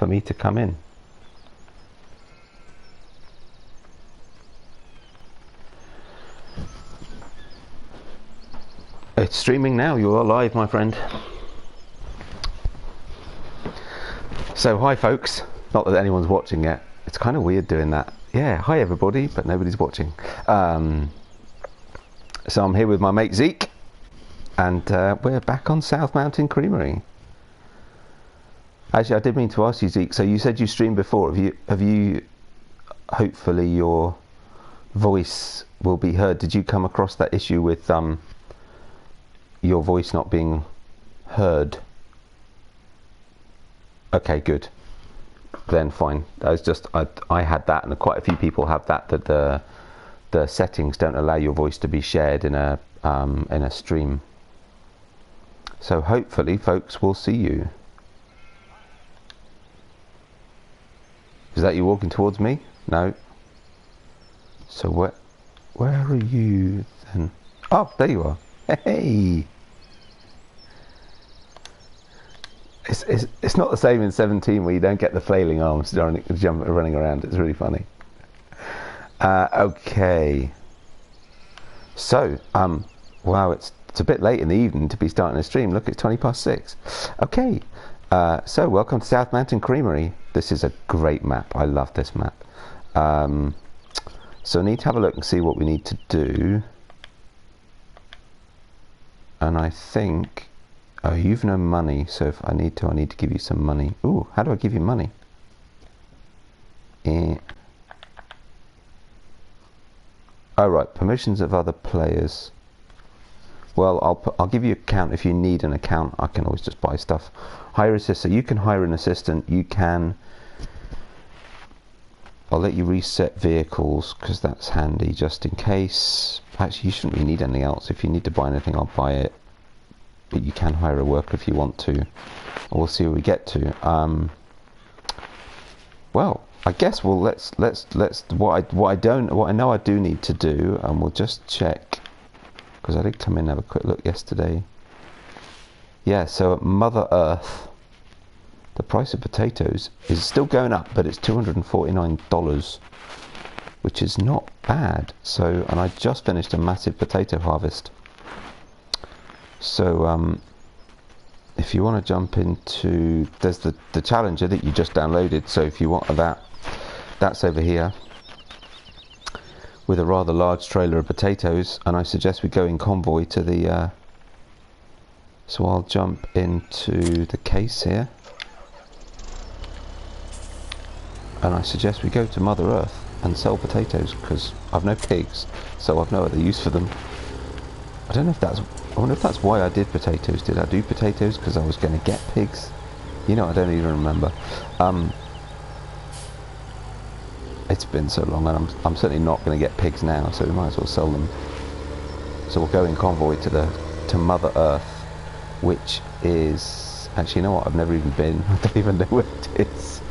for me to come in. It's streaming now. You are live, my friend. So hi folks, not that anyone's watching yet. It's kind of weird doing that. Yeah, hi everybody, but nobody's watching. So I'm here with my mate Zeke, and we're back on South Mountain Creamery. Actually, I did mean to ask you, Zeke, so you said you streamed before. Have you hopefully your voice will be heard? Did you come across that issue with your voice not being heard? Okay, good. Then fine. That was just I had that, and quite a few people have that the settings don't allow your voice to be shared in a stream. So hopefully, folks will see you. Is that you walking towards me? No. So where are you then? Oh, there you are. Hey. It's not the same in 17 where you don't get the flailing arms running around. It's really funny. Okay. So wow, it's a bit late in the evening to be starting a stream. Look, it's 6:20. Okay. So welcome to South Mountain Creamery. This is a great map. I love this map. So I need to have a look and see what we need to do. And I think, oh, you've no money, so if I need to give you some money. Ooh, how do I give you money? Oh right, permissions of other players. Well, I'll give you an account if you need an account. I can always just buy stuff. Hire assistant. You can hire an assistant. You can. I'll let you reset vehicles because that's handy just in case. Actually, you shouldn't really need anything else. If you need to buy anything, I'll buy it. But you can hire a worker if you want to. We'll see where we get to. Well, I guess let's what I know I do need to do, and we'll just check. Because I did come in and have a quick look yesterday. Yeah, so at Mother Earth, the price of potatoes is still going up, but it's $249, which is not bad. So, and I just finished a massive potato harvest. So, if you want to jump into, there's the Challenger that you just downloaded. So if you want that, that's over here, with a rather large trailer of potatoes, and I suggest we go in convoy to the so I'll jump into the case here, and I suggest we go to Mother Earth and sell potatoes, because I've no pigs, so I've no other use for them. I wonder if that's why I did potatoes. Did I do potatoes because I was going to get pigs? You know, I don't even remember. It's been so long, and I'm certainly not going to get pigs now, so we might as well sell them. So we'll go in convoy to Mother Earth, which is, actually, you know what, I've never even been. I don't even know where it is.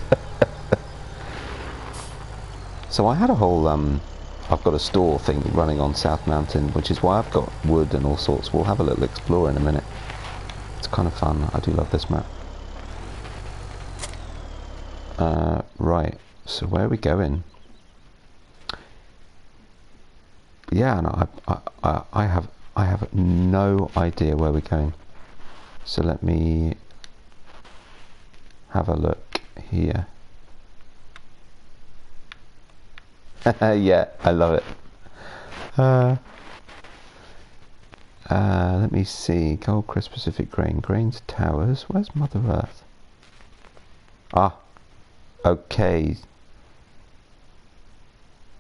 So I had a whole I've got a store thing running on South Mountain, which is why I've got wood and all sorts. We'll have a little explore in a minute. It's kind of fun. I do love this map. Right, so where are we going? Yeah, no, I have no idea where we're going. So let me have a look here. Yeah, I love it. Let me see. Gold Crest Pacific Grains Towers. Where's Mother Earth? Ah, okay.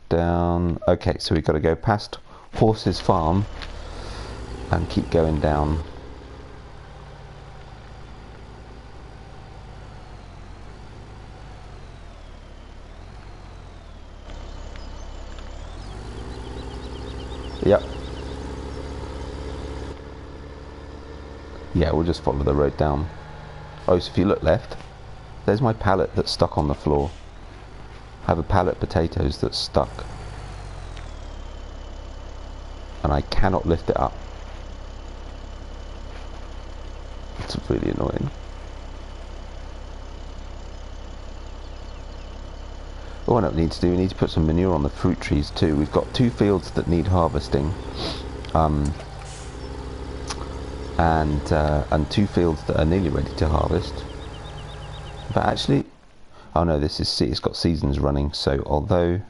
Down. Okay, so we've got to go past Horse's Farm and keep going down. Yep. Yeah, we'll just follow the road down. Oh, so if you look left, there's my pallet that's stuck on the floor. I have a pallet of potatoes that's stuck, and I cannot lift it up. It's really annoying. Oh, what we need to do, we need to put some manure on the fruit trees too. We've got 2 fields that need harvesting, and 2 fields that are nearly ready to harvest. But actually, oh no, it's got seasons running. So although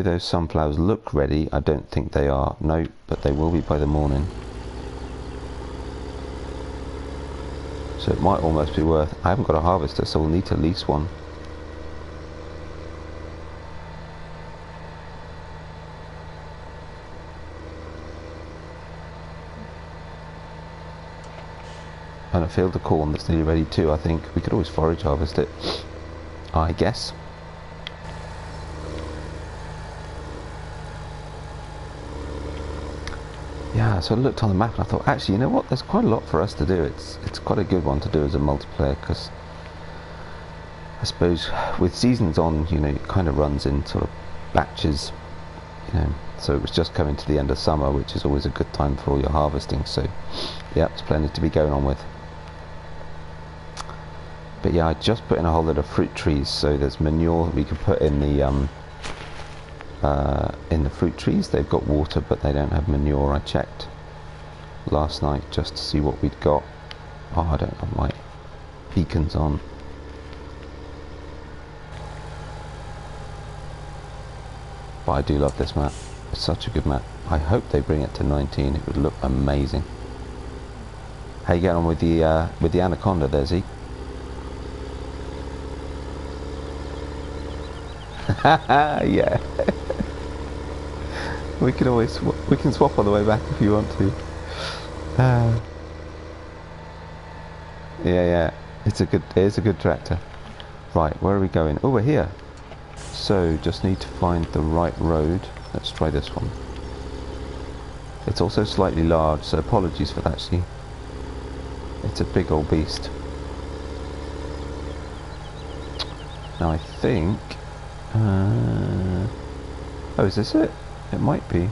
those sunflowers look ready, I don't think they are. No, but they will be by the morning. So it might almost be worth. I haven't got a harvester, so we'll need to lease one. And a field of corn that's nearly ready too. I think we could always forage harvest it, I guess. Yeah, so I looked on the map and I thought, actually, you know what? There's quite a lot for us to do. It's quite a good one to do as a multiplayer, because I suppose with seasons on, you know, it kind of runs in sort of batches, you know. So it was just coming to the end of summer, which is always a good time for all your harvesting. So, yeah, there's plenty to be going on with. But yeah, I just put in a whole lot of fruit trees, so there's manure that we can put in the fruit trees. They've got water, but they don't have manure. I checked last night just to see what we'd got. Oh, I don't have my beacons on. But I do love this map. It's such a good map. I hope they bring it to 19. It would look amazing. How you getting on with the anaconda there, Zeke? Yeah. We can swap on the way back if you want to. Yeah. It is a good tractor. Right, where are we going? Oh, we're here. So just need to find the right road. Let's try this one. It's also slightly large, so apologies for that, see. It's a big old beast. Now I think oh, is this it? It might be.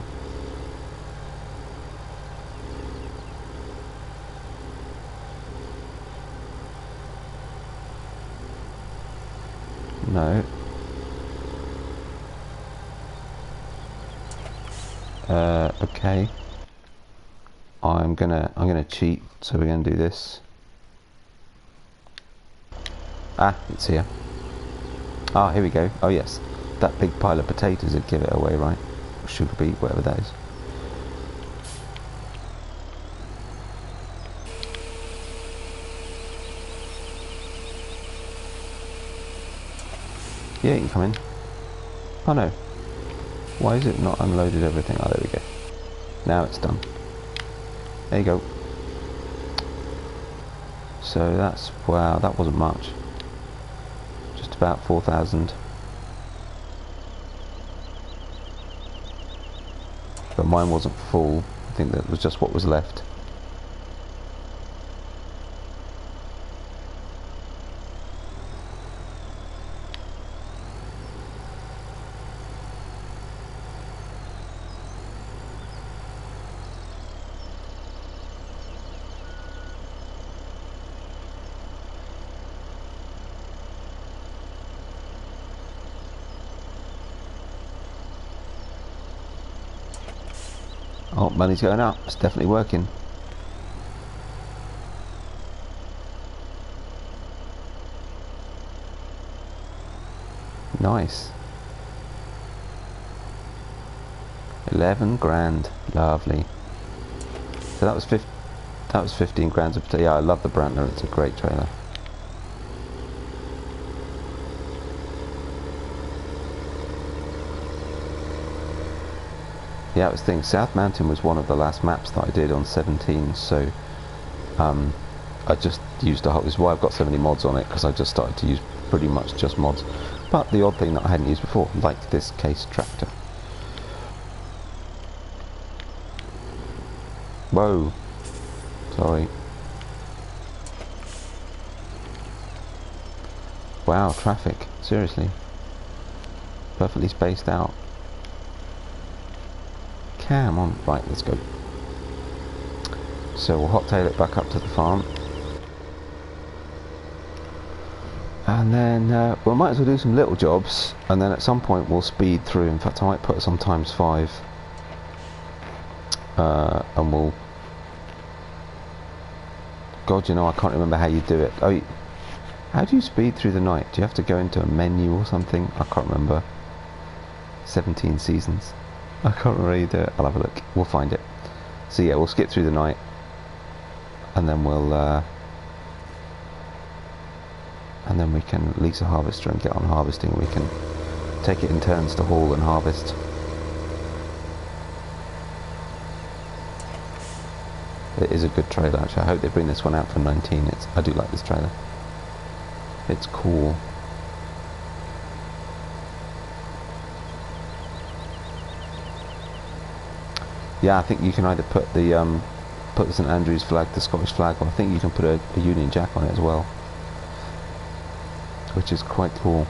No. Okay. I'm gonna cheat, so we're gonna do this. Ah, it's here. Ah, here we go. Oh yes, that big pile of potatoes would give it away, right? Or sugar beet, whatever that is. Yeah, you can come in. Oh no. Why is it not unloaded everything? Oh, there we go. Now it's done. There you go. So that's, wow, that wasn't much. Just about 4,000. But mine wasn't full. I think that was just what was left. Oh, money's going up. It's definitely working. Nice. 11 grand. Lovely. So that was 15 grand. Yeah, I love the Brantner. It's a great trailer. Yeah, I was thinking South Mountain was one of the last maps that I did on 17, so I just used a whole. This is why I've got so many mods on it, because I just started to use pretty much just mods. But the odd thing that I hadn't used before, like this case tractor. Whoa. Sorry. Wow, traffic. Seriously. Perfectly spaced out. Come on. Right, let's go. So we'll hot tail it back up to the farm. And then we might as well do some little jobs, and then at some point we'll speed through. In fact, I might put us on ×5, and we'll... God, you know, I can't remember how you do it. Oh, how do you speed through the night? Do you have to go into a menu or something? I can't remember. 17 seasons. I can't remember how you do it. I'll have a look. We'll find it. So yeah, we'll skip through the night, and then and then we can lease a harvester and get on harvesting. We can take it in turns to haul and harvest. It is a good trailer, actually. I hope they bring this one out for 19. I do like this trailer. It's cool. Yeah, I think you can either put the St Andrew's flag, the Scottish flag, or I think you can put a Union Jack on it as well, which is quite cool.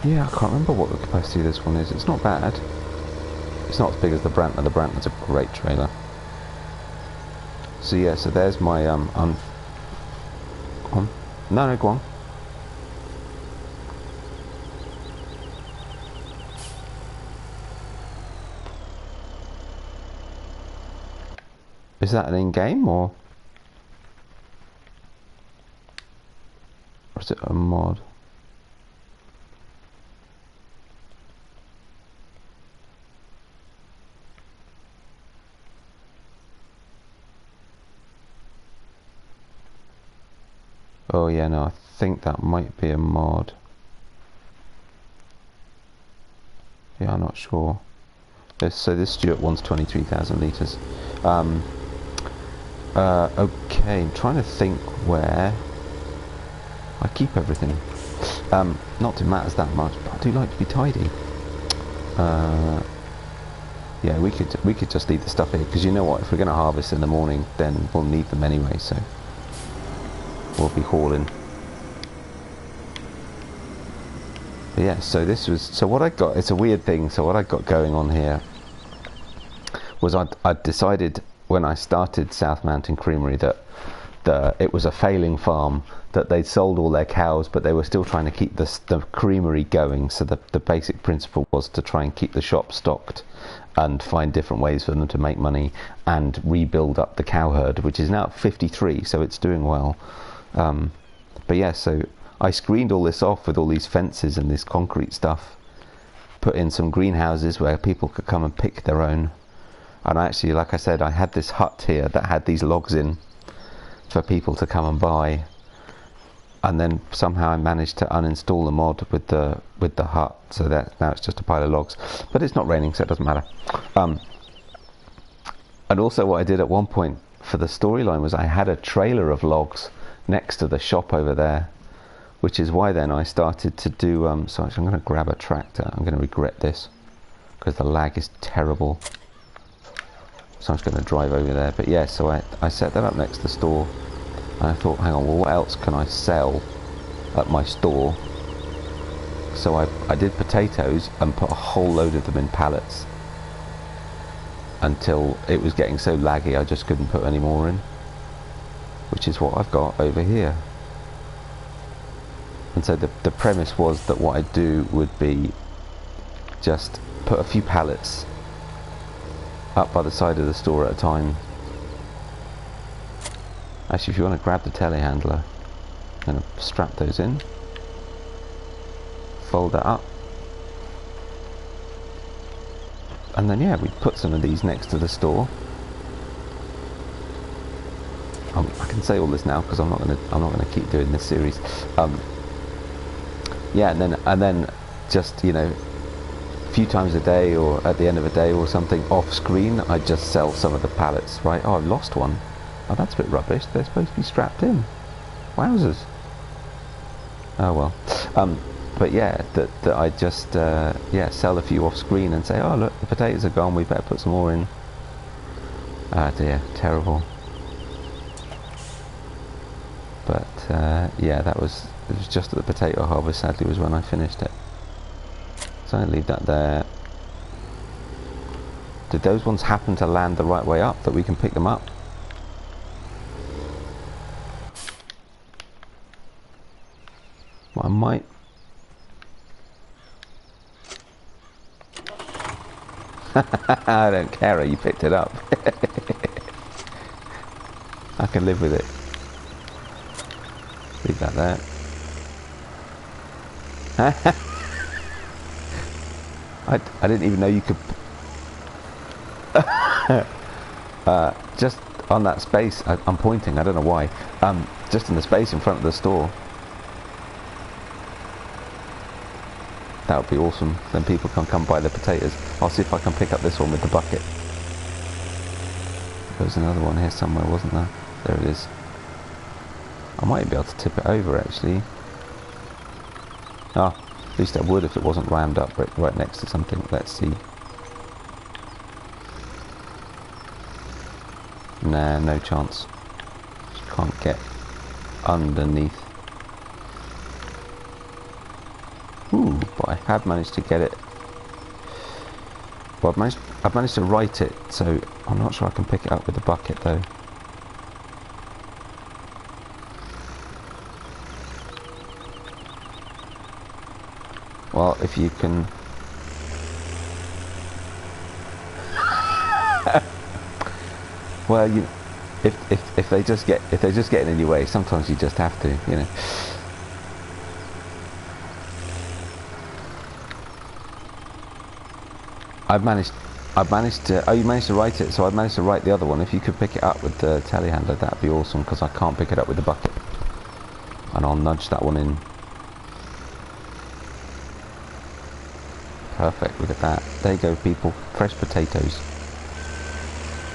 Yeah, I can't remember what the capacity of this one is. It's not bad. It's not as big as the Brantner. The Brantner's a great trailer. So yeah, so there's my go on. No, go on. Is that an in-game or is it a mod? Oh yeah, no, I think that might be a mod. Yeah, I'm not sure. So this Stuart wants 23,000 litres. Okay, I'm trying to think where I keep everything. Not that it matters that much, but I do like to be tidy. Yeah, we could just leave the stuff here, because you know what, if we're going to harvest in the morning, then we'll need them anyway, so we'll be hauling. But yeah, so what I got, it's a weird thing, so what I got going on here was I'd decided when I started South Mountain Creamery that it was a failing farm, that they'd sold all their cows, but they were still trying to keep the creamery going. So the basic principle was to try and keep the shop stocked and find different ways for them to make money and rebuild up the cow herd, which is now at 53, so it's doing well. But yeah, so I screened all this off with all these fences and this concrete stuff, put in some greenhouses where people could come and pick their own. And actually, like I said, I had this hut here that had these logs in for people to come and buy, and then somehow I managed to uninstall the mod with the hut, so that now it's just a pile of logs. But it's not raining, so it doesn't matter. And also what I did at one point for the storyline was I had a trailer of logs next to the shop over there, which is why then I started to do so actually I'm going to grab a tractor. I'm going to regret this because the lag is terrible. So I'm just going to drive over there. But yeah, so I set that up next to the store, and I thought, hang on, well, what else can I sell at my store? So I did potatoes and put a whole load of them in pallets until it was getting so laggy I just couldn't put any more in, which is what I've got over here. And so the premise was that what I'd do would be just put a few pallets up by the side of the store at a time. Actually, if you want to grab the telehandler, I'm going to strap those in, fold that up, and then yeah, we put some of these next to the store. I can say all this now because I'm not going to keep doing this series. Yeah, and then just, you know, a few times a day or at the end of a day or something off screen, I just sell some of the pallets. Right? Oh, I've lost one. Oh, that's a bit rubbish. They're supposed to be strapped in. Wowzers. Oh well. But yeah, that I just yeah, sell a few off screen and say, oh look, the potatoes are gone, we better put some more in. Ah dear, terrible. But yeah, it was just at the potato harvest, sadly, was when I finished it. So I leave that there. Did those ones happen to land the right way up that we can pick them up? Well, I might... I don't care, you picked it up. I can live with it. Leave that there. I didn't even know you could... just on that space, I'm pointing, I don't know why. Just in the space in front of the store. That would be awesome. Then people can come buy the potatoes. I'll see if I can pick up this one with the bucket. There was another one here somewhere, wasn't there? There it is. I might be able to tip it over actually. Ah, at least I would if it wasn't rammed up right next to something. Let's see. Nah, no chance. Can't get underneath. Ooh, but I have managed to get it. Well, I've managed to right it, so I'm not sure I can pick it up with the bucket though. Well, if you can... well, you, if they just get in your way, sometimes you just have to, you know. I've managed to... oh, you managed to right it, so I've managed to right the other one. If you could pick it up with the telehandler, that'd be awesome, because I can't pick it up with the bucket. And I'll nudge that one in. Perfect, look at that. There you go, people. Fresh potatoes.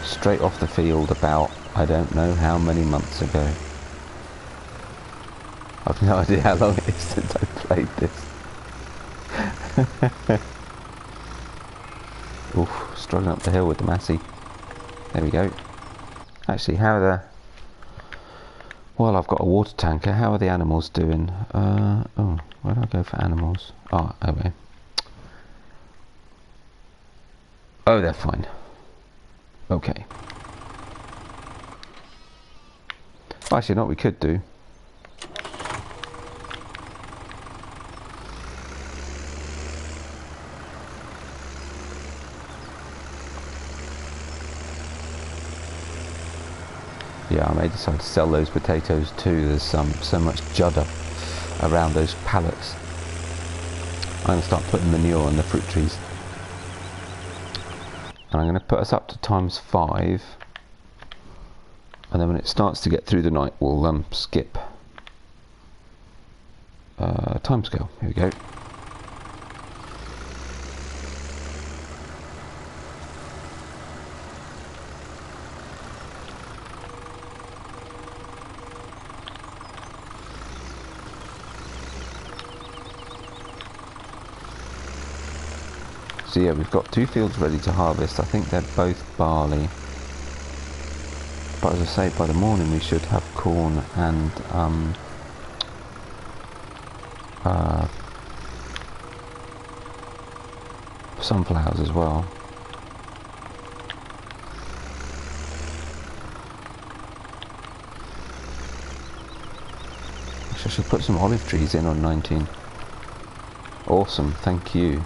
Straight off the field about, I don't know how many months ago. I've no idea how long it is since I played this. Oof, struggling up the hill with the Massey. There we go. Actually, how are the... well, I've got a water tanker. How are the animals doing? Oh, where do I go for animals? Oh, okay. Oh, they're fine. Okay. Actually, you know what we could do? Yeah, I may decide to sell those potatoes too. There's so much judder around those pallets. I'm going to start putting manure on the fruit trees. And I'm going to put us up to ×5. And then when it starts to get through the night, we'll skip timescale. Here we go. So yeah, we've got 2 fields ready to harvest. I think they're both barley. But as I say, by the morning we should have corn and sunflowers as well. Actually, I should put some olive trees in on 19. Awesome, thank you.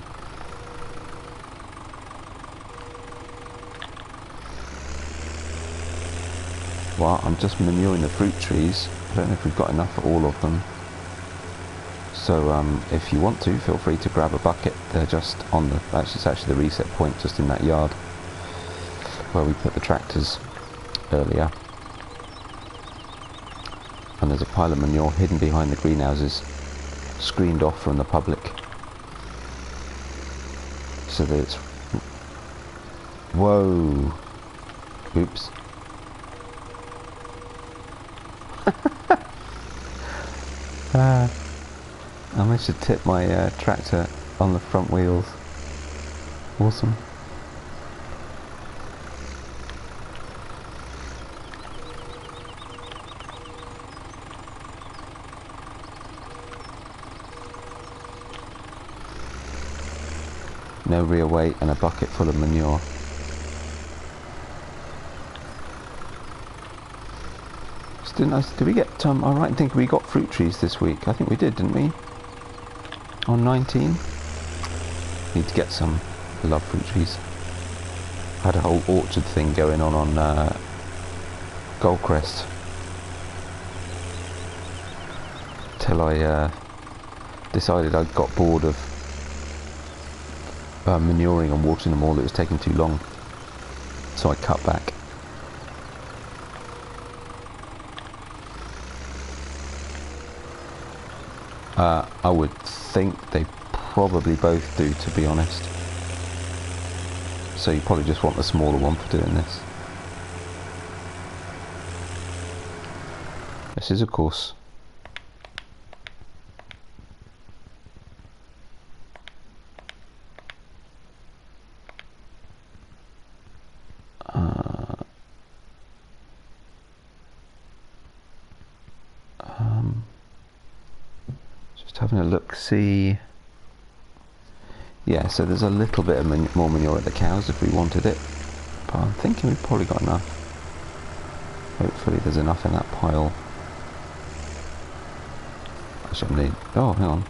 Well, I'm just manuring the fruit trees. I don't know if we've got enough for all of them. So if you want to, feel free to grab a bucket. They're just on the... actually, it's actually the reset point just in that yard where we put the tractors earlier. And there's a pile of manure hidden behind the greenhouses, screened off from the public. So that it's... whoa! Oops. I managed to tip my tractor on the front wheels. Awesome. No rear weight and a bucket full of manure. Didn't I? Did we get? I'm right in thinking we got fruit trees this week. I think we did, didn't we? On 19. Need to get some. I love fruit trees. I had a whole orchard thing going on Goldcrest till I decided I got bored of manuring and watering them all. It was taking too long, so I cut back. I would think they probably both do, to be honest. So you probably just want the smaller one for doing this. This is, of course, just having a look, see. Yeah, so there's a little bit of more manure at the cows if we wanted it, but I'm thinking we've probably got enough. Hopefully there's enough in that pile. Actually, oh, hang on.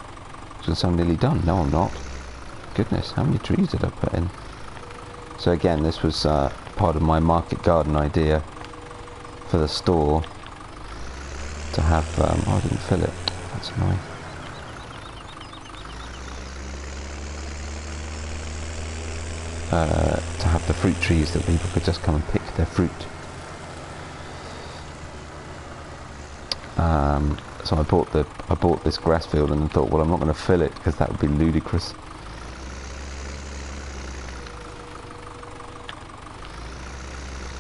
Since I'm nearly done. No, I'm not. Goodness, how many trees did I put in? So again, this was part of my market garden idea for the store to have. Oh, I didn't fill it. That's annoying. To have the fruit trees that people could just come and pick their fruit. So I bought this grass field and thought, well, I'm not going to fill it because that would be ludicrous.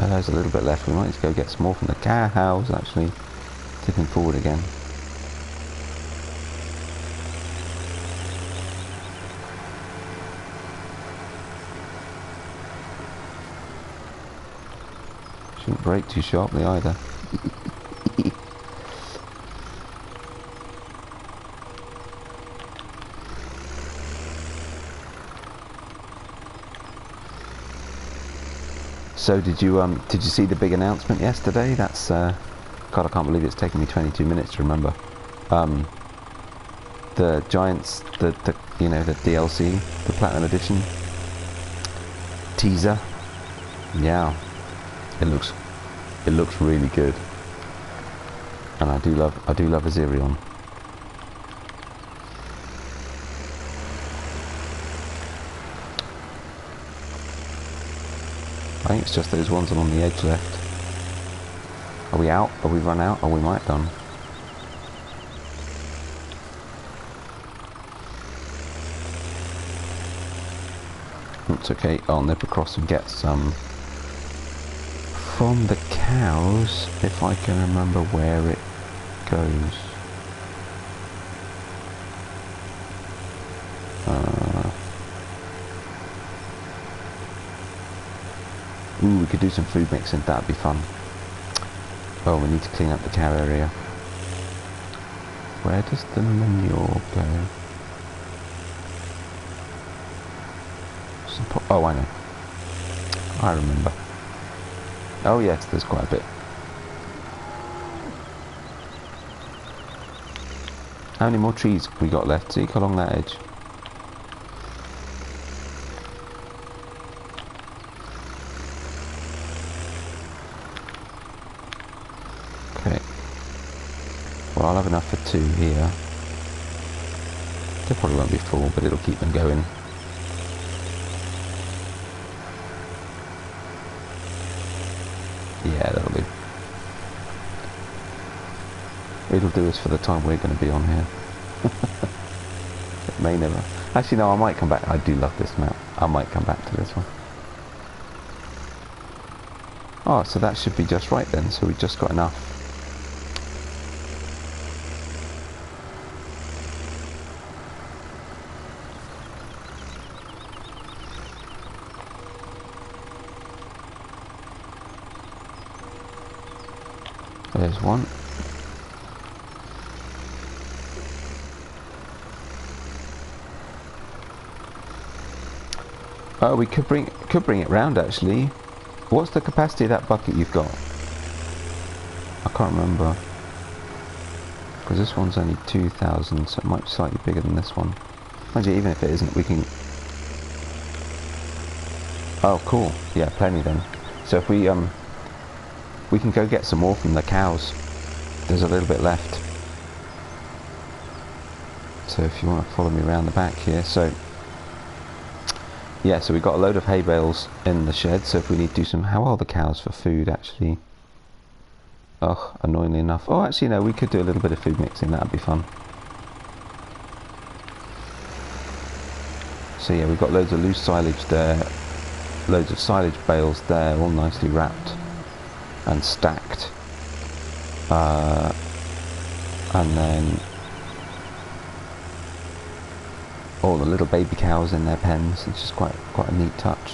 There's a little bit left. We might just go get some more from the cows. Actually, tipping forward again. Shouldn't brake too sharply either. So did you see the big announcement yesterday? That's God, I can't believe it's taken me 22 minutes to remember. The Giants, the you know, the DLC, the Platinum Edition teaser. Yeah, it looks really good, and I do love Azerion. I think it's just those ones along the edge left. Are we out? Are we run out? Or we might have done. It's okay. I'll nip across and get some from the cows if I can remember where it goes. Ooh, we could do some food mixing, that'd be fun. Oh, we need to clean up the cow area. Where does the manure go? Oh, I know. I remember. Oh yes, there's quite a bit. How many more trees we got left? See, along that edge. Well, I'll have enough for 2 here. They probably won't be full, but it'll keep them going. Yeah, that'll do. It'll do us for the time we're going to be on here. It may never. Actually, no, I might come back. I do love this map. I might come back to this one. Oh, so that should be just right then. So we've just got enough. There's one. Oh, we could bring it round actually. What's the capacity of that bucket you've got? I can't remember. Because this one's only 2,000, so it might be slightly bigger than this one. Actually, even if it isn't, we can... Oh, cool. Yeah, plenty then. So if we can go get some more from the cows. There's a little bit left. So if you want to follow me around the back here, so... Yeah, so we've got a load of hay bales in the shed, so if we need to do some... How are the cows for food, actually? Oh, annoyingly enough. Oh, actually, no, we could do a little bit of food mixing. That'd be fun. So yeah, we've got loads of loose silage there. Loads of silage bales there, all nicely wrapped and stacked. And then all the little baby cows in their pens. It's just quite a neat touch.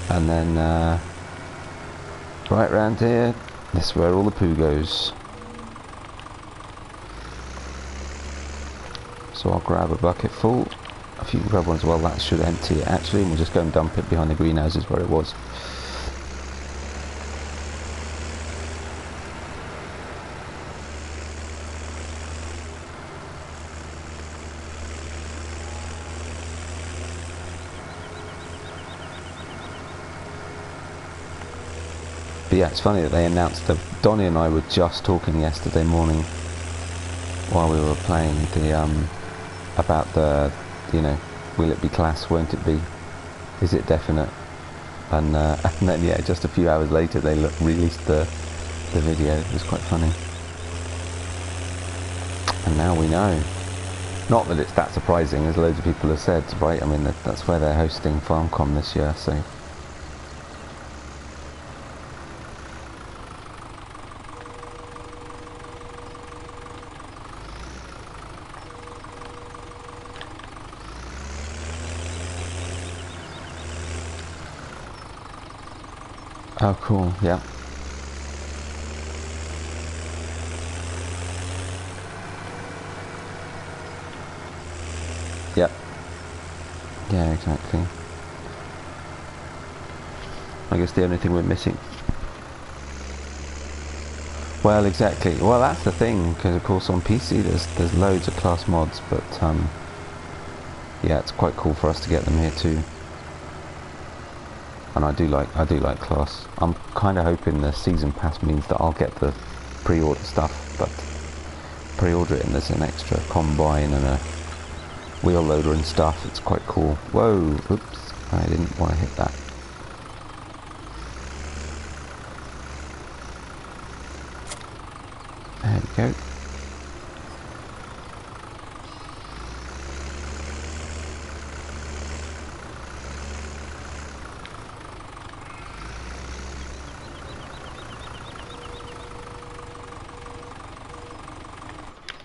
And then right round here, this is where all the poo goes. So I'll grab a bucket full. If you can grab one as well, that should empty it actually, and we'll just go and dump it behind the greenhouses where it was. But yeah, it's funny that they announced that. Donnie and I were just talking yesterday morning while we were playing the about the, you know, will it be class, won't it be, is it definite, and then yeah, just a few hours later they released the video. It was quite funny. And now we know. Not that it's that surprising, as loads of people have said, right? I mean, that's where they're hosting FarmCom this year, so... Oh, cool, yeah. Yep. Yeah, exactly. I guess the only thing we're missing... Well, exactly. Well, that's the thing, because of course on PC there's loads of class mods, but yeah, it's quite cool for us to get them here too. And I do like class. I'm kind of hoping the season pass means that I'll get the pre-order stuff, but pre-order it and there's an extra combine and a wheel loader and stuff. It's quite cool. Whoa, oops, I didn't want to hit that. There we go.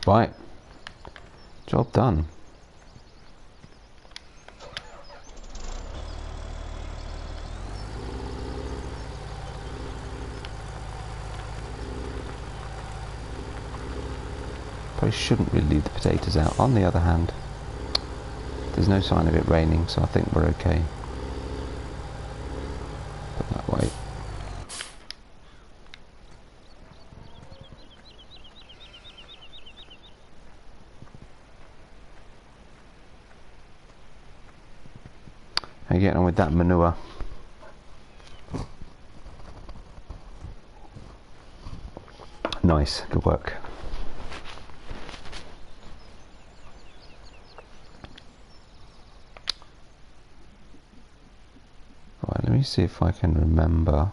Right, job done. Probably shouldn't really leave the potatoes out. On the other hand, there's no sign of it raining, so I think we're okay. Put that way. How you getting on with that manure? Nice, good work. Right, let me see if I can remember.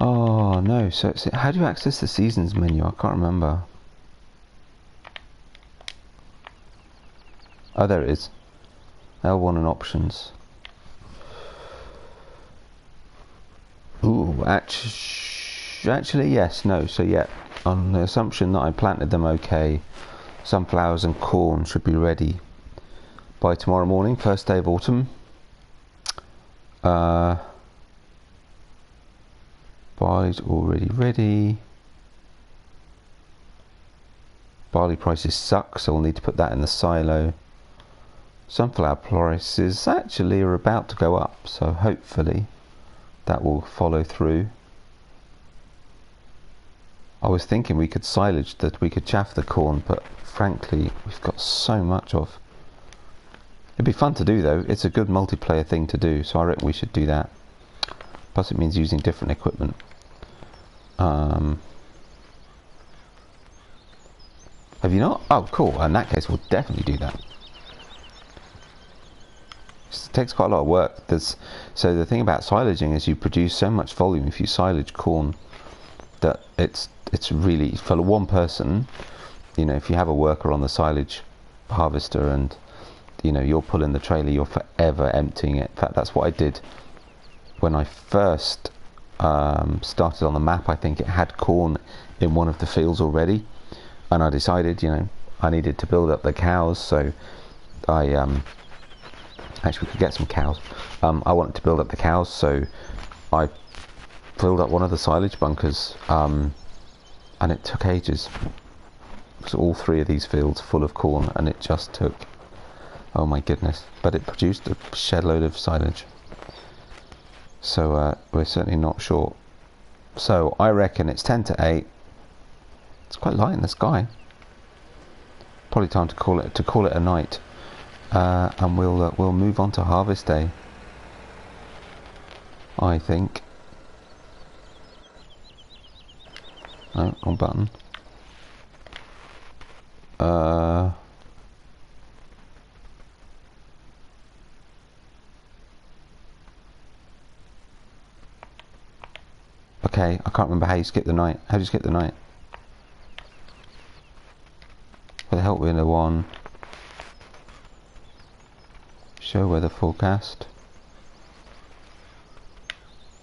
Oh no, so how do you access the seasons menu? I can't remember. Oh, there it is. L1 and options. Ooh, actually yes, no, so yeah, on the assumption that I planted them okay, sunflowers and corn should be ready by tomorrow morning, first day of autumn. Barley's already ready. Barley prices suck, so we'll need to put that in the silo. Sunflower prices actually are about to go up, so hopefully that will follow through. I was thinking we could silage, that we could chaff the corn, but frankly we've got so much of. It'd be fun to do though. It's a good multiplayer thing to do, so I reckon we should do that. Plus it means using different equipment. Have you not? Oh cool, in that case we'll definitely do that. It takes quite a lot of work. So the thing about silaging is you produce so much volume if you silage corn that it's really, for one person, you know, if you have a worker on the silage harvester and, you know, you're pulling the trailer, you're forever emptying it. In fact, that's what I did when I first started on the map. I think it had corn in one of the fields already, and I decided, you know, I needed to build up the cows, so I actually we could get some cows. I wanted to build up the cows, so I filled up one of the silage bunkers, and it took ages. So all three of these fields full of corn, and it just took, oh my goodness, but it produced a shed load of silage. So we're certainly not short. So I reckon it's 10 to 8. It's quite light in the sky. Probably time to call it a night, and we'll move on to harvest day, I think. No, wrong button. Okay, I can't remember how you skip the night. How do you skip the night? With the help window one. Show weather forecast.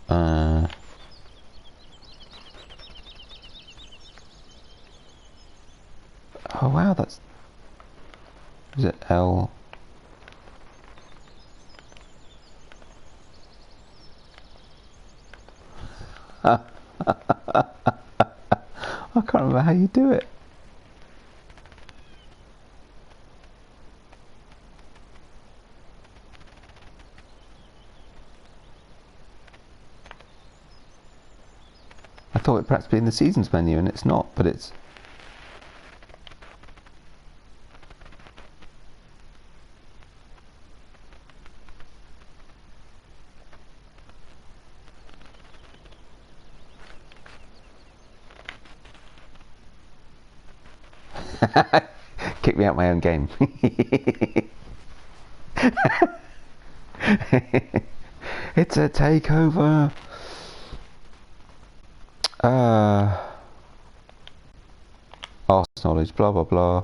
Oh wow, that's... Is it L? I can't remember how you do it. I thought it perhaps be in the seasons menu, and it's not, but it's... Kick me out my own game. It's a takeover. Arse knowledge, blah blah blah.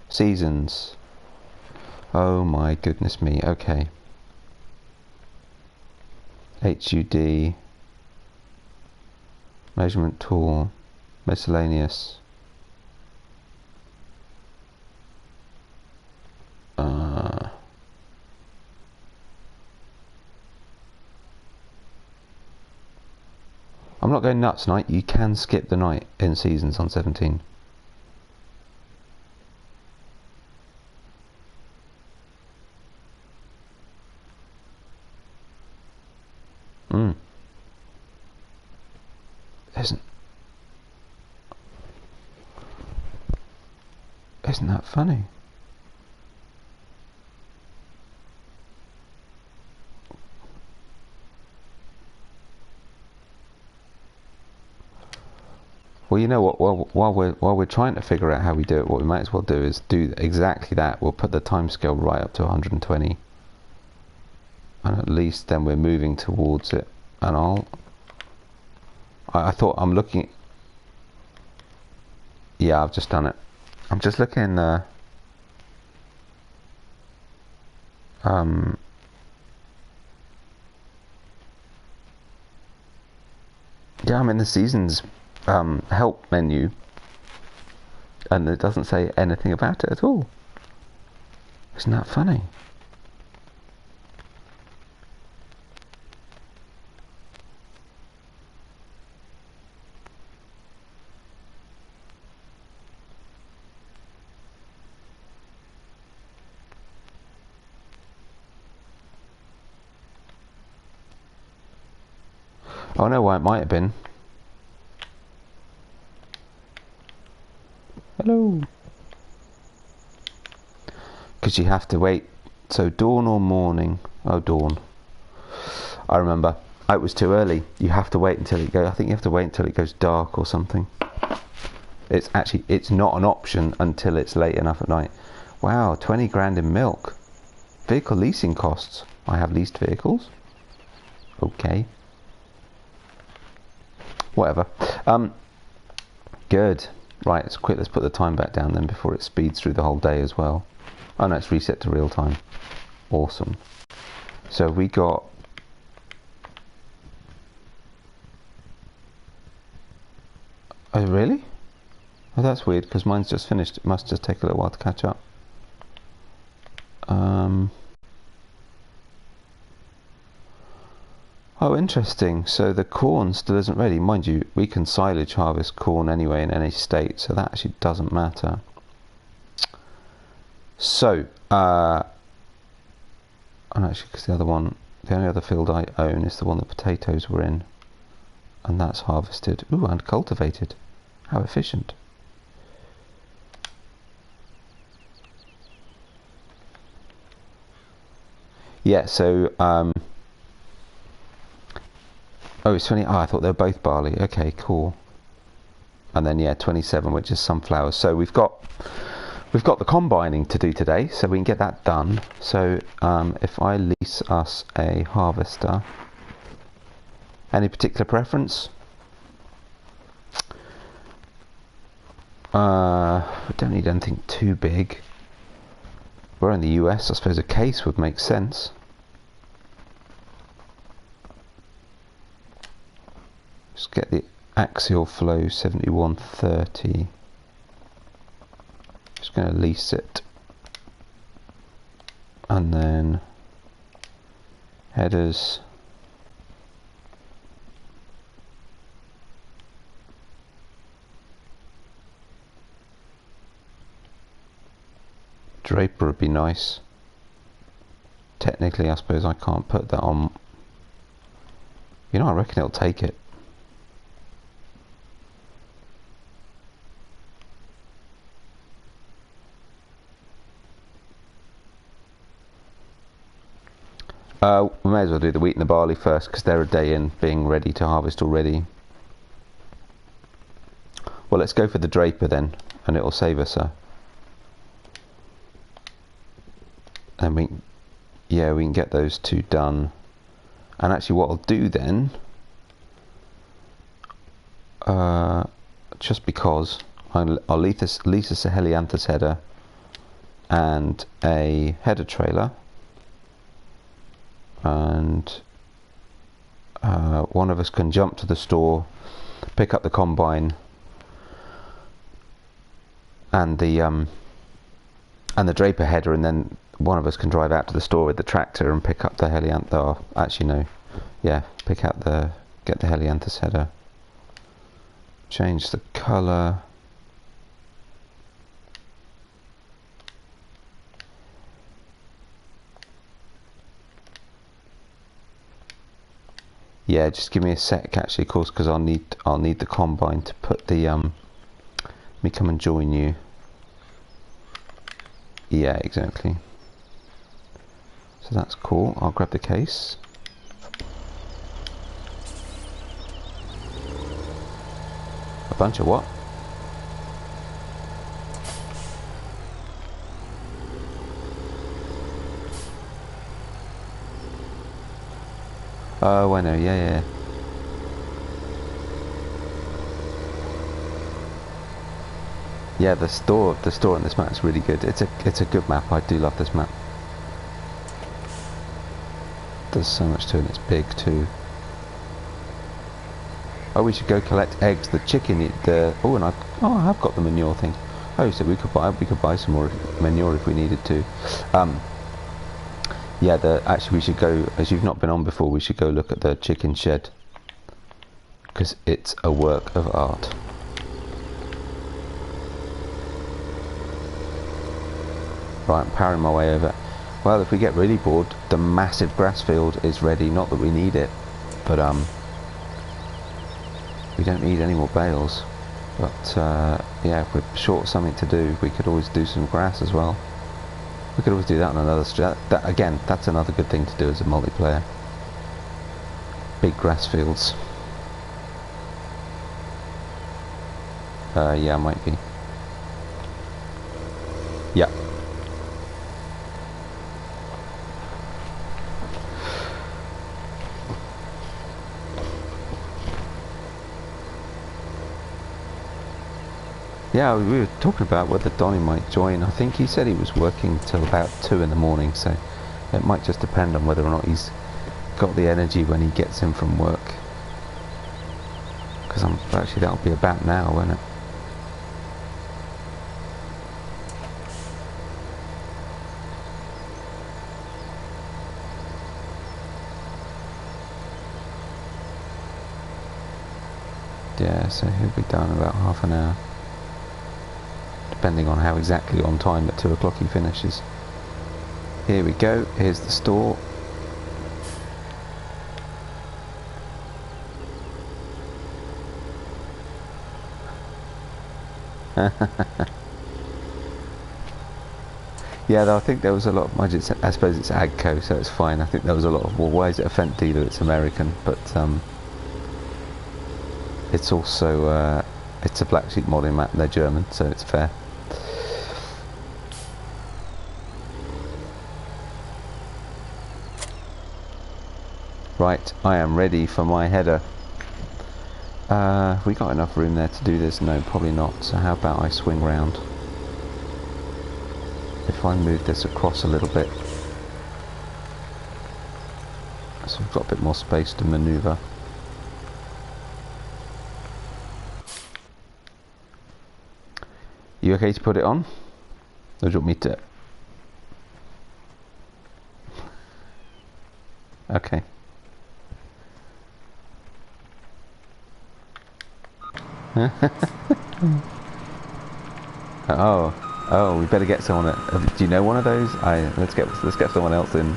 Seasons. Oh my goodness me. Okay. HUD. Measurement tool. Miscellaneous. I'm not going nuts tonight. You can skip the night in seasons on 17. Isn't that funny? Well, you know what? While we're trying to figure out how we do it, what we might as well do is do exactly that. We'll put the timescale right up to 120, and at least then we're moving towards it. And I thought I'm looking. Yeah, I've just done it. I'm just looking. Yeah, I'm in the seasons help menu, and it doesn't say anything about it at all. Isn't that funny? Oh, I know why it might have been. Hello. Because you have to wait. So dawn or morning? Oh, dawn. I remember. It was too early. You have to wait until it goes. I think you have to wait until it goes dark or something. It's not an option until it's late enough at night. Wow, 20 grand in milk. Vehicle leasing costs. I have leased vehicles. Okay. Whatever. Good. Right, it's quick. Let's put the time back down then before it speeds through the whole day as well. Oh no, it's reset to real time. Awesome. So we got... Oh really? Oh, that's weird because mine's just finished. It must just take a little while to catch up. Oh, interesting. So the corn still isn't ready. Mind you, we can silage harvest corn anyway in any state, so that actually doesn't matter. So, and actually, because the only other field I own is the one the potatoes were in, and that's harvested. Ooh, and cultivated. How efficient. Yeah, so, oh, it's 20. Oh, I thought they were both barley. Okay, cool. And then, yeah, 27, which is sunflowers. So we've got the combining to do today, so we can get that done. So if I lease us a harvester, any particular preference? We don't need anything too big. We're in the US, I suppose a case would make sense. Just get the axial flow 7130. Just going to lease it. And then headers. Draper would be nice. Technically, I suppose I can't put that on. You know, I reckon it'll take it. We may as well do the wheat and the barley first because they're a day in, being ready to harvest already. Well, let's go for the Draper then, and it'll save us and we can get those two done. And actually what I'll do then, just because I'll lease us a Helianthus header and a header trailer, and one of us can jump to the store, pick up the combine and the Draper header, and then one of us can drive out to the store with the tractor and pick up the Helianthus. Actually no, yeah, get the Helianthus header, change the colour. Yeah, just give me a sec actually, of course, because I'll need the combine to put the let me come and join you. Yeah, exactly. So that's cool. I'll grab the case. A bunch of what? Oh, I know. Yeah. Yeah, the store on this map is really good. It's a good map. I do love this map. There's so much to it. And it's big too. Oh, we should go collect eggs. The chicken. I have got the manure thing. Oh, so we could buy some more manure if we needed to. Yeah, actually we should go, as you've not been on before, we should go look at the chicken shed, because it's a work of art. Right, I'm powering my way over. Well, if we get really bored, the massive grass field is ready. Not that we need it, but we don't need any more bales. But yeah, if we're short of something to do, we could always do some grass as well. We could always do that on another again, that's another good thing to do as a multiplayer. Big grass fields. Yeah, might be. Yeah. Yeah, we were talking about whether Donny might join. I think he said he was working till about 2 in the morning, so it might just depend on whether or not he's got the energy when he gets in from work. Because actually that'll be about now, won't it? Yeah, so he'll be done in about half an hour. Depending on how exactly on time at 2 o'clock he finishes. Here we go, here's the store. Yeah, though I think there was a lot of, I suppose it's Agco, so it's fine. I think there was a lot of, well, why is it a Fent dealer? It's American, but it's also, it's a black sheep modding map, they're German, so it's fair. Right, I am ready for my header. We got enough room there to do this? No, probably not. So how about I swing round? If I move this across a little bit, so we've got a bit more space to manoeuvre. You okay to put it on? Or do you want me to? Okay. Oh, we better get someone. Do you know one of those? Let's get someone else in.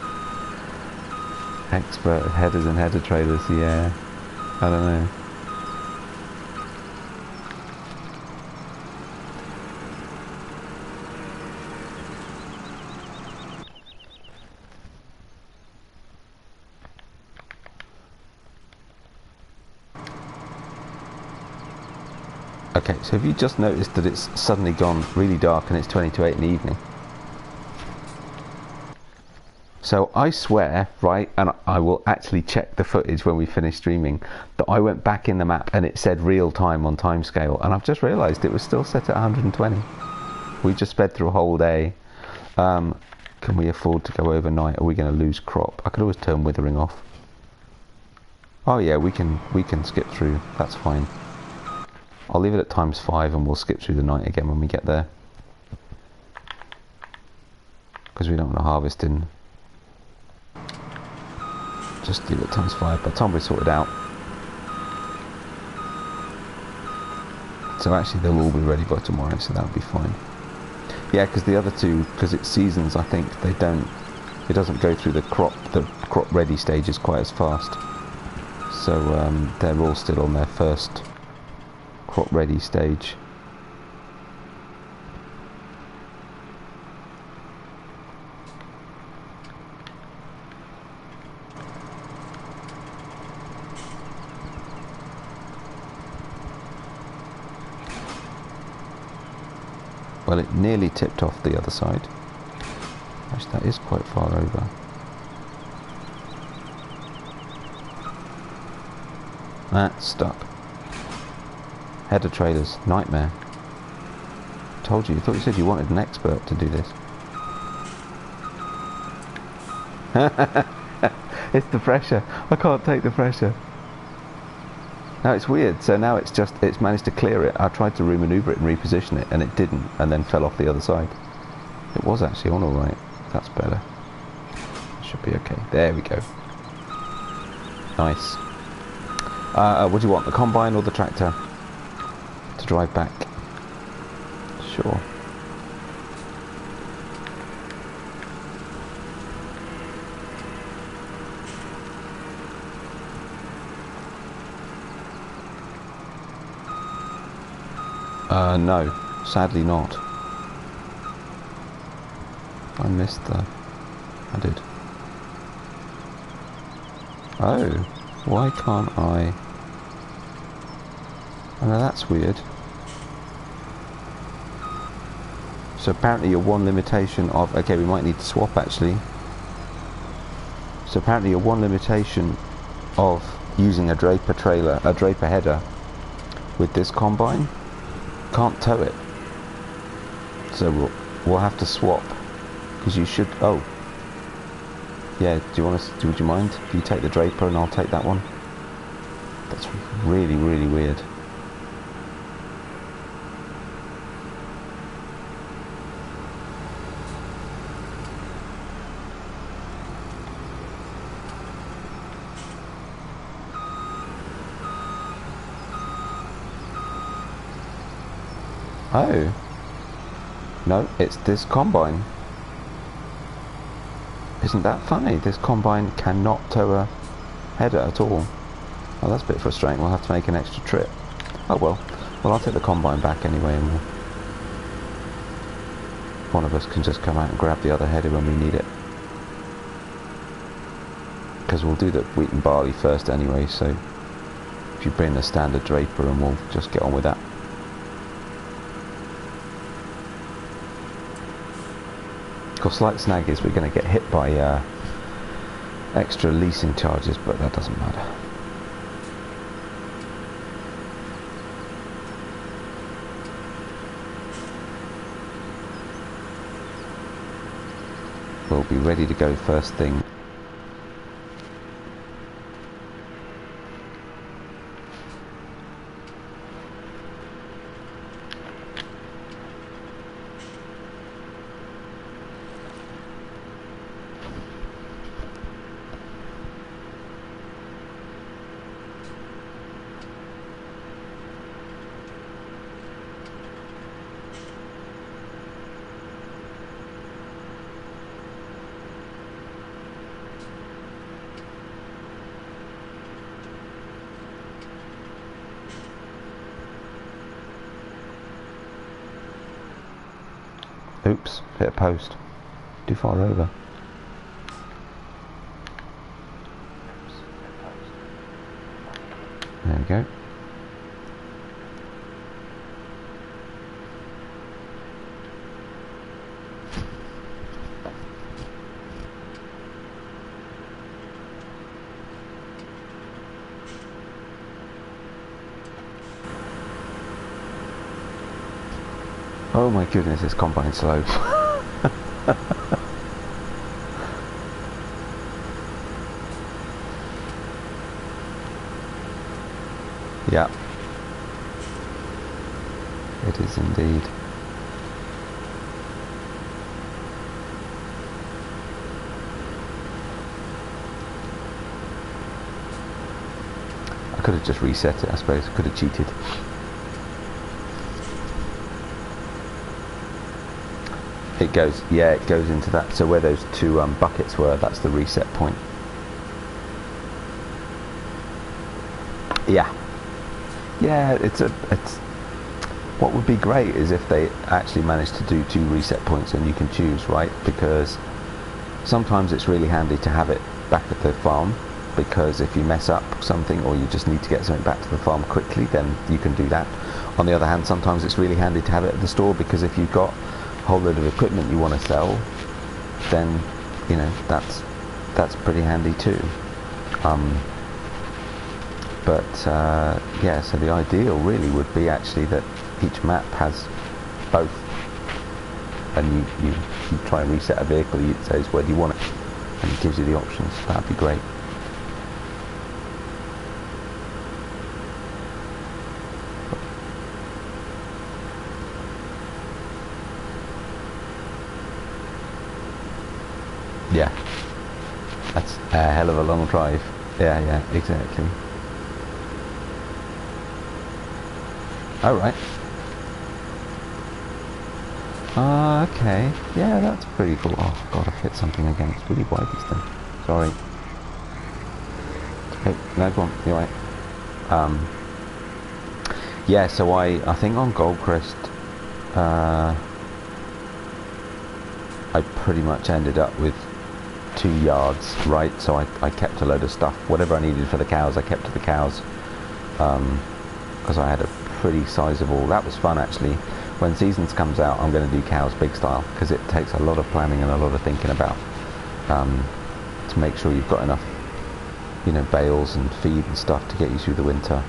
Expert headers and header trailers. Yeah, I don't know. Okay, so have you just noticed that it's suddenly gone really dark and it's 20 to 8 in the evening? So I swear, right, and I will actually check the footage when we finish streaming, that I went back in the map and it said real time on timescale, and I've just realised it was still set at 120. We just sped through a whole day. Can we afford to go overnight? Are we going to lose crop? I could always turn withering off. Oh yeah, we can skip through. That's fine. I'll leave it at ×5 and we'll skip through the night again when we get there. Because we don't want to harvest in. Just leave it at ×5. By the time we sort it out. So actually they'll all be ready by tomorrow, so that'll be fine. Yeah, because the other two, because it's seasons, I think it doesn't go through the crop ready stages quite as fast. So they're all still on their first crop ready stage. Well, it nearly tipped off the other side. Actually, that is quite far over. That's stuck. Header trailers, nightmare. Told you, I thought you said you wanted an expert to do this. It's the pressure. I can't take the pressure. Now it's weird, so now it's managed to clear it. I tried to remaneuver it and reposition it and it didn't, and then fell off the other side. It was actually on alright. That's better. Should be okay. There we go. Nice. What do you want, the combine or the tractor? To drive back? Sure. No, sadly not. I missed the... I did. Oh, why can't I... Oh, no, that's weird. So apparently your one limitation of... Okay, we might need to swap actually. So apparently your one limitation of using a draper trailer, a draper header with this combine, can't tow it. So we'll have to swap. Because you should... Oh. Yeah, would you mind? If you take the draper and I'll take that one? That's really, really weird. Oh. No, it's this combine. Isn't that funny? This combine cannot tow a header at all. Oh, that's a bit frustrating. We'll have to make an extra trip. Oh well. Well, I'll take the combine back anyway, and one of us can just come out and grab the other header when we need it. Because we'll do the wheat and barley first anyway, so if you bring the standard draper and we'll just get on with that. Of course, slight snag is we're going to get hit by extra leasing charges, but that doesn't matter. We'll be ready to go first thing. Oops, hit a post. Too far over. There we go. Oh my goodness, this combine's slow. Yeah. It is indeed. I could have just reset it, I suppose. I could have cheated. It goes, yeah, it goes into that. So where those two buckets were, that's the reset point. Yeah. Yeah, it's what would be great is if they actually managed to do 2 reset points and you can choose, right? Because sometimes it's really handy to have it back at the farm, because if you mess up something or you just need to get something back to the farm quickly, then you can do that. On the other hand, sometimes it's really handy to have it at the store, because if you've got a whole load of equipment you want to sell, then you know that's pretty handy too. Yeah, so the ideal really would be actually that each map has both, and you try and reset a vehicle, it says where do you want it, and it gives you the options. That'd be great. Yeah, that's a hell of a long drive. Yeah, exactly. Alright. Okay. Yeah, that's pretty cool. Oh god, I've hit something again. It's really wide, this thing. Sorry. Okay, no, go on. You're right. Yeah, so I think on Goldcrest, I pretty much ended up with 2 yards, right? So I kept a load of stuff, whatever I needed for the cows, I kept to the cows, because I had a pretty sizable. That was fun actually. When Seasons comes out, I'm going to do cows big style, because it takes a lot of planning and a lot of thinking about, to make sure you've got enough, you know, bales and feed and stuff to get you through the winter.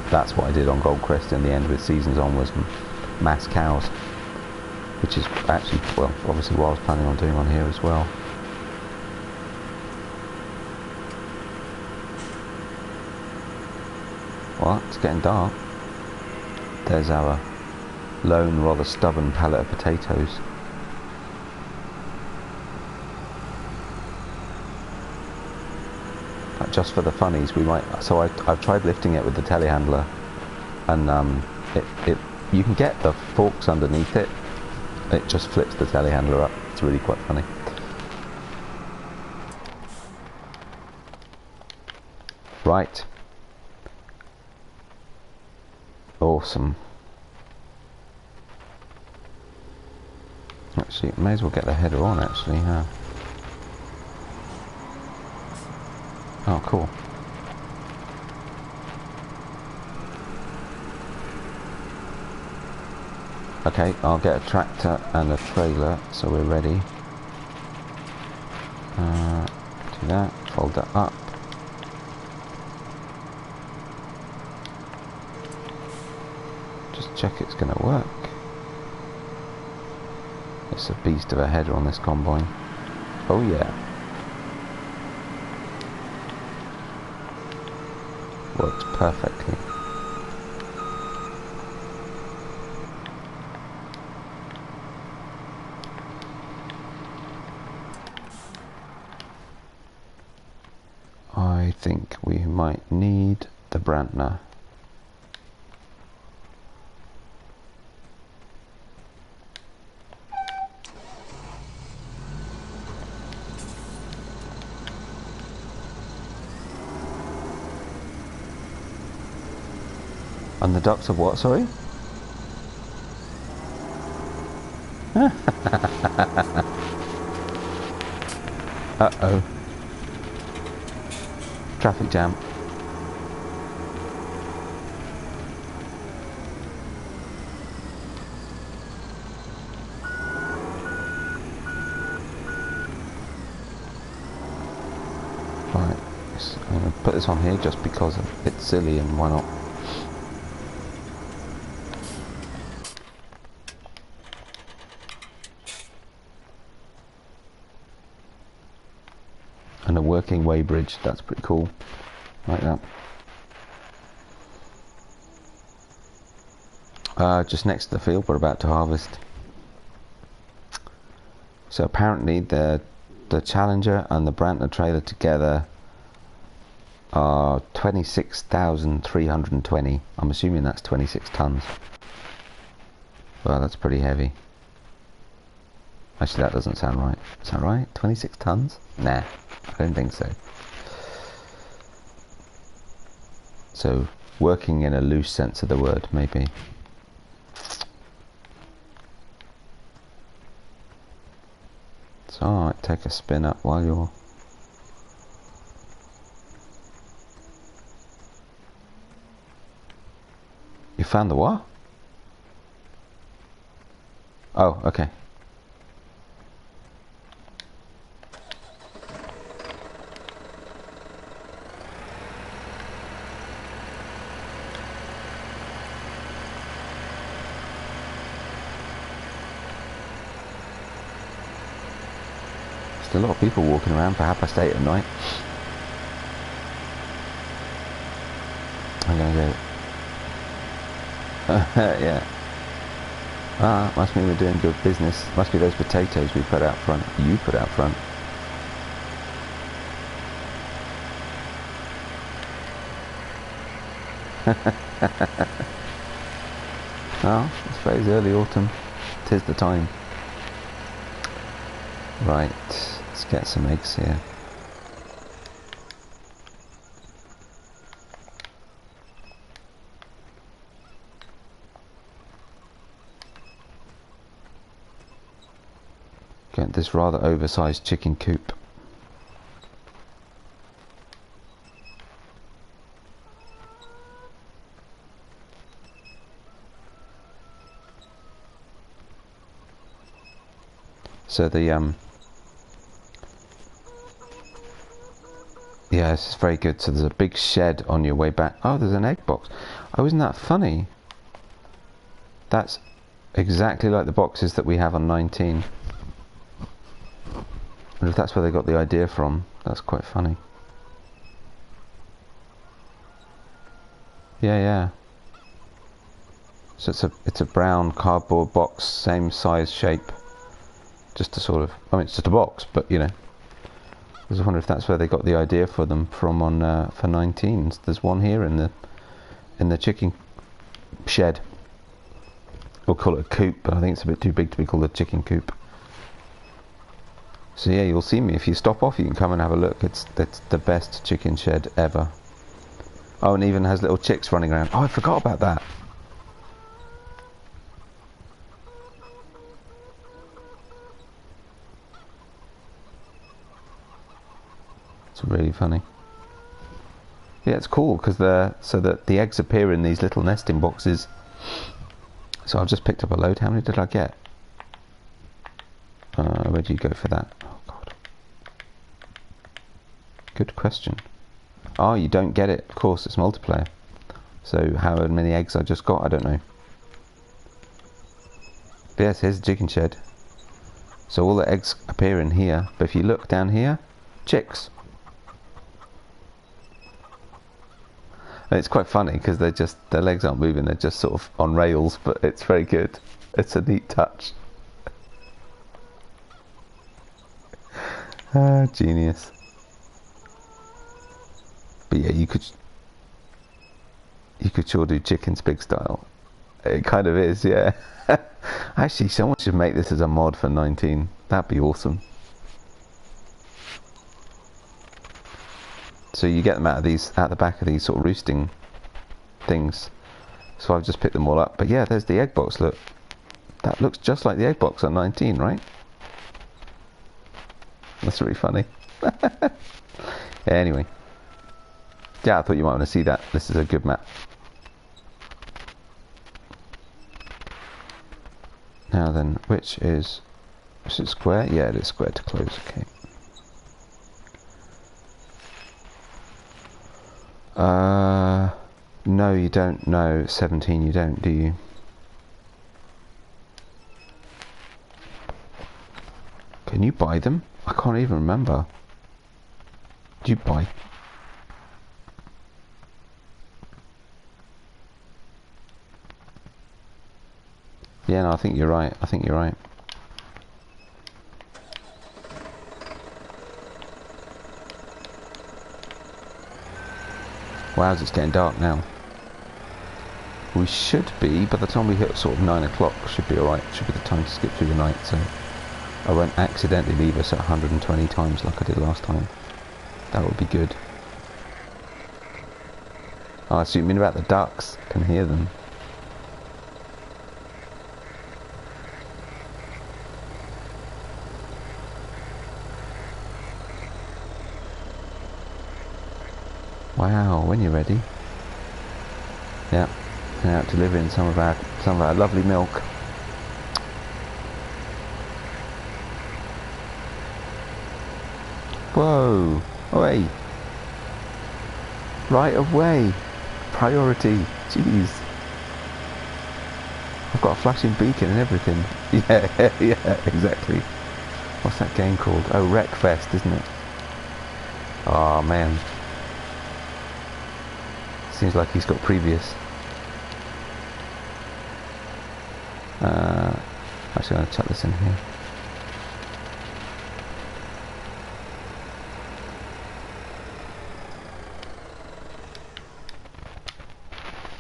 That's what I did on Goldcrest in the end with Seasons on, was mass cows, which is actually, well, obviously what I was planning on doing on here as well. Well, it's getting dark. There's our lone, rather stubborn pallet of potatoes. Just for the funnies, we might. So I've tried lifting it with the telehandler, and you can get the forks underneath it. It just flips the telehandler up. It's really quite funny. Right. Awesome. Actually, may as well get the header on, actually, huh? Oh, cool. Okay, I'll get a tractor and a trailer, so we're ready. Do that, fold that up. Just check it's going to work. It's a beast of a header on this combine. Oh yeah. Works perfectly. I think we might need the Brantner. And the ducks of what, sorry? Uh-oh. Traffic jam. Right, I'm going to put this on here just because it's silly, and why not? And a working weighbridge, that's pretty cool, like that. Just next to the field we're about to harvest. So apparently the Challenger and the Brantner trailer together are 26,320. I'm assuming that's 26 tons. Well, that's pretty heavy. Actually, that doesn't sound right. Is that right? 26 tons? Nah, I don't think so. So, working in a loose sense of the word, maybe. It's alright, take a spin up while you're... You found the what? Oh, okay. Still a lot of people walking around for 8:30 at night. I'm gonna go. Yeah. Ah, must mean we're doing good business. Must be those potatoes we put out front. You put out front. Oh, I suppose early autumn. 'Tis the time. Right, let's get some eggs here. Get this rather oversized chicken coop. So the yeah, this is very good. So there's a big shed on your way back. Oh, there's an egg box. Oh, isn't that funny? That's exactly like the boxes that we have on 19. And if that's where they got the idea from, that's quite funny. Yeah, yeah. So it's a brown cardboard box, same size, shape. Just to sort of, I mean, it's just a box, but you know. I was wondering if that's where they got the idea for them from on for 19s. There's one here in the chicken shed. We'll call it a coop, but I think it's a bit too big to be called a chicken coop. So yeah, you'll see me if you stop off. You can come and have a look. It's the best chicken shed ever. Oh, and even has little chicks running around. Oh, I forgot about that. It's really funny. Yeah, it's cool because so that the eggs appear in these little nesting boxes. So I've just picked up a load. How many did I get? Where do you go for that? Oh God. Good question. Oh, you don't get it. Of course, it's multiplayer. So how many eggs I just got, I don't know. But yes, here's the chicken shed. So all the eggs appear in here. But if you look down here, chicks. And it's quite funny because their legs aren't moving. They're just sort of on rails. But it's very good. It's a neat touch. Genius. But yeah, you could sure do chickens pig style. It kind of is, yeah. Actually, someone should make this as a mod for 19. That'd be awesome. So you get them out the back of these sort of roosting things. So I've just picked them all up. But yeah, there's the egg box. Look, that looks just like the egg box on 19, right? That's really funny. Anyway. Yeah, I thought you might want to see that. This is a good map. Now then, is it square? Yeah, it is square to close, okay. No, you don't. No, 17 you don't, do you? Can you buy them? I can't even remember. Do you buy? Yeah, no, I think you're right. I think you're right. Wow, it's getting dark now. We should be, by the time we hit sort of 9 o'clock, should be alright. Should be the time to skip through the night, so I won't accidentally leave us at 120 times like I did last time. That would be good. Oh, so you mean about the ducks? I can hear them. Wow, when you're ready. Yeah, and out delivering some of our lovely milk. Whoa! Oi! Right of way! Priority! Jeez! I've got a flashing beacon and everything. Yeah, yeah, exactly. What's that game called? Oh, Wreckfest, isn't it? Oh man. Seems like he's got previous. Actually, I'm going to chuck this in here.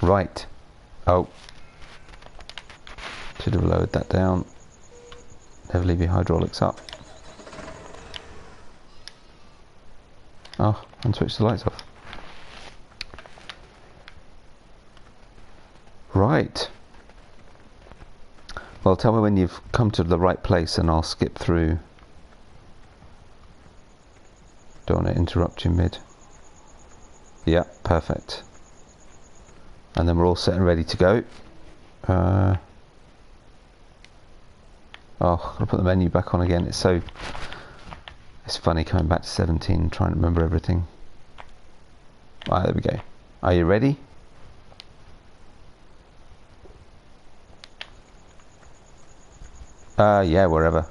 Right. Oh. Should have lowered that down. Never leave your hydraulics up. Oh, and switch the lights off. Right. Well, tell me when you've come to the right place and I'll skip through. Don't want to interrupt you mid. Yeah, perfect. And then we're all set and ready to go. Oh, I'll put the menu back on again. It's funny coming back to 17 and trying to remember everything. Right, there we go. Are you ready? Yeah, wherever.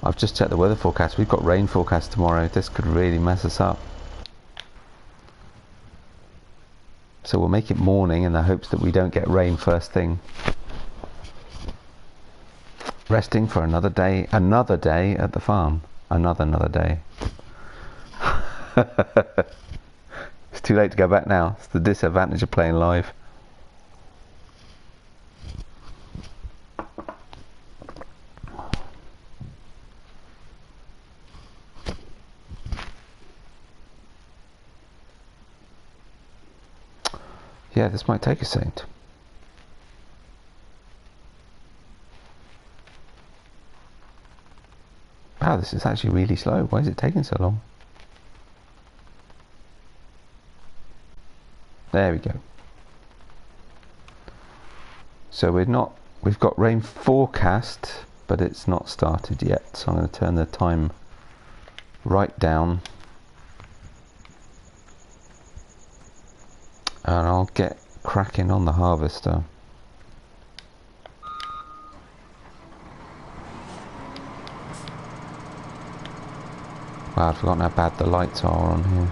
I've just checked the weather forecast. We've got rain forecast tomorrow. This could really mess us up. So we'll make it morning in the hopes that we don't get rain first thing. Resting for another day at the farm. Another day. It's too late to go back now. It's the disadvantage of playing live. Yeah, this might take a second. Wow, this is actually really slow. Why is it taking so long? There we go. So we've got rain forecast, but it's not started yet. So I'm going to turn the time right down. And I'll get cracking on the harvester. Wow, I've forgotten how bad the lights are on here.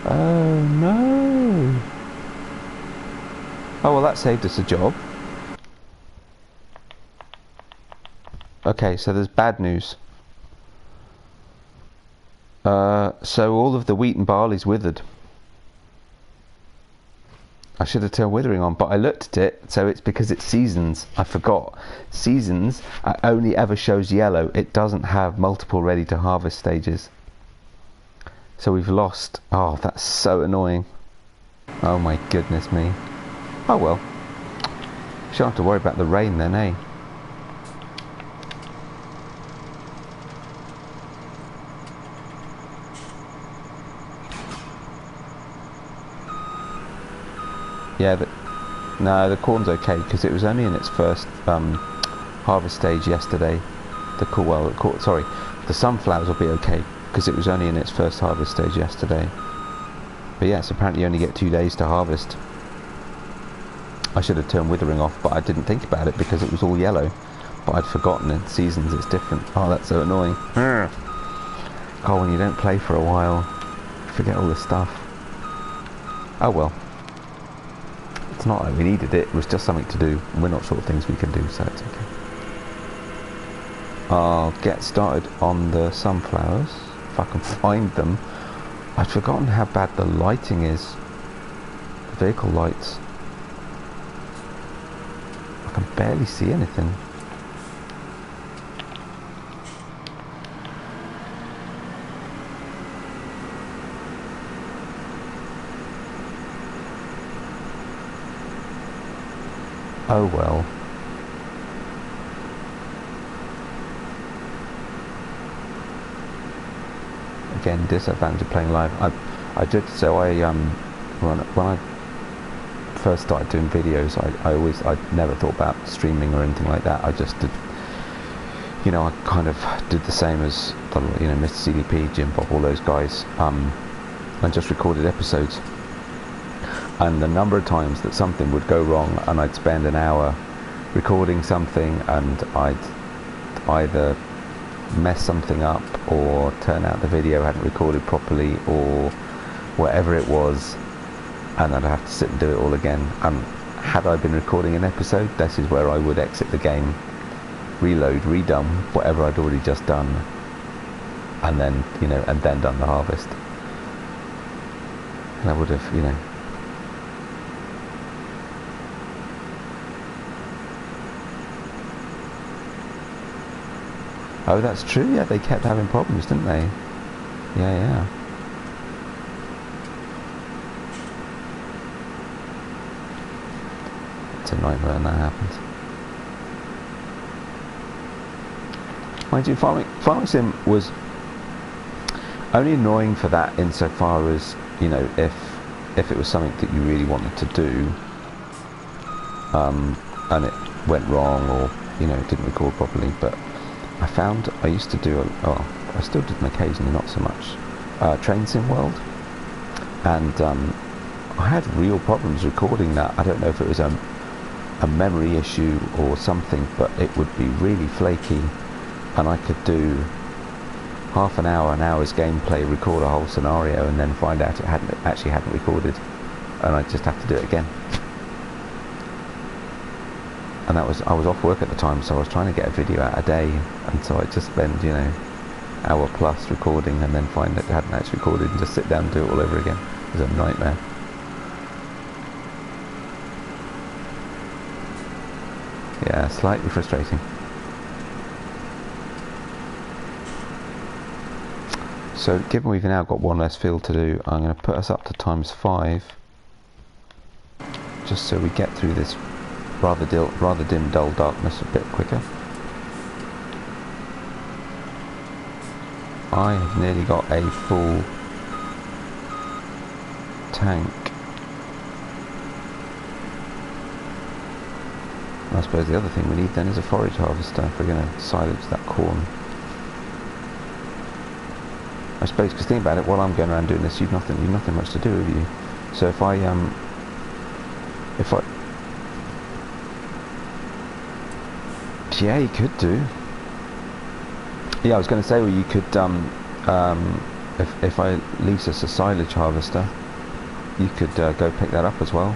Oh no! Oh well, that saved us a job. Okay, so there's bad news. So all of the wheat and barley's withered. I should have turned withering on, but I looked at it, so it's because it's seasons. I forgot. Seasons only ever shows yellow. It doesn't have multiple ready to harvest stages. So we've lost. Oh, that's so annoying. Oh my goodness me. Oh well. Shan't have to worry about the rain then, eh? Yeah, no, the corn's okay because it was only in its first harvest stage yesterday. The sunflowers will be okay because it was only in its first harvest stage yesterday. But yes, apparently you only get 2 days to harvest. I should have turned withering off, but I didn't think about it because it was all yellow. But I'd forgotten in seasons it's different. Oh, that's so annoying. Oh, when you don't play for a while, you forget all this stuff. Oh well. It's not like we needed it, it was just something to do. And we're not sure of things we can do, so it's okay. I'll get started on the sunflowers, if I can find them. I'd forgotten how bad the lighting is. The vehicle lights. I can barely see anything. Oh well. Again, disadvantage of playing live. I did so. When I first started doing videos, I never thought about streaming or anything like that. I just did. You know, I kind of did the same as Mr. CDP, Jim Bob, all those guys, and just recorded episodes. And the number of times that something would go wrong and I'd spend an hour recording something and I'd either mess something up or turn out the video hadn't recorded properly or whatever it was, and I'd have to sit and do it all again. And had I been recording an episode, this is where I would exit the game reload, redone whatever I'd already just done, and then, you know, and then done the harvest. And I would have, you know. Oh, that's true, yeah, they kept having problems, didn't they? Yeah. It's a nightmare when that happens. Mind you, farming sim was only annoying for that insofar as, you know, if it was something that you really wanted to do, and it went wrong, or, you know, it didn't record properly. But I found I used to do I still did them occasionally, not so much, Train Sim World, and I had real problems recording that. I don't know if it was a memory issue or something, but it would be really flaky, and I could do half an hour's gameplay, record a whole scenario, and then find out it hadn't recorded, and I'd just have to do it again. And I was off work at the time, so I was trying to get a video out a day, and so I'd just spend, you know, hour plus recording, and then find that it hadn't actually recorded, and just sit down and do it all over again. It was a nightmare. Yeah, slightly frustrating. So, given we've now got one less field to do, I'm going to put us up to ×5, just so we get through this rather dim, dull darkness a bit quicker. I have nearly got a full tank. I suppose the other thing we need then is a forage harvester if we're going to silage that corn. I suppose, because think about it, while I'm going around doing this, you've nothing much to do with you. So if I yeah, you could do. Yeah, I was going to say, well, you could if I lease us a silage harvester, you could go pick that up as well.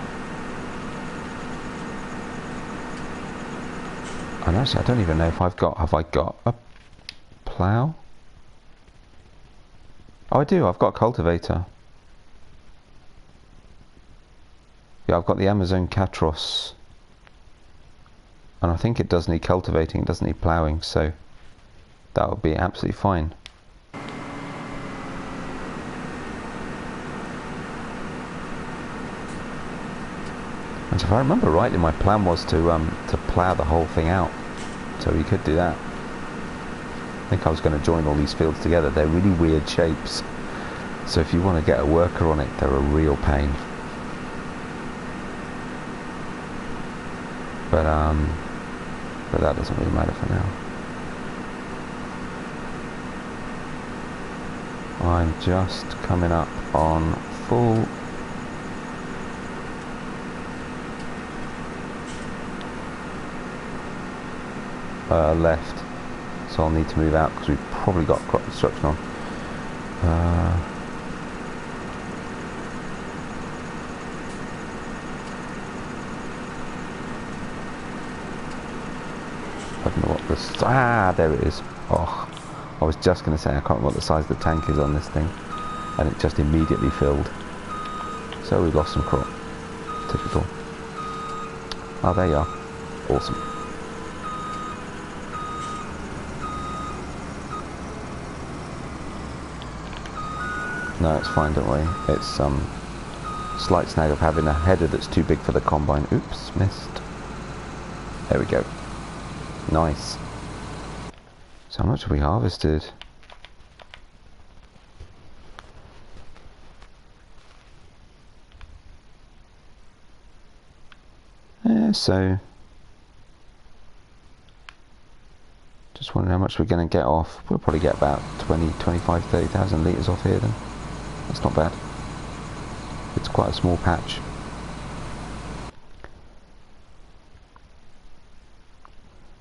And actually, I don't even know if have I got a plough? Oh, I do. I've got a cultivator. Yeah, I've got the Amazon Catros, and I think it does need cultivating. It doesn't need ploughing, so that would be absolutely fine. And so if I remember rightly, my plan was to plough the whole thing out, so we could do that. I think I was going to join all these fields together. They're really weird shapes, so if you want to get a worker on it, they're a real pain. But that doesn't really matter for now. I'm just coming up on full left, so I'll need to move out because we've probably got crop destruction on. I don't know what the there it is. Oh, I was just going to say I can't remember what the size of the tank is on this thing, and it just immediately filled. So we lost some crop. Typical. Oh, there you are. Awesome. No, it's fine, don't worry. It's slight snag of having a header that's too big for the combine. Oops, missed. There we go. Nice. So how much have we harvested? Yeah, so just wondering how much we're going to get off. We'll probably get about 20, 25, 30,000 litres off here then. That's not bad. It's quite a small patch.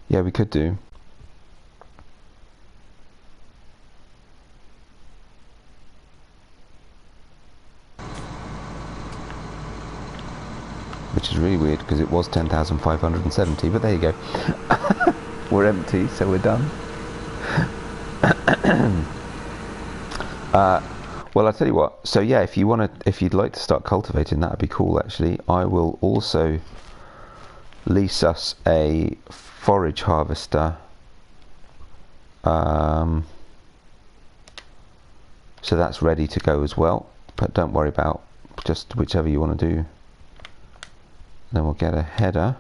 Yeah, we could do. Which is really weird because it was 10,570, but there you go. we're empty, so we're done. Well, I'll tell you what. So yeah, if you'd like to start cultivating, that'd be cool. Actually, I will also lease us a forage harvester. So that's ready to go as well. But don't worry about just whichever you want to do. Then we'll get a header.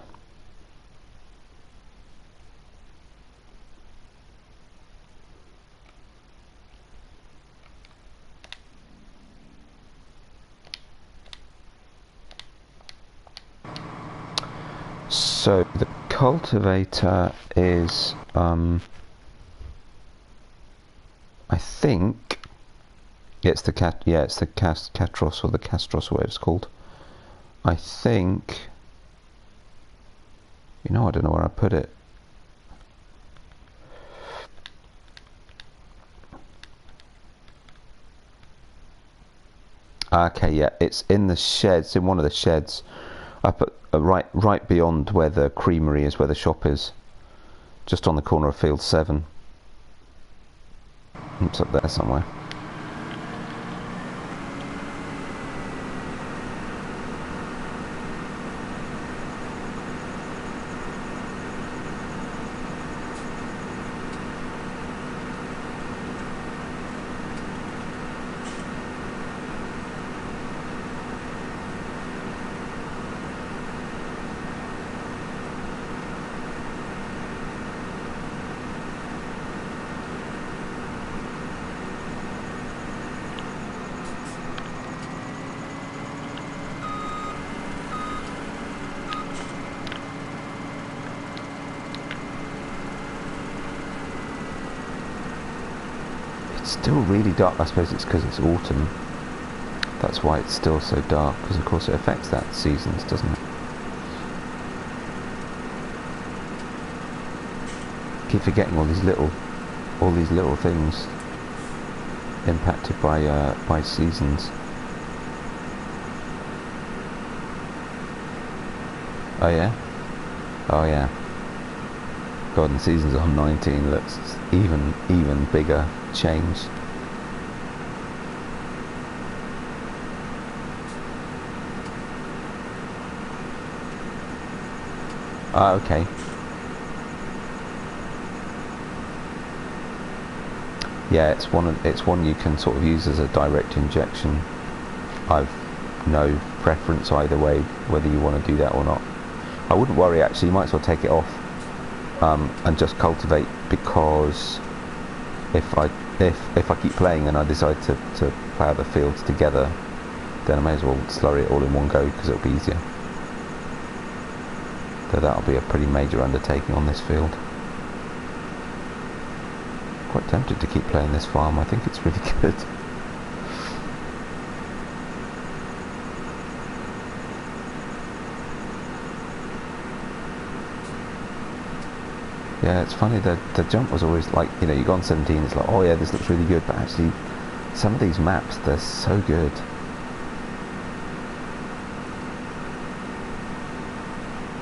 So the cultivator is, I think it's the Catros or the Castros, or whatever it's called. I think, I don't know where I put it. Okay, yeah, it's in the sheds, in one of the sheds. I put right beyond where the creamery is, where the shop is, just on the corner of field 7. It's up there somewhere. Still really dark. I suppose it's because it's autumn. That's why it's still so dark, because of course it affects that seasons, doesn't it? Keep forgetting all these little things impacted by seasons. Oh yeah? Oh yeah. God, and seasons on 19 looks even bigger change. Ah, okay. Yeah, it's one you can sort of use as a direct injection. I've no preference either way whether you want to do that or not. I wouldn't worry actually. You might as well take it off and just cultivate, because if I keep playing and I decide to plough the fields together, then I may as well slurry it all in one go, because it'll be easier. So that'll be a pretty major undertaking on this field. Quite tempted to keep playing this farm. I think it's really good. Yeah, it's funny that the jump was always like, you go on 17, it's like, oh yeah, this looks really good, but actually some of these maps, they're so good.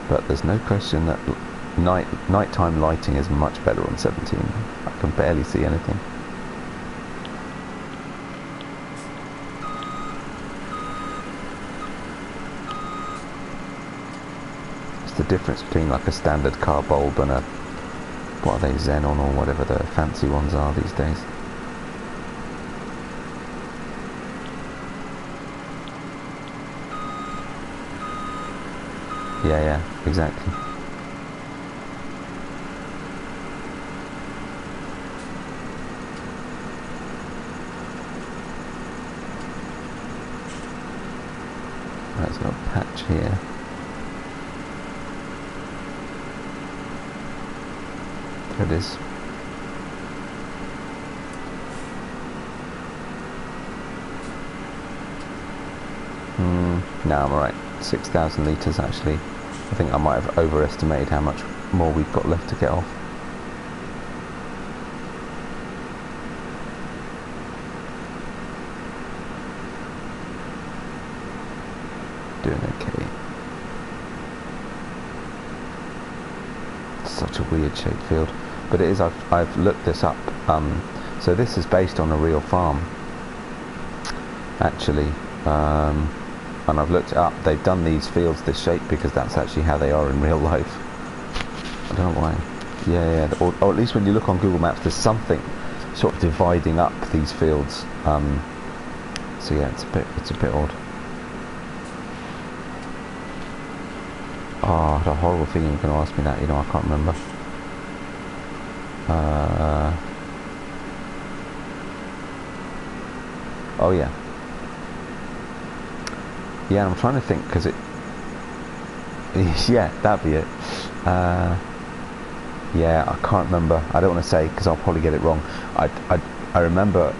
But there's no question that nighttime lighting is much better on 17. I can barely see anything. It's the difference between like a standard car bulb and a, what are they, xenon or whatever the fancy ones are these days. Yeah, exactly. Right, it's got a patch here. There it is. No, I'm alright. 6,000 litres actually. I think I might have overestimated how much more we've got left to get off. Doing okay. such a weird shaped field, but it is. I've looked this up. So this is based on a real farm, actually, and I've looked it up. They've done these fields this shape because that's actually how they are in real life. I don't know why. Yeah, or at least when you look on Google Maps, there's something sort of dividing up these fields. So yeah, it's a bit odd. Oh, I had a horrible feeling you were going to ask me that. You know, I can't remember. Oh yeah. Yeah, I'm trying to think because it. Yeah, that'd be it. Yeah, I can't remember. I don't want to say because I'll probably get it wrong. I remember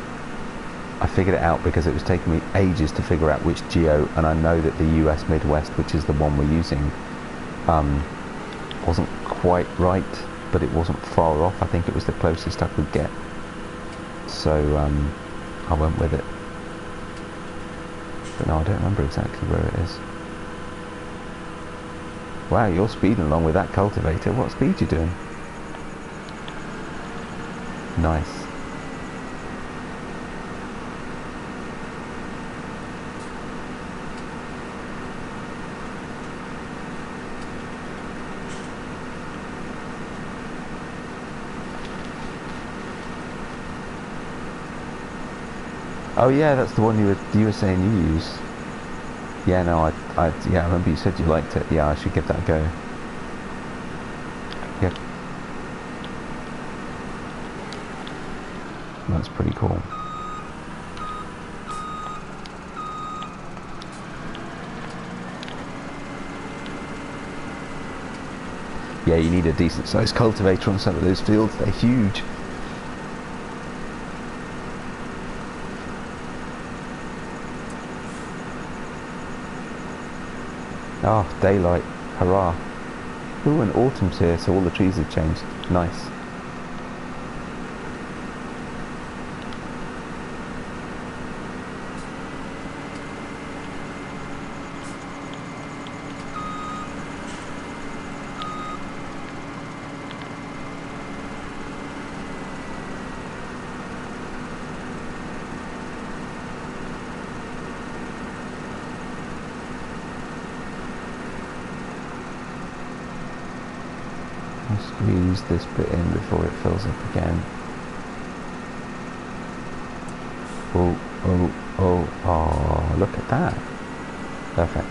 I figured it out because it was taking me ages to figure out which geo, and I know that the US Midwest, which is the one we're using, wasn't quite right, but it wasn't far off. I think it was the closest I could get. So I went with it. But no, I don't remember exactly where it is. Wow, you're speeding along with that cultivator. What speed you doing? Nice. Oh yeah, that's the one you were saying you use. Yeah, no, I remember you said you liked it. Yeah, I should give that a go. Yep. That's pretty cool. Yeah, you need a decent sized cultivator on some of those fields. They're huge. Oh, daylight. Hurrah. Ooh, and autumn's here, so all the trees have changed. Nice. I'll squeeze this bit in before it fills up again. Oh, look at that. Perfect.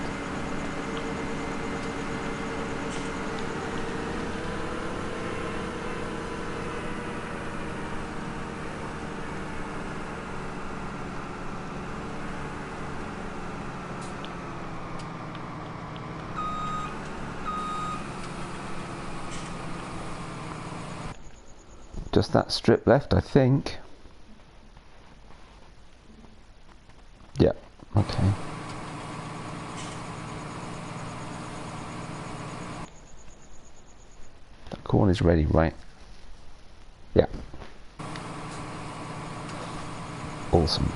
Just that strip left, I think. Yeah, okay. The corn is ready, right? Yeah. Awesome.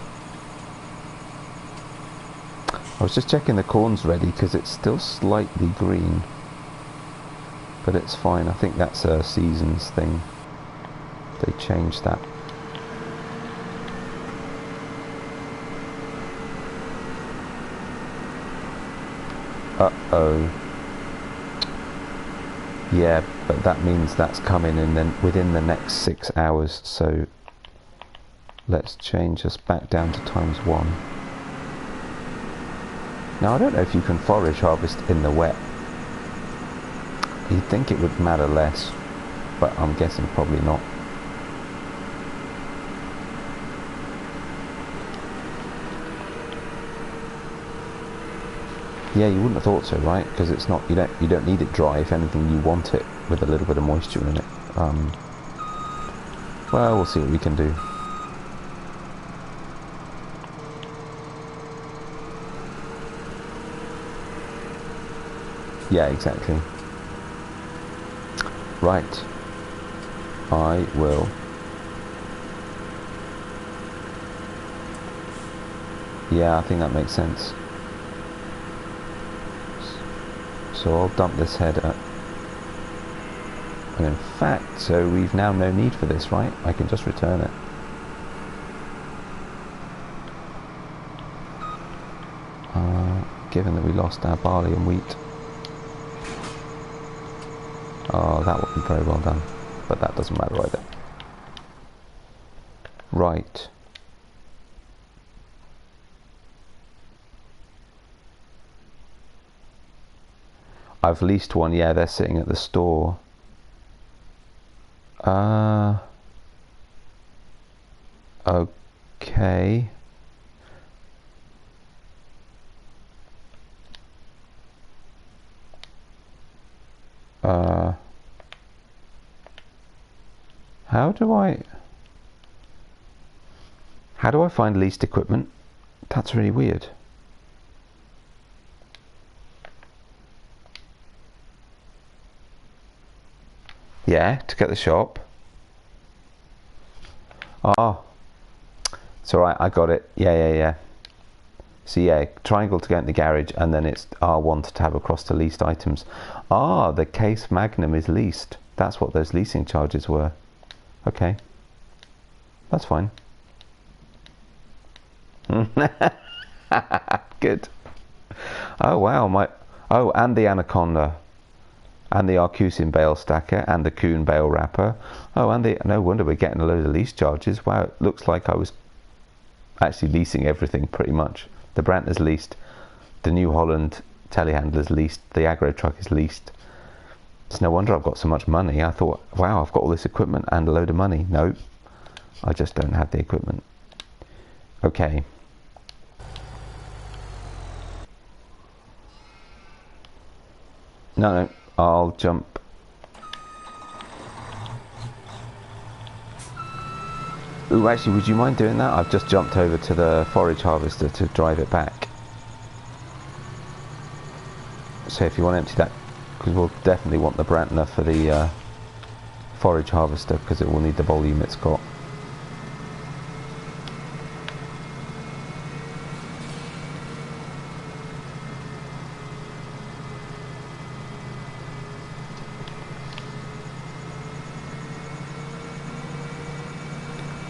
I was just checking the corn's ready because it's still slightly green. But it's fine, I think that's a seasons thing. They changed that. Uh-oh. Yeah, but that means that's coming in then within the next 6 hours, so let's change us back down to ×1. Now I don't know if you can forage harvest in the wet. You'd think it would matter less, but I'm guessing probably not. Yeah, you wouldn't have thought so, right? Because it's not, you don't need it dry. If anything, you want it with a little bit of moisture in it. Well, we'll see what we can do. Yeah, exactly. Right. I will. Yeah, I think that makes sense. So I'll dump this header And in fact, so we've now no need for this, right? I can just return it. Given that we lost our barley and wheat. Oh, that wasn't very well done. But that doesn't matter either. Right. I've leased one, yeah, they're sitting at the store. Okay. How do I find leased equipment? That's really weird. Yeah, to get the shop. Oh, it's alright, I got it. Yeah. So yeah, triangle to get in the garage, and then it's R1 to tab across to leased items. Ah, the case magnum is leased. That's what those leasing charges were. Okay. That's fine. Good. Oh wow, oh, and the anaconda. And the Arcusin bale stacker, and the Coon bale wrapper. Oh, and no wonder we're getting a load of lease charges. Wow, it looks like I was actually leasing everything pretty much. The Brantner's leased, the New Holland telehandler's leased, the agro truck is leased. It's no wonder I've got so much money. I thought, wow, I've got all this equipment and a load of money. Nope, I just don't have the equipment. Okay. No, I'll jump. Ooh, actually, would you mind doing that? I've just jumped over to the forage harvester to drive it back. So if you want to empty that, because we'll definitely want the Brantner for the forage harvester, because it will need the volume it's got.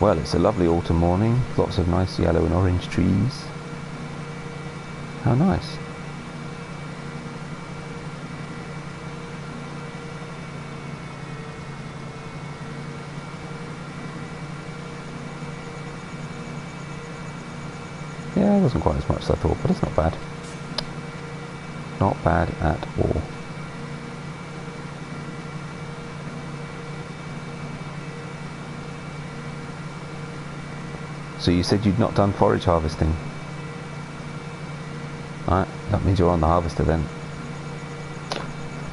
Well, it's a lovely autumn morning, lots of nice yellow and orange trees. How nice. Yeah, it wasn't quite as much as I thought, but it's not bad. Not bad at all. So you said you'd not done forage harvesting? Alright, that means you're on the harvester then.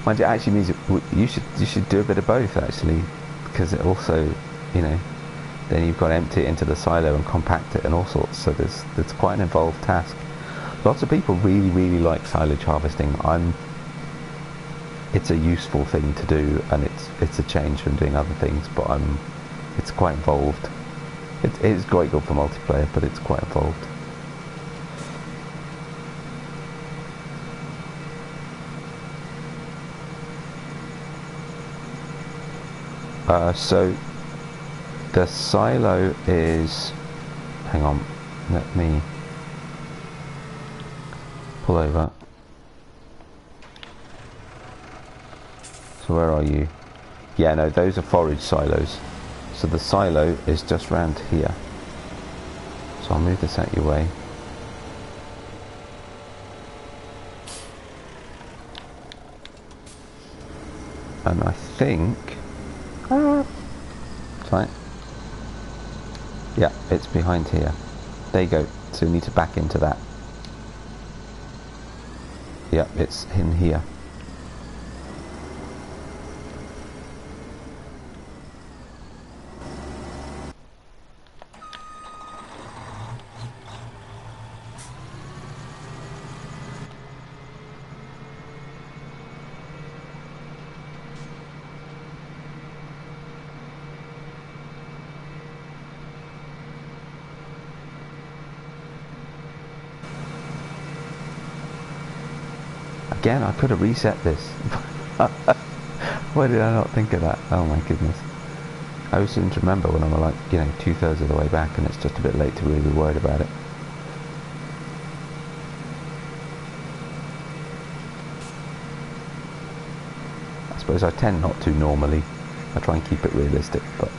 Mind you, it actually means you should do a bit of both actually, because it also, you know, then you've got to empty it into the silo and compact it and all sorts. So there's quite an involved task. Lots of people really like silage harvesting. It's a useful thing to do, and it's a change from doing other things, but it's quite involved. It's quite good for multiplayer, but it's quite involved. So the silo is, hang on, let me pull over. So where are you? Yeah, no, those are forage silos. So the silo is just round here. So I'll move this out your way. And I think... Right. Yeah, it's behind here. There you go. So we need to back into that. Yeah, it's in here. Again, I could have reset this. Why did I not think of that? Oh my goodness. I always seem to remember when I'm like, you know, 2/3 of the way back and it's just a bit late to really be worried about it. I suppose I tend not to normally. I try and keep it realistic, but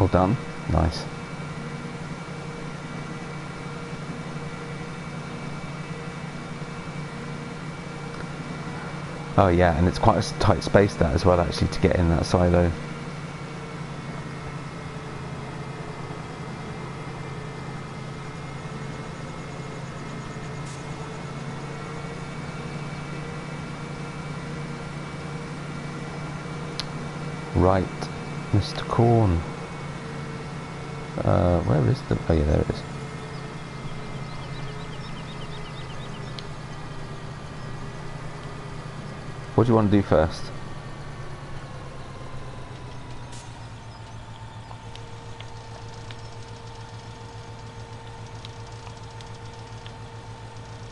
all done. Nice. Oh yeah, and it's quite a tight space that as well actually to get in that silo. Right, Mr. Corn. Where is the... Oh yeah, there it is. What do you want to do first?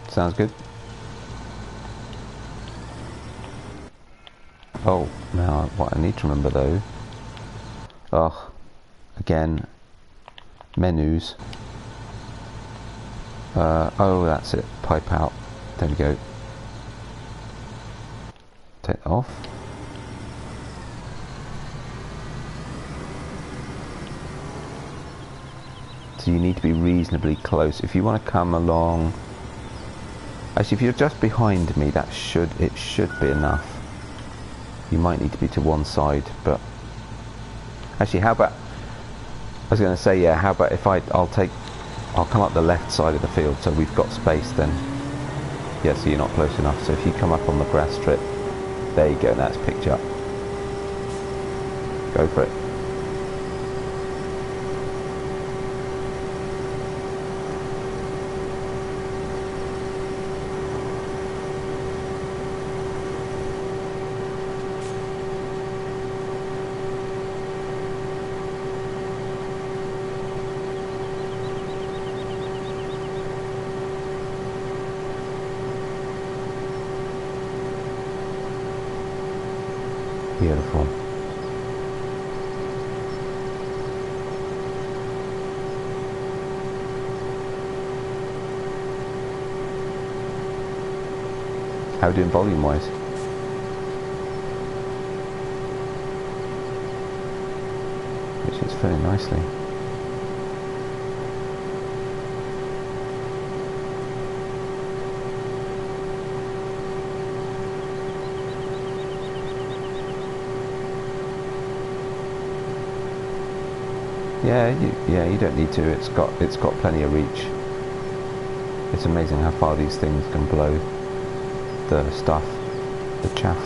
Sounds good. Oh, now what I need to remember though... Oh, again, menus. Oh, that's it. Pipe out. There we go. Take that off. So you need to be reasonably close. If you want to come along... Actually, if you're just behind me, it should be enough. You might need to be to one side, but... Actually, how about... I was going to say, yeah, how about if I'll come up the left side of the field so we've got space then. Yeah, so you're not close enough. So if you come up on the grass strip, there you go, that's picked you up. Go for it. Beautiful. How are we doing volume wise? Which is very nicely. Yeah, you don't need to. It's got plenty of reach. It's amazing how far these things can blow the stuff, the chaff.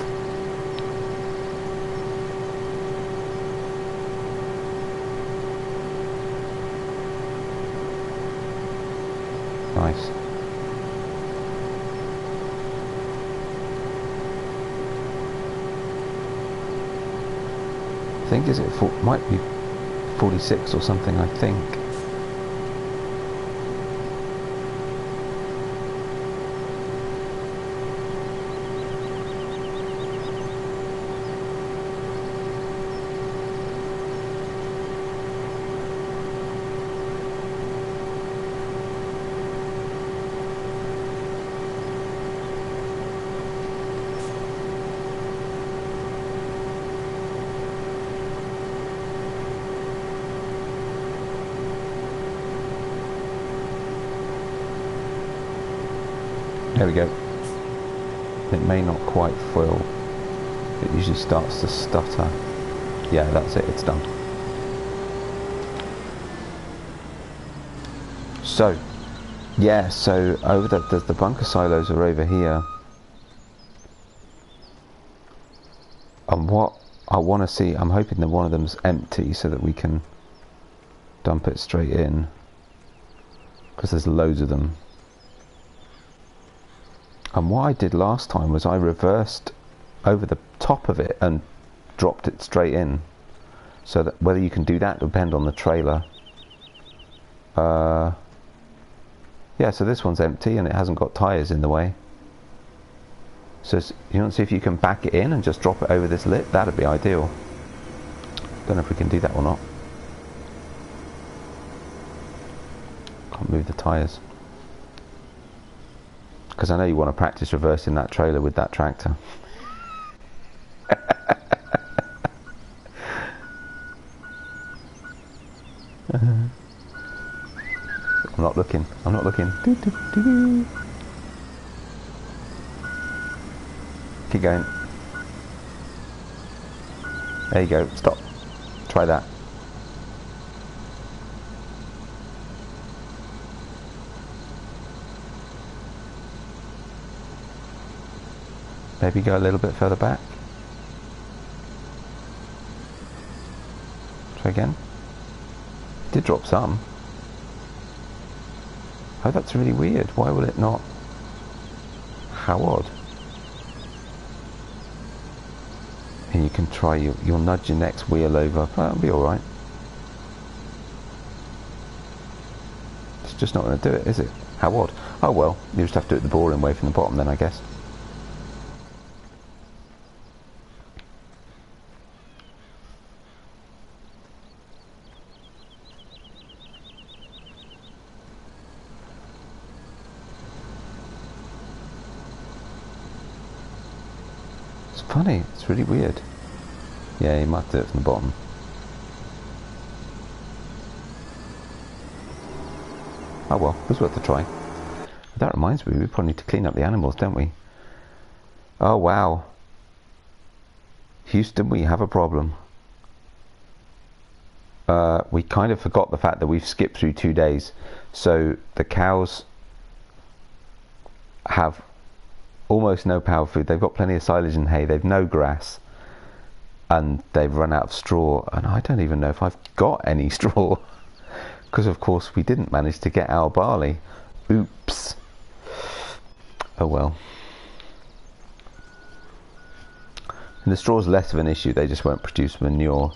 Nice. I think might be 46 or something, I think. There we go. It may not quite fill. It usually starts to stutter. Yeah, that's it, it's done. So, yeah, so over the bunker silos are over here. And what I want to see, I'm hoping that one of them's empty so that we can dump it straight in. Because there's loads of them. And what I did last time was I reversed over the top of it and dropped it straight in. So that whether you can do that will depend on the trailer. Yeah, so this one's empty and it hasn't got tyres in the way. So you want to see if you can back it in and just drop it over this lip? That'd be ideal. Don't know if we can do that or not. Can't move the tyres. Because I know you want to practice reversing that trailer with that tractor. I'm not looking. I'm not looking. Keep going. There you go. Stop. Try that. Maybe go a little bit further back. Try again. Did drop some. Oh, that's really weird. Why will it not? How odd. And you can try, you'll nudge your next wheel over. That'll be alright. It's just not going to do it, is it? How odd. Oh well, you just have to do it the boring way from the bottom then, I guess. It's funny, it's really weird. Yeah, you might do it from the bottom. Oh well, it was worth a try. That reminds me, we probably need to clean up the animals, don't we? Oh wow. Houston, we have a problem. We kind of forgot the fact that we've skipped through 2 days. So the cows have almost no power food. They've got plenty of silage and hay. They've no grass. And they've run out of straw. And I don't even know if I've got any straw. Because of course we didn't manage to get our barley. Oops. Oh well. And the straw's less of an issue. They just won't produce manure.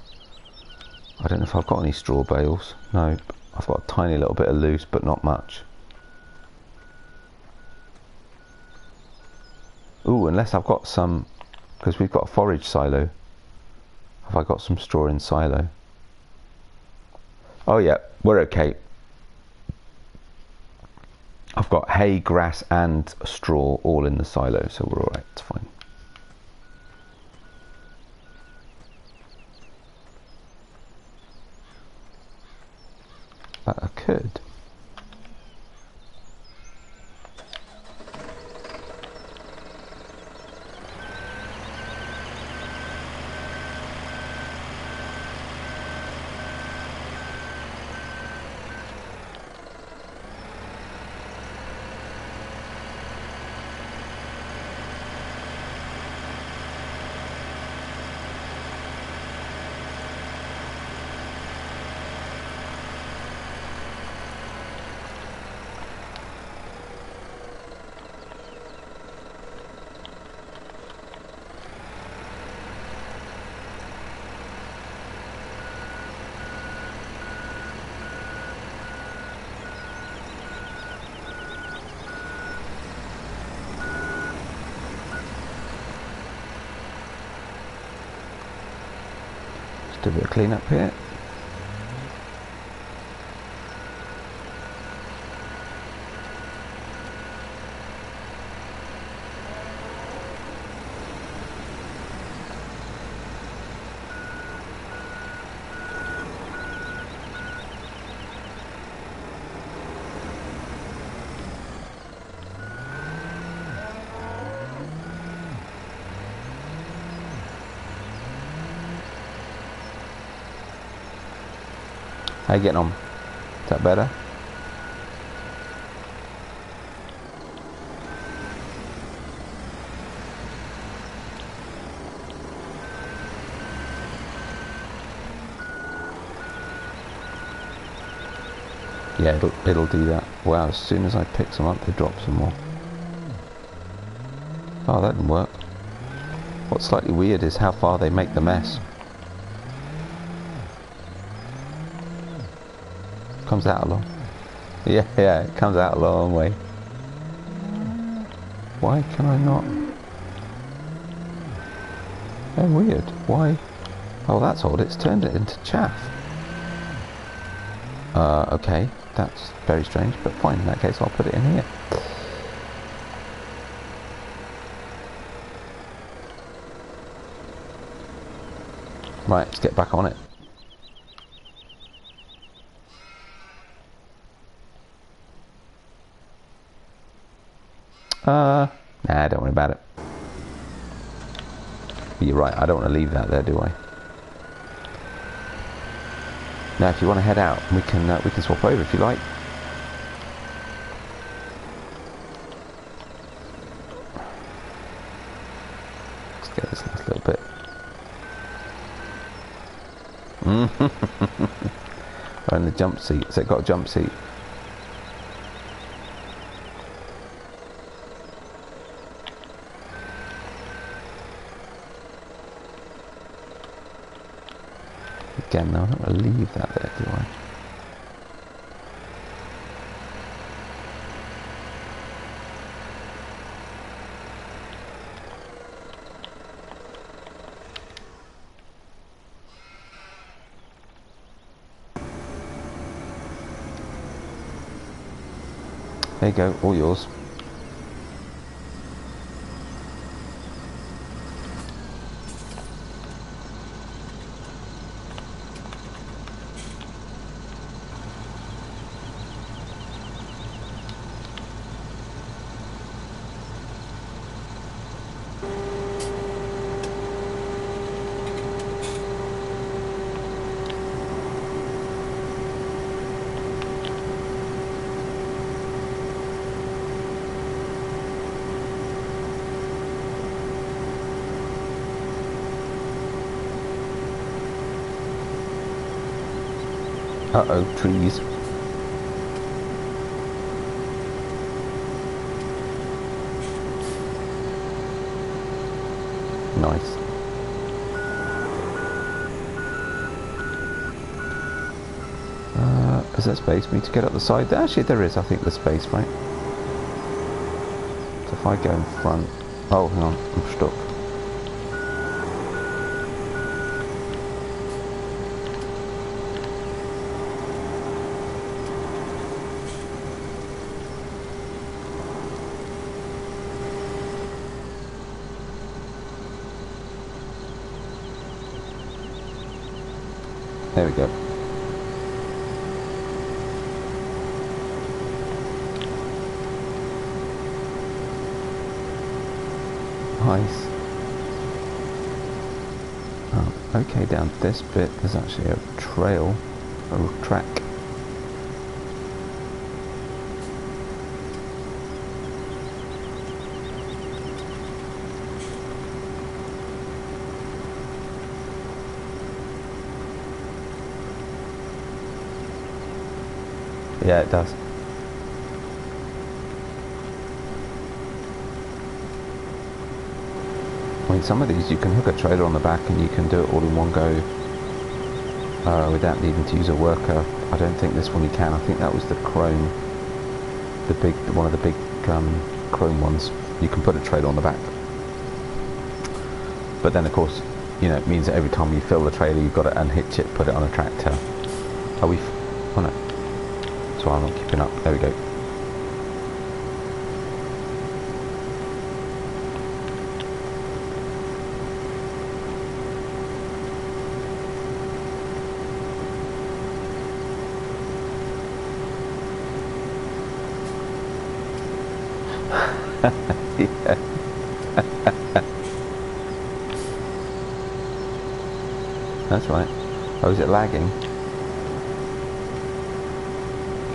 I don't know if I've got any straw bales. No. I've got a tiny little bit of loose, but not much. Ooh, unless I've got some, because we've got a forage silo. Have I got some straw in silo? Oh yeah, we're okay. I've got hay, grass and straw all in the silo, so we're alright, it's fine. But I could. Just do a bit of clean up here. How you getting on? Is that better? Yeah, it'll do that. Wow, as soon as I pick some up, they drop some more. Oh, that didn't work. What's slightly weird is how far they make the mess. Comes out along. Yeah, yeah, it comes out a long way. Why can I not? Oh, weird. Why? Oh, that's odd. It's turned it into chaff. Okay. That's very strange, but fine. In that case, I'll put it in here. Right, let's get back on it. Nah, don't worry about it. You're right, I don't want to leave that there, do I? Now, if you want to head out, we can swap over if you like. Let's get this last little bit. We're in the jump seat. Has it got a jump seat? Again, no, I'm not going to leave that there, do I? There you go, all yours. Uh-oh, trees. Nice. Is there space for me to get up the side? Actually, there is, I think, the space, right? So if I go in front... Oh, hang on, I'm stuck. There we go. Nice. Oh, okay, down this bit there's actually a trail, a track. Yeah, it does. I mean, some of these you can hook a trailer on the back and you can do it all in one go without needing to use a worker. I don't think this one you can. I think that was the chrome, one of the big chrome ones. You can put a trailer on the back. But then, of course, you know, it means that every time you fill the trailer, you've got to unhitch it, put it on a tractor. Are we? Oh no. So I'm not keeping up. There we go. Yeah. That's right. Oh, is it lagging?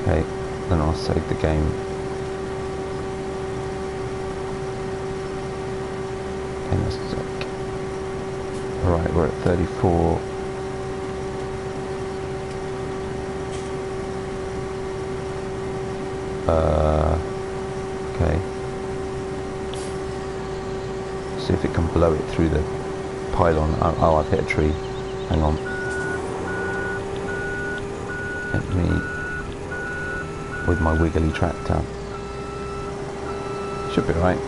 Okay, then I'll save the game. Okay, let's check. Alright, we're at 34. Okay. See if it can blow it through the pylon. Oh, I've hit a tree. Hang on. Let me... with my wiggly tractor. Should be right.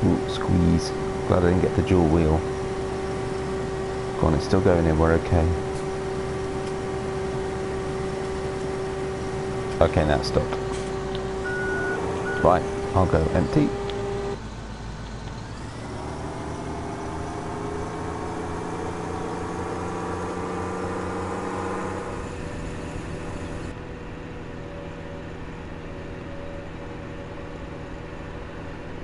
Ooh, squeeze. Glad I didn't get the dual wheel. Go on, it's still going in, we're okay. Okay, now it's stopped. Right, I'll go empty.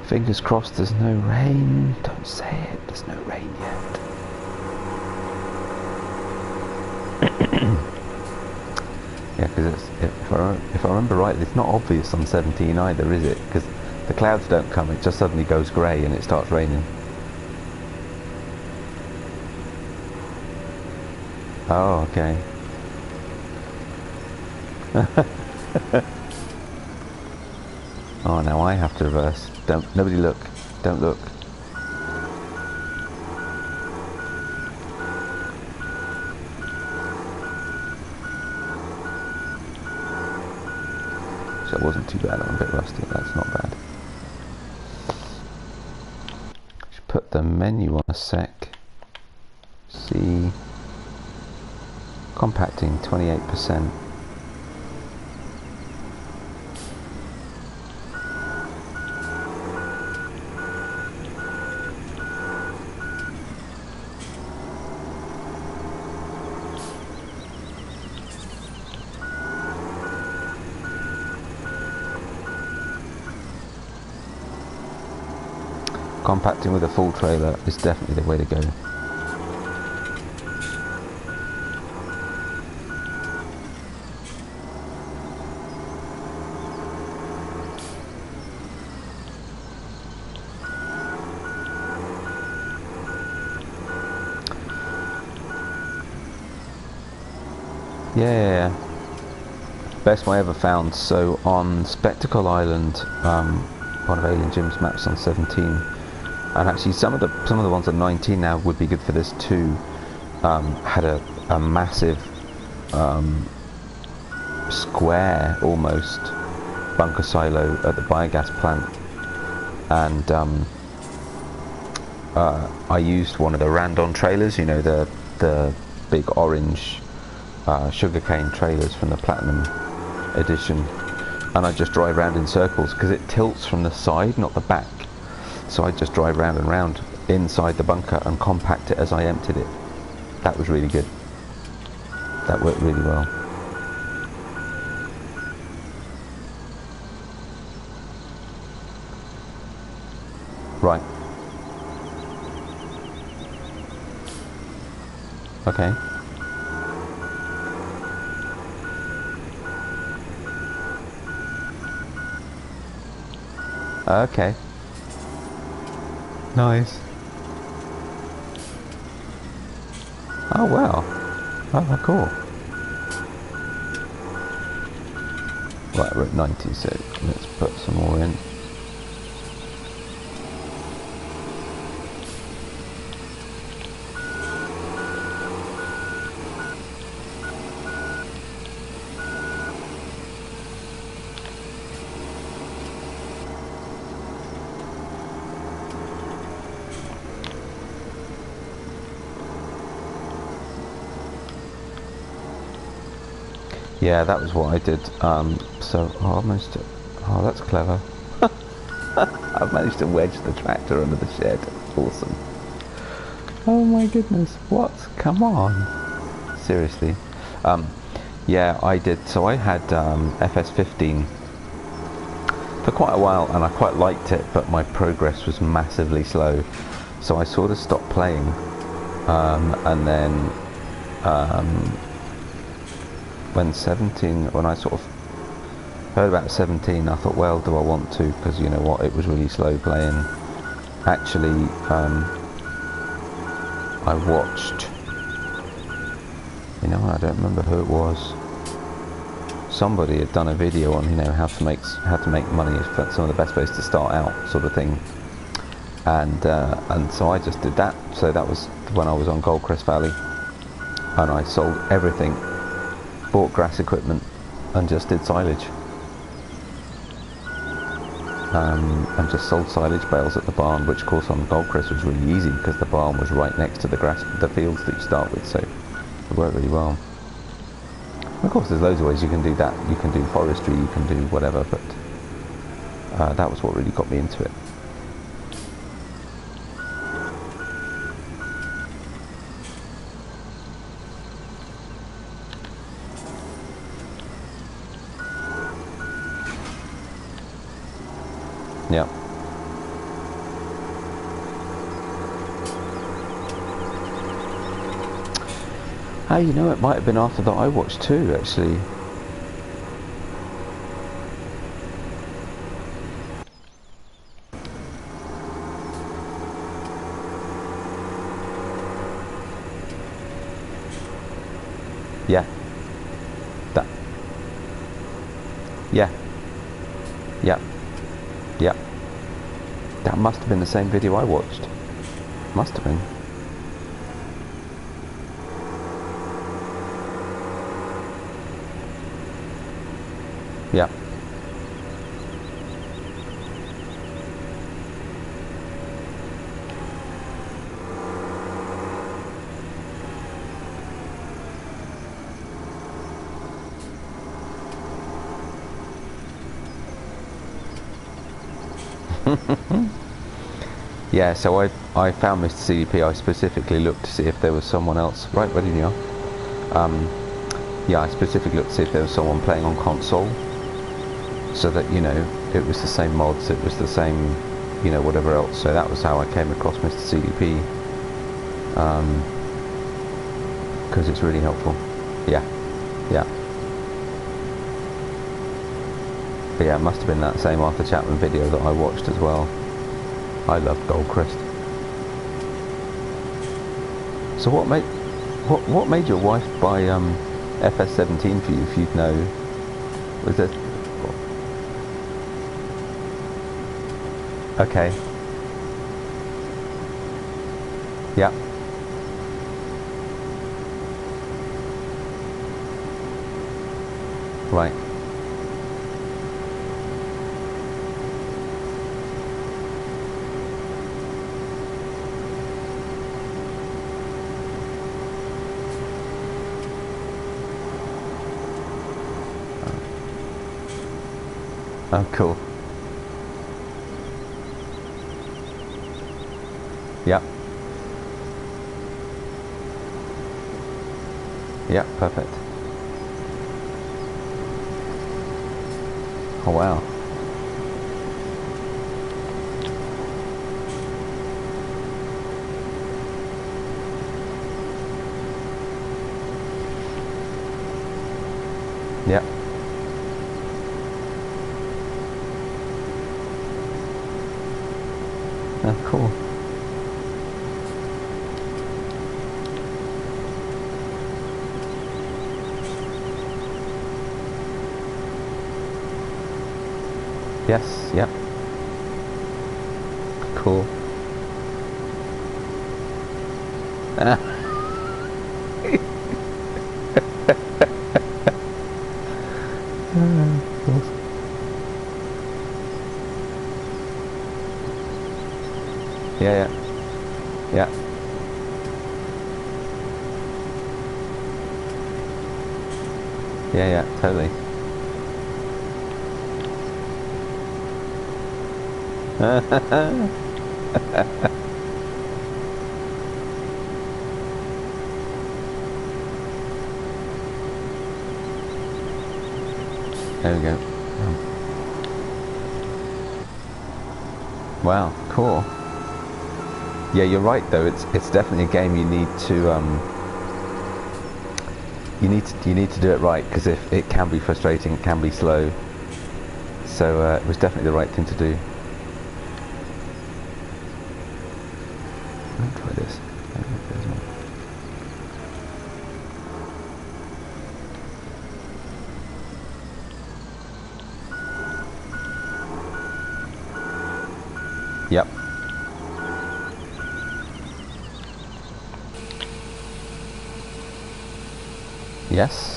Fingers crossed there's no rain. Don't say it, there's no rain yet. Yeah, because if I remember right, it's not obvious on 17 either, is it? Because the clouds don't come, it just suddenly goes grey and it starts raining. Oh, okay. Oh, now I have to reverse. Nobody look. Don't look. So it wasn't too bad. I'm a bit rusty. That's not bad. Should put the menu on a sec. See. Compacting 28%. Compacting with a full trailer is definitely the way to go. Yeah, best one I ever found. So on Spectacle Island, one of Alien Jim's maps on 17, and actually some of the ones on 19 now would be good for this too. Had a massive square almost bunker silo at the biogas plant, and I used one of the Randon trailers, you know, the big orange sugarcane trailers from the Platinum edition, and I just drive around in circles because it tilts from the side, not the back. So I just drive round and round inside the bunker and compact it as I emptied it. That was really good. That worked really well. Right. Okay. Okay. Nice. Oh wow. Oh cool. Right, we're at 90, so let's put some more in. Yeah, that was what I did. So almost. Oh, that's clever. I've managed to wedge the tractor under the shed. Awesome. Oh my goodness! What? Come on. Seriously. Yeah, I did. So I had FS15 for quite a while, and I quite liked it, but my progress was massively slow. So I sort of stopped playing, and then when I sort of Heard about 17. I thought, well, do I want to? Because you know what, it was really slow playing. Actually, I watched. You know, I don't remember who it was. Somebody had done a video on, you know, how to make money is some of the best ways to start out, sort of thing. And so I just did that. So that was when I was on Goldcrest Valley, and I sold everything, bought grass equipment, and just did silage. And just sold silage bales at the barn, which of course on Goldcrest was really easy because the barn was right next to the fields that you start with, so it worked really well. Of course, there's loads of ways you can do that. You can do forestry, you can do whatever, but that was what really got me into it. Yeah. Oh, you know, it might have been after that I watched too, actually. Yeah. That. Yeah. Yeah. Yeah. That must have been the same video I watched. Must have been. Yeah. Yeah, so I found Mr. CDP. I specifically looked to see if there was someone else. Right, where did you are? Yeah, I specifically looked to see if there was someone playing on console, so that, you know, it was the same mods, it was the same, you know, whatever else. So that was how I came across Mr. CDP, because it's really helpful. Yeah, yeah. But yeah, it must have been that same Arthur Chapman video that I watched as well. I love Goldcrest. So what made your wife buy FS17 for you, if you'd know? Was it? Okay. Yeah. Right. Oh, cool. Yeah. Yeah, perfect. Oh, wow. Yeah. Oh, cool. Yes, yep. Cool. Yeah, yeah. Yeah. Yeah, yeah, totally. There we go. Wow, cool. Yeah, you're right though. It's definitely a game you need to you need to do it right, because if it can be frustrating, it can be slow. So it was definitely the right thing to do. I'll try this. Yep. Yes.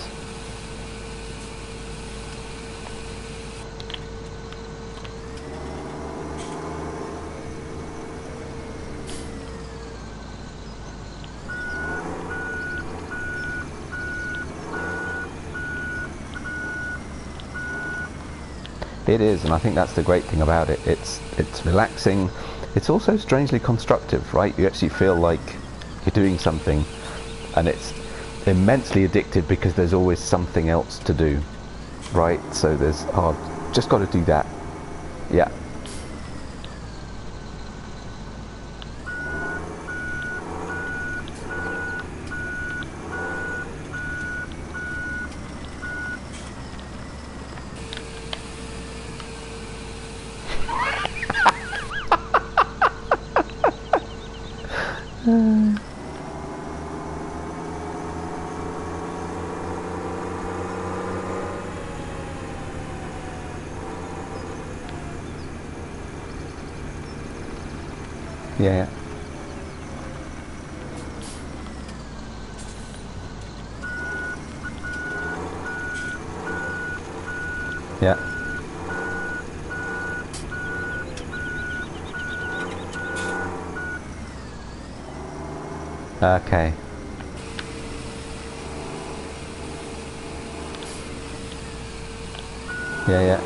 It is, and I think that's the great thing about it. It's relaxing. It's also strangely constructive, right? You actually feel like you're doing something, and it's immensely addictive because there's always something else to do, right? So there's, oh, just got to do that. Yeah. Yeah. Yeah. Okay. Yeah, yeah.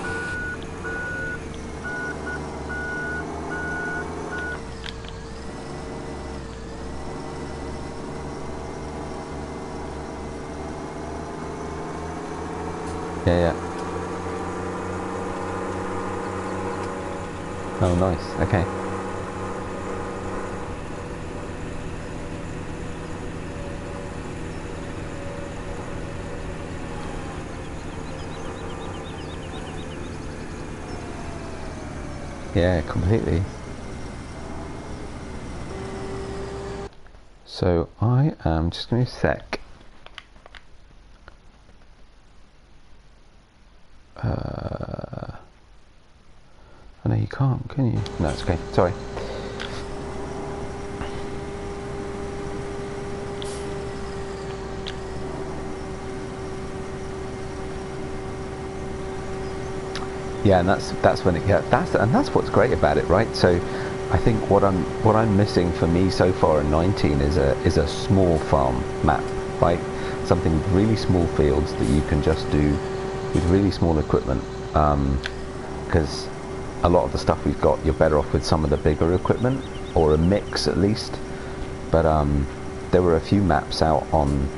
Yeah, yeah. Oh, nice. Okay. Yeah, completely. So I am just going to sec. I know you can't, can you? No, it's okay. Sorry. Yeah, and that's when it gets, that's what's great about it, right? So I think what I'm missing for me so far in 19 is a small farm map, right? Something with really small fields that you can just do with really small equipment, because a lot of the stuff we've got, you're better off with some of the bigger equipment, or a mix at least. But there were a few maps out on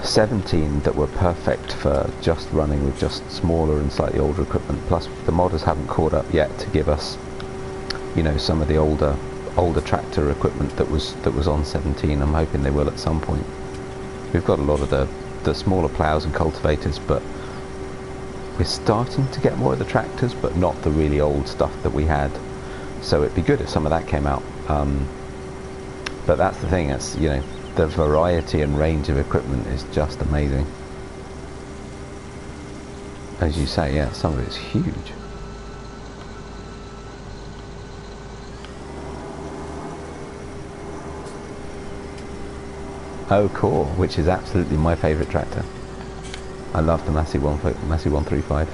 17 that were perfect for just running with just smaller and slightly older equipment. Plus the modders haven't caught up yet to give us, you know, some of the older tractor equipment that was on 17. I'm hoping they will at some point. We've got a lot of the smaller plows and cultivators, but we're starting to get more of the tractors, but not the really old stuff that we had. So it'd be good if some of that came out. But that's the thing, it's, you know, the variety and range of equipment is just amazing. As you say, yeah, some of it's huge. Oh, cool, which is absolutely my favourite tractor. I love the Massey 135.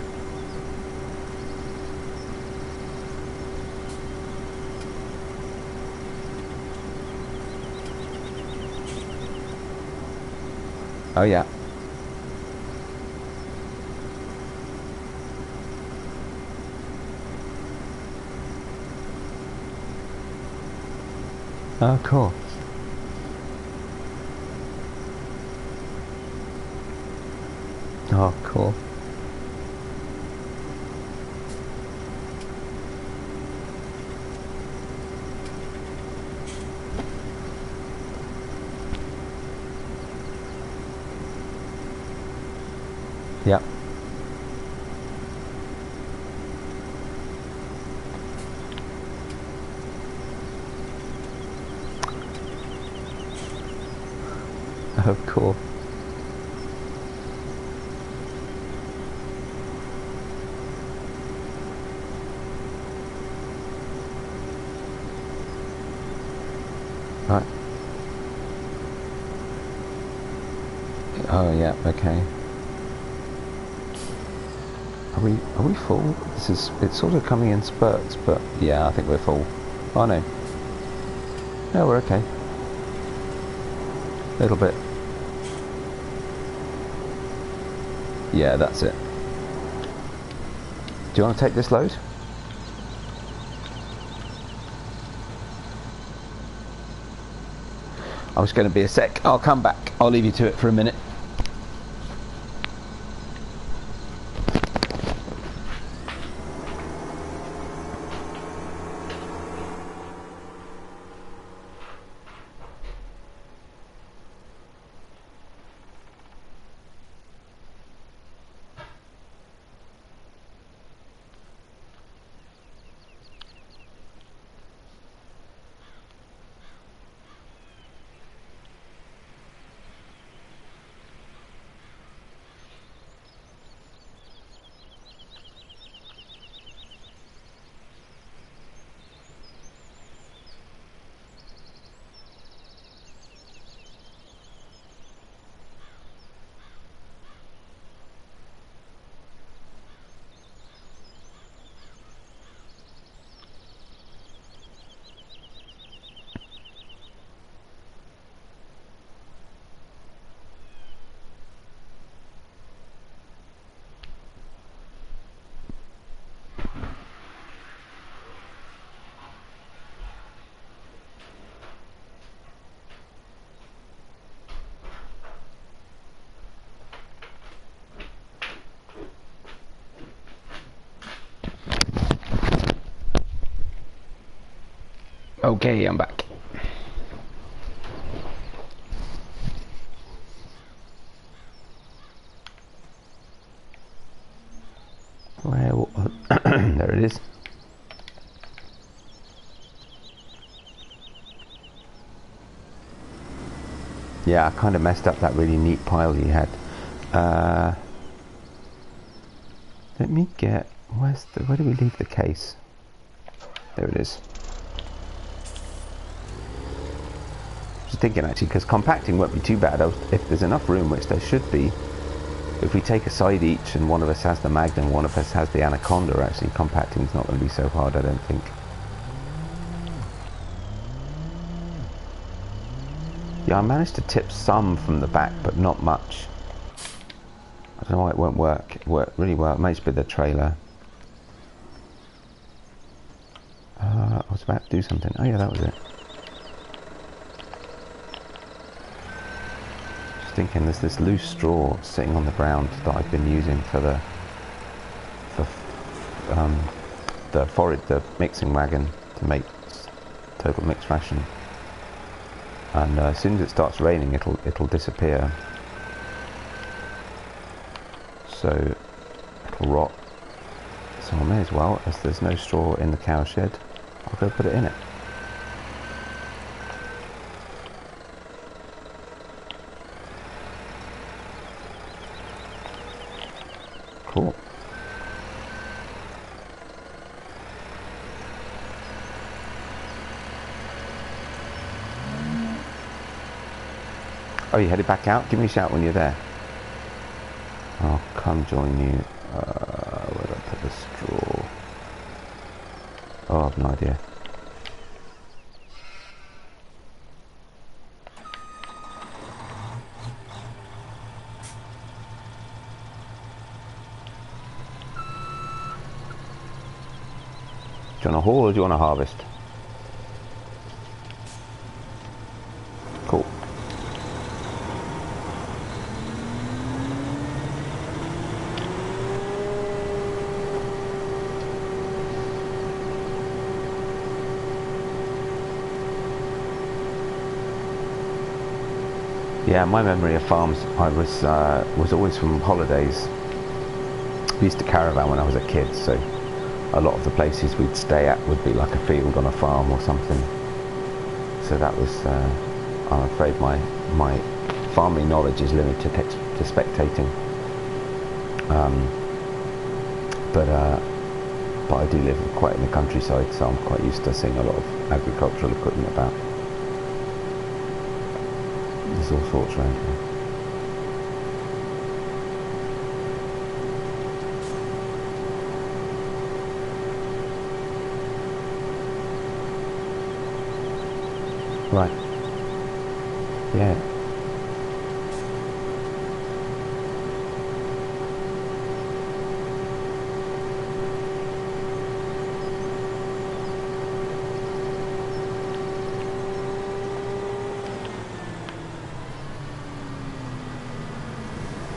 Oh yeah. Oh, cool. Oh, cool. Yeah. Of course. Right. Oh yeah, okay. Are we full? It's sort of coming in spurts, but yeah, I think we're full. Oh no. No, we're okay. A little bit. Yeah, that's it. Do you want to take this load? I was going to be a sec. I'll come back. I'll leave you to it for a minute. Okay, I'm back. Where? There it is. Yeah, I kind of messed up that really neat pile you had. Let me get... where do we leave the case? There it is. I was thinking actually, because compacting won't be too bad. If there's enough room, which there should be, if we take a side each and one of us has the Magnum, one of us has the Anaconda, actually compacting's not going to be so hard, I don't think. Yeah, I managed to tip some from the back, but not much. I don't know why it won't work. It worked really well. It may just be the trailer. I was about to do something. Oh yeah, that was it. Just thinking, there's this loose straw sitting on the ground that I've been using for the mixing wagon to make total mixed ration. And as soon as it starts raining, it'll disappear. So it'll rot. So I may as well, as there's no straw in the cow shed, I'll go put it in it. Cool. Oh, you headed back out? Give me a shout when you're there. I'll come join you. Where did I put the straw? Oh, I've no idea. Do you want to haul or do you want to harvest? Cool. Yeah, my memory of farms, I was always from holidays. We used to caravan when I was a kid, so a lot of the places we'd stay at would be like a field on a farm or something. So that was, I'm afraid, my farming knowledge is limited to spectating. But I do live quite in the countryside, so I'm quite used to seeing a lot of agricultural equipment about. There's all sorts around here. Right. Yeah.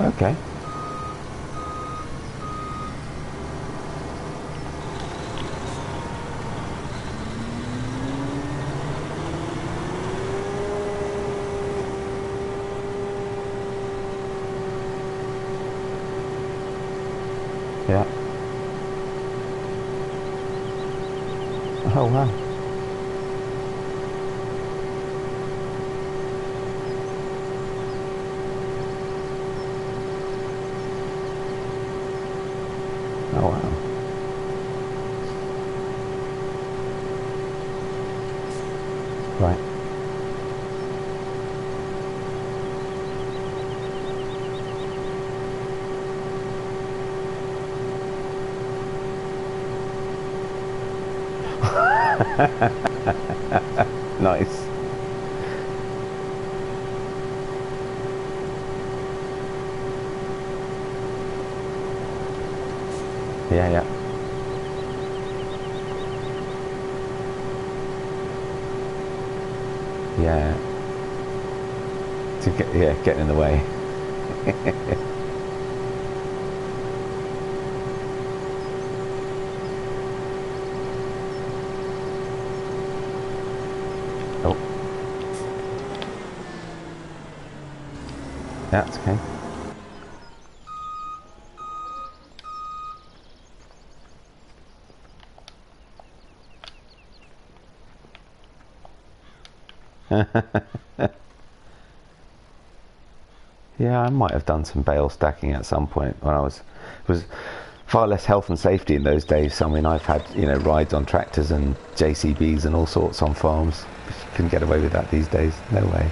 Okay. Yeah. Oh wow. Oh wow. Right. Nice. Yeah, yeah. Yeah. To get, yeah, getting in the way. Oh. That's okay. Yeah, I might have done some bale stacking at some point when I was far less health and safety in those days. So, I mean, I've had, you know, rides on tractors and JCBs and all sorts on farms. Couldn't get away with that these days. No way.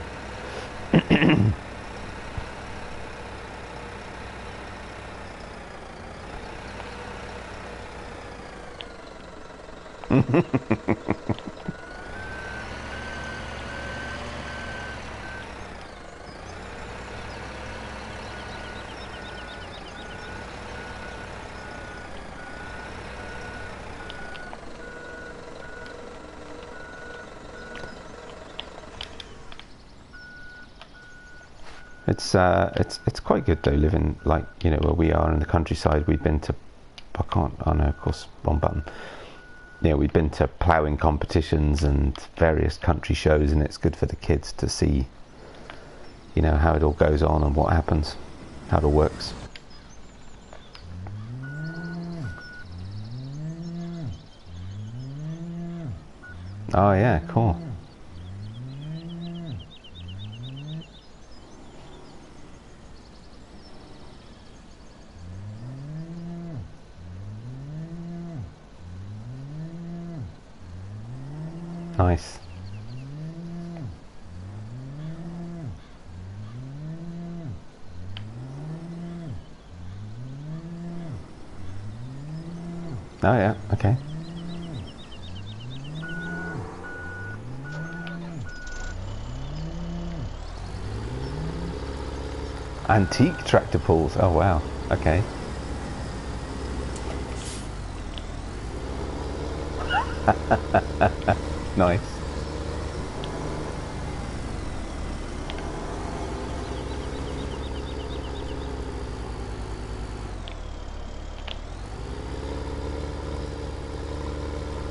It's quite good though, living like, you know, where we are in the countryside. We've been to, oh no, of course, wrong button. Yeah, we've been to ploughing competitions and various country shows, and it's good for the kids to see, you know, how it all goes on and what happens, how it all works. Oh yeah, cool. Nice. Oh yeah, okay. Antique tractor pulls. Oh wow. Okay. Nice.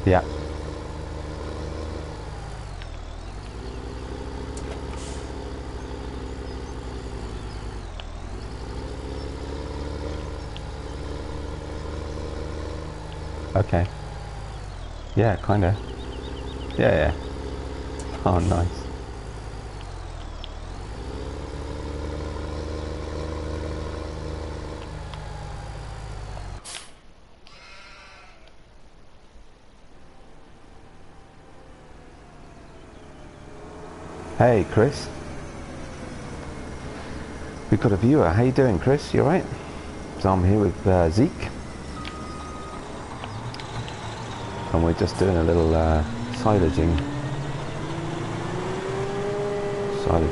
Yeah. Okay. Yeah, kinda. Yeah, yeah. Oh, nice. Hey, Chris. We've got a viewer. How you doing, Chris? You alright? So I'm here with Zeke. And we're just doing a little silage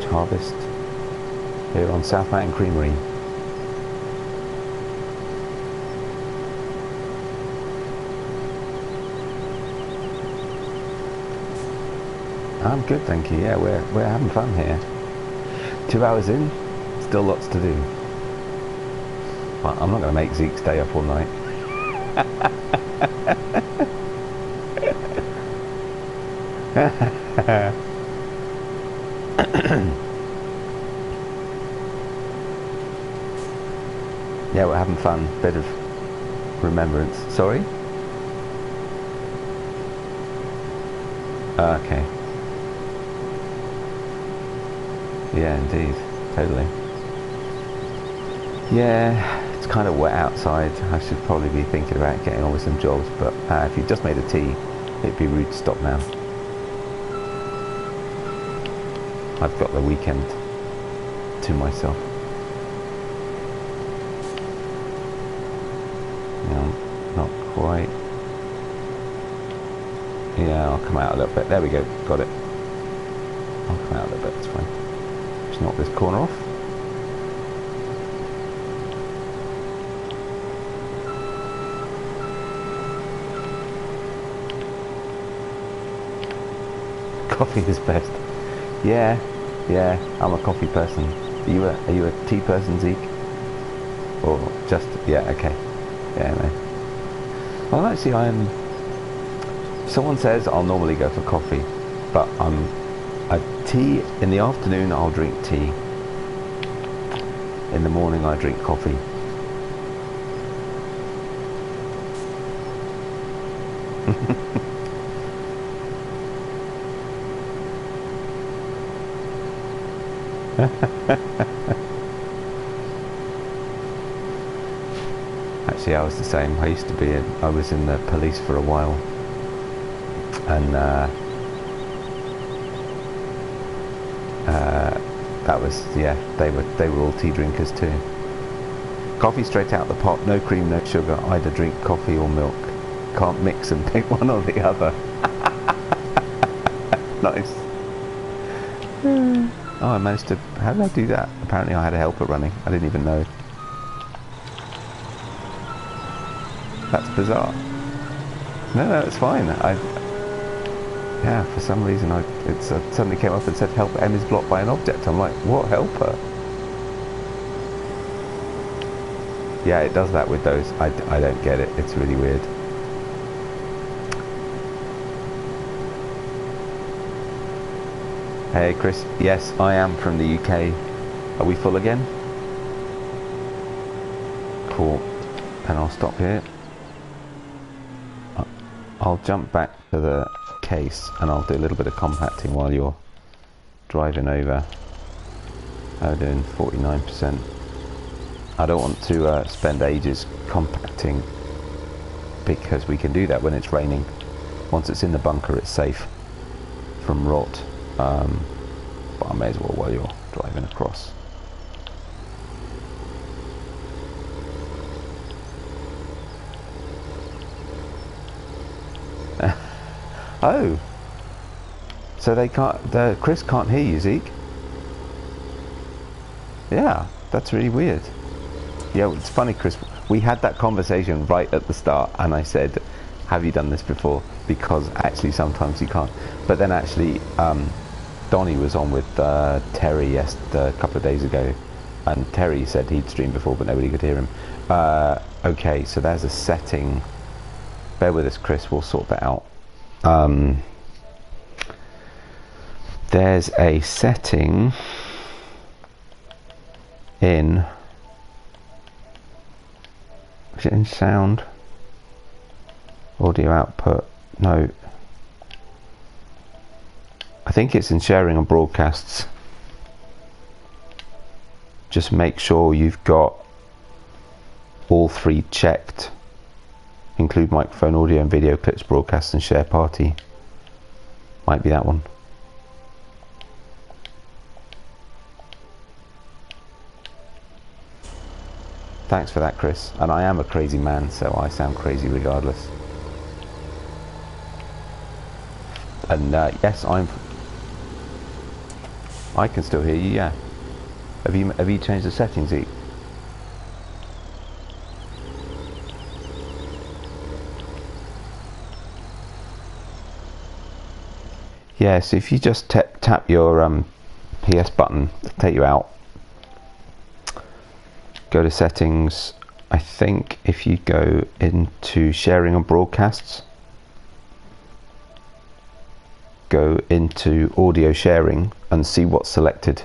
harvest here on South Mountain Creamery. I'm good, thank you. Yeah, we're having fun here. 2 hours in, still lots to do. But I'm not going to make Zeke stay up all night. Yeah, we're having fun. Bit of remembrance. Sorry? Okay. Yeah, indeed. Totally. Yeah, it's kind of wet outside. I should probably be thinking about getting on with some jobs, but if you just made a tea, it'd be rude to stop now. I've got the weekend to myself. No, not quite. Yeah, I'll come out a little bit. There we go. Got it. I'll come out a little bit. It's fine. Just knock this corner off. Coffee is best. Yeah, I'm a coffee person. Are you a tea person, Zeke? Or just, yeah, okay. Yeah, no. Well, actually, if someone says I'll normally go for coffee, but a tea, in the afternoon I'll drink tea. In the morning I drink coffee. Actually, I was the same. I was in the police for a while, and that was, yeah, they were all tea drinkers too. Coffee straight out the pot, no cream, no sugar. Either drink coffee or milk. Can't mix and pick one or the other. Nice. Oh, I managed to... How did I do that? Apparently I had a helper running. I didn't even know. That's bizarre. No, it's fine. Yeah, for some reason it suddenly came up and said help M is blocked by an object. I'm like, what helper? Yeah, it does that with those. I don't get it. It's really weird. Hey Chris, yes, I am from the UK. Are we full again? Cool. And I'll stop here. I'll jump back to the case and I'll do a little bit of compacting while you're driving over. I'm doing 49%. I don't want to spend ages compacting because we can do that when it's raining. Once it's in the bunker, it's safe from rot. But I may as well while you're driving across. Oh, so they can't. Chris can't hear you, Zeke. Yeah, that's really weird. Yeah, it's funny, Chris. We had that conversation right at the start, and I said, "Have you done this before?" Because actually, sometimes you can't. But then actually, Donnie was on with Terry a couple of days ago, and Terry said he'd streamed before, but nobody could hear him. Okay, so there's a setting. Bear with us, Chris. We'll sort that out. There's a setting in. Is it in sound? Audio output? No. I think it's in sharing and broadcasts. Just make sure you've got all three checked. Include microphone, audio and video clips, broadcasts and share party. Might be that one. Thanks for that, Chris. And I am a crazy man, so I sound crazy regardless. And yes, I can still hear you. Yeah. Have you changed the settings, Zeke? Yeah. So if you just tap your PS button, take you out. Go to settings. I think if you go into sharing and broadcasts, go into audio sharing and see what's selected.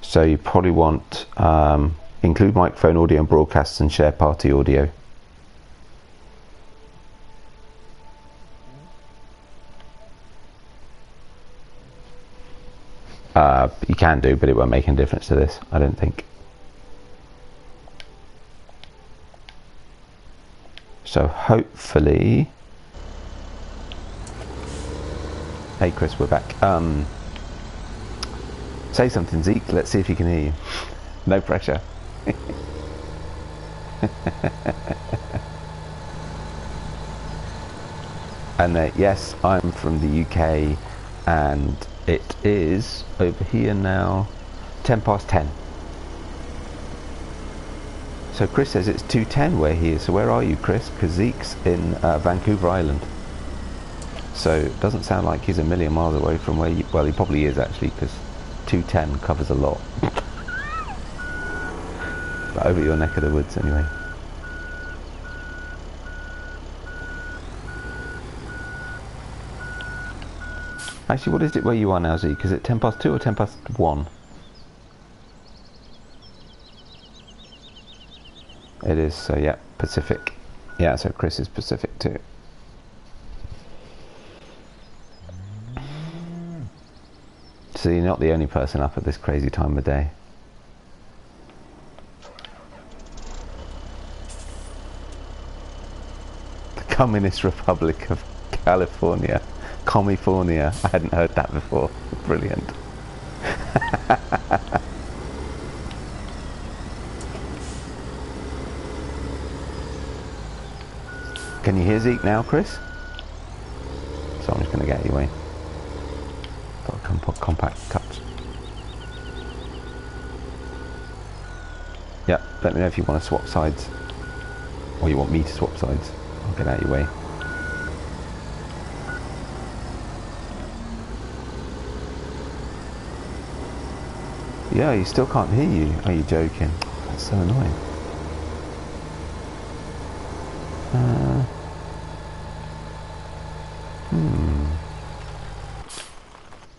So you probably want include microphone audio and broadcasts and share party audio. You can do, but it won't make any difference to this, I don't think. So hopefully... Hey Chris, we're back. Say something, Zeke. Let's see if he can hear you. No pressure. And yes, I'm from the UK, and it is over here now 10:10. So Chris says it's 2:10 where he is. So where are you, Chris? Because Zeke's in Vancouver Island. So it doesn't sound like he's a million miles away from where you... Well, he probably is actually, because 2:10 covers a lot. But over your neck of the woods anyway. Actually, what is it where you are now, Zeke? Is it 2:10 or 1:10? It is, so yeah, Pacific. Yeah, so Chris is Pacific too. So you're not the only person up at this crazy time of day. The Communist Republic of California. California. I hadn't heard that before. Brilliant. Can you hear Zeke now, Chris? So I'm just going to get you away. Got a compact cut. Yeah, let me know if you want to swap sides. Or you want me to swap sides. I'll get out of your way. Yeah, you still can't hear you. Are you joking? That's so annoying.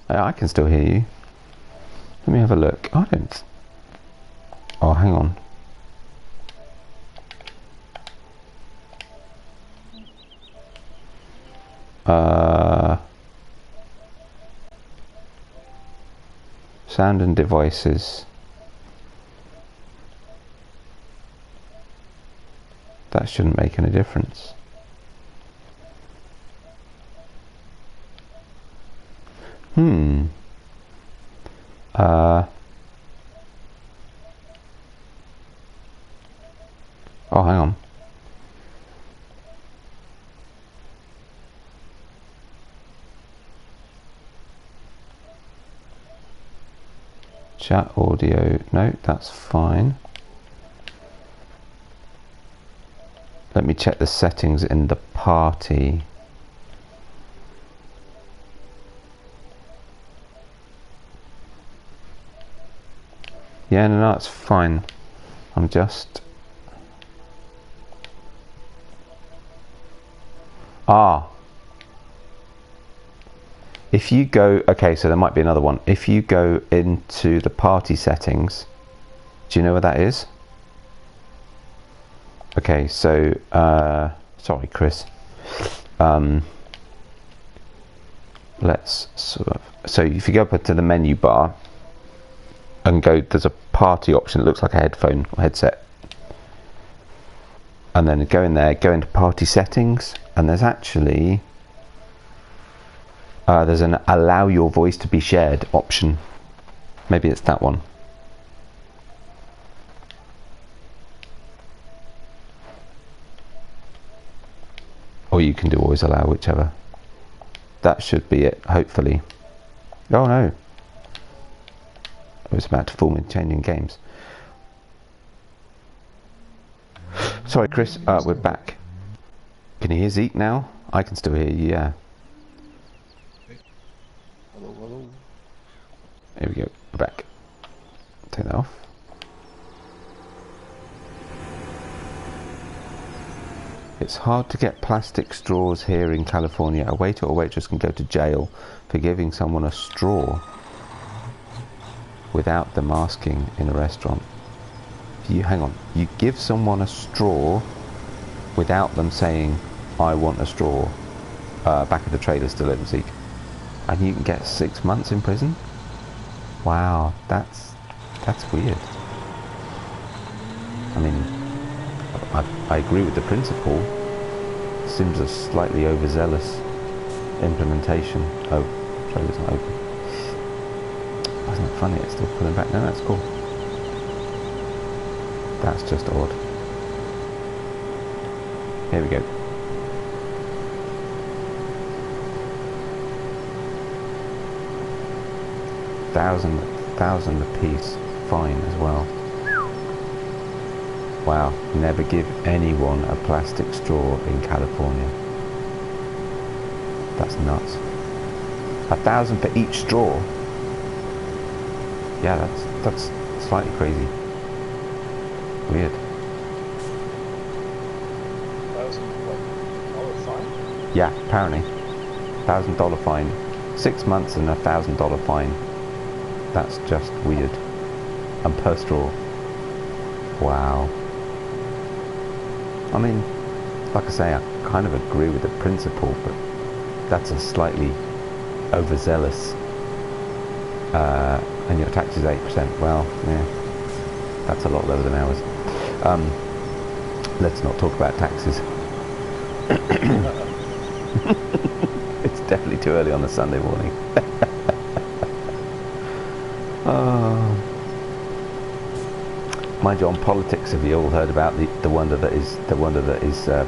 I can still hear you. Let me have a look. I don't... Oh, hang on. Sound and devices. That shouldn't make any difference. Oh, hang on. Chat audio. No, that's fine. Let me check the settings in the party. Yeah, no, it's fine. I'm just... If you go... Okay, so there might be another one. If you go into the party settings, do you know where that is? Okay, so... sorry, Chris. Let's sort of... So if you go up to the menu bar and go... There's a party option. It looks like a headphone or headset. And then go in there, go into party settings, and there's actually There's an allow your voice to be shared option. Maybe it's that one. Or you can do always allow, whichever. That should be it, hopefully. Oh no. I was about to fool me changing games. Sorry, Chris, we're back. Can you hear Zeke now? I can still hear you, yeah. Hello, hello. Here we go, we're back. Take that off. It's hard to get plastic straws here in California. A waiter or waitress can go to jail for giving someone a straw without them asking in a restaurant. Hang on, you give someone a straw without them saying, I want a straw, back at the trailer still at Zeke, and you can get 6 months in prison? Wow, that's weird. I mean, I agree with the principle. Seems a slightly overzealous implementation. Oh, trailer's not open. Isn't it funny? It's still pulling back. No, that's cool. That's just odd. Here we go. Thousand apiece fine as well. Wow, never give anyone a plastic straw in California. That's nuts. 1,000 for each straw. Yeah, that's slightly crazy. Weird. $1,000 fine? Yeah, apparently. $1,000 fine. 6 months and $1,000 fine. That's just weird. And per straw. Wow. I mean, like I say, I kind of agree with the principle, but that's a slightly overzealous. And your tax is 8%. Well, yeah, that's a lot lower than ours. Let's not talk about taxes. It's definitely too early on a Sunday morning. Oh. Mind you, on politics, have you all heard about the wonder that is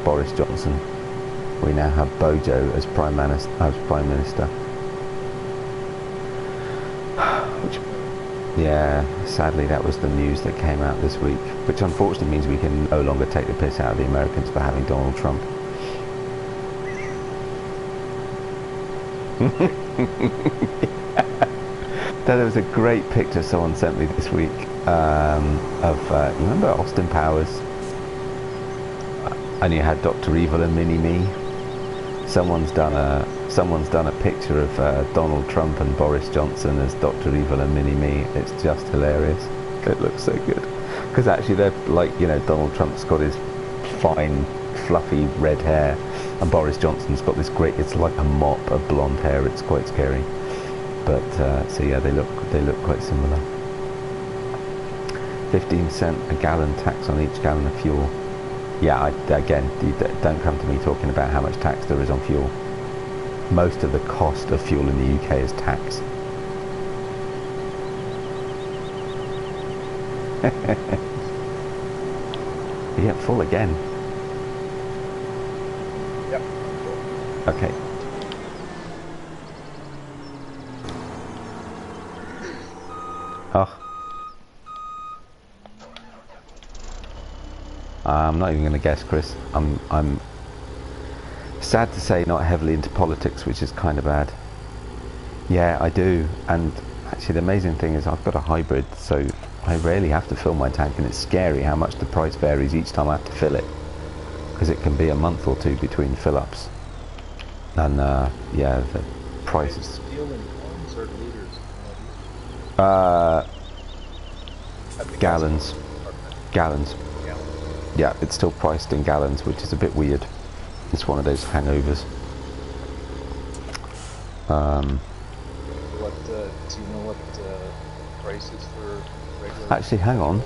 Boris Johnson? We now have Bojo as Prime Minister. Which, yeah, sadly that was the news that came out this week, which unfortunately means we can no longer take the piss out of the Americans for having Donald Trump. There was a great picture someone sent me this week of you remember Austin Powers, and you had Dr. Evil and Mini-Me. Someone's done a picture of Donald Trump and Boris Johnson as Dr. Evil and Mini-Me. It's just hilarious. It looks so good because actually they're like, you know, Donald Trump's got his fine fluffy red hair and Boris Johnson's got this great, it's like a mop of blonde hair. It's quite scary. But so yeah, they look quite similar. 15 cent a gallon tax on each gallon of fuel. Yeah, again, don't come to me talking about how much tax there is on fuel. Most of the cost of fuel in the UK is tax. Yeah, full again. Yep. Okay. Oh. I'm not even going to guess, Chris. I'm sad to say not heavily into politics, which is kind of bad. Yeah, I do. And actually the amazing thing is I've got a hybrid, so I rarely have to fill my tank, and it's scary how much the price varies each time I have to fill it, because it can be a month or two between fill-ups. And yeah, the prices. Steel in gallons or liters? Gallons. Gallons. Yeah, it's still priced in gallons, which is a bit weird. It's one of those hangovers. What do you know what price is for regular? Actually, hang on.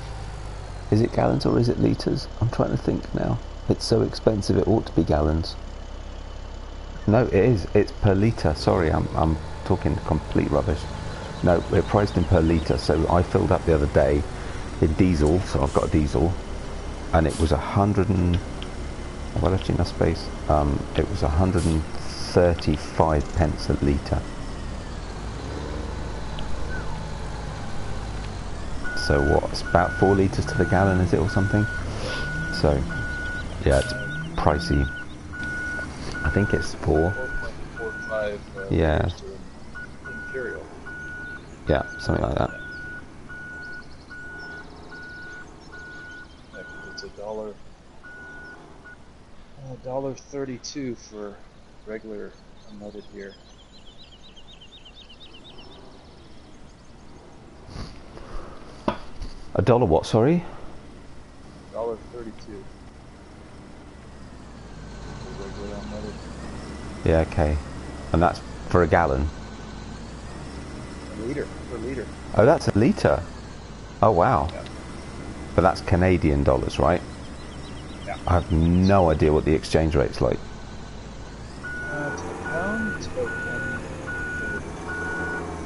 Is it gallons or is it litres? I'm trying to think now. It's so expensive, it ought to be gallons. No, it is. It's per litre. Sorry, I'm talking complete rubbish. No, we're priced in per litre. So I filled up the other day in diesel. So I've got a diesel, and it was 100 and well, actually, no space. It was 135 pence a litre. So what? It's about 4 litres to the gallon, is it, or something? So yeah, it's pricey. I think it's 4. 4.45 Yeah. liters to Imperial. Yeah, something like that. Yeah, 'cause it's $1.32 for regular unleaded here. A dollar what? Sorry. $1.32 for regular unleaded. Yeah, okay. And that's for a gallon. A liter per liter. Oh, that's a litre. Oh wow. Yeah. But that's Canadian dollars, right? Yeah. I have no idea what the exchange rate's like. To the pound, it's about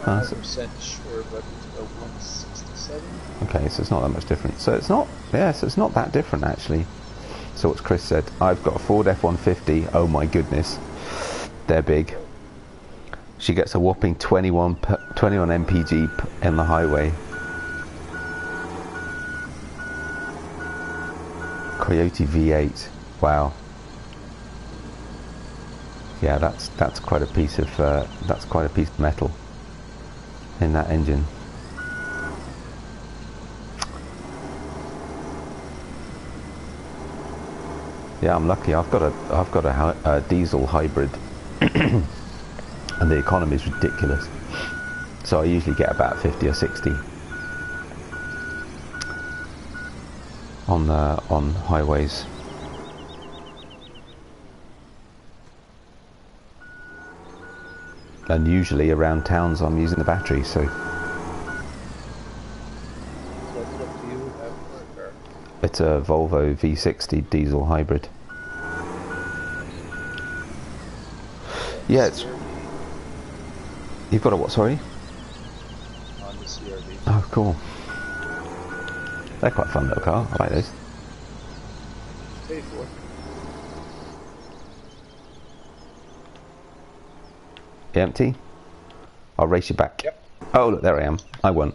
1%, sure, but it's about 167. Okay, so it's not that much different. So it's not, yeah, so it's not that different actually. So what's Chris said, I've got a Ford F-150. Oh my goodness, they're big. She gets a whopping 21 mpg in the highway. Coyote V8. Wow. Yeah, that's quite a piece of metal in that engine. Yeah, I'm lucky. I've got a diesel hybrid, and the economy is ridiculous. So I usually get about 50 or 60 on highways. And usually around towns I'm using the battery, so So what do you have for a car? it's a Volvo V60 diesel hybrid. Yeah, it's... You've got a what, sorry? On the CRV. Oh, cool. They're quite a fun little car, I like those. Paid for. Empty? I'll race you back. Yep. Oh, look, there I am. I won.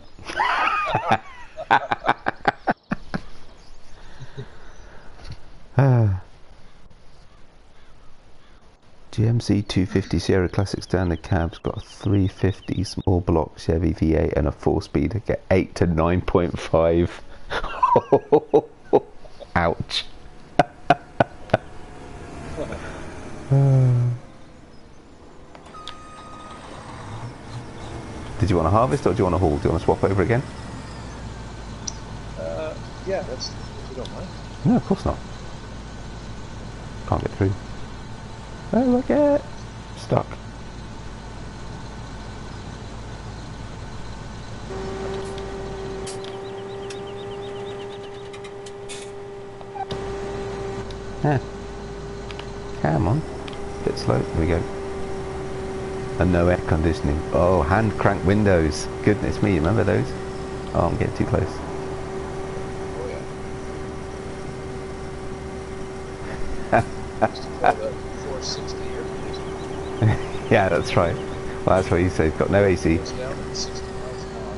GMC 250 Sierra Classic standard cab's got a 350 small block Chevy V8 and a 4-speed to get 8 to 9.5. Ouch. Did you want to harvest or do you want to haul? Do you want to swap over again? Yeah, that's if you don't mind. No, of course not. Can't get through. Oh, look at it. Stuck. Yeah. Come on. Bit slow. There we go. And no air conditioning. Oh, hand crank windows. Goodness me, remember those? Oh, I'm getting too close. Oh yeah. Used to call that 460 air conditioning. Yeah, that's right. Well, that's what you say. It's got no AC. Goes down at 60 miles an hour.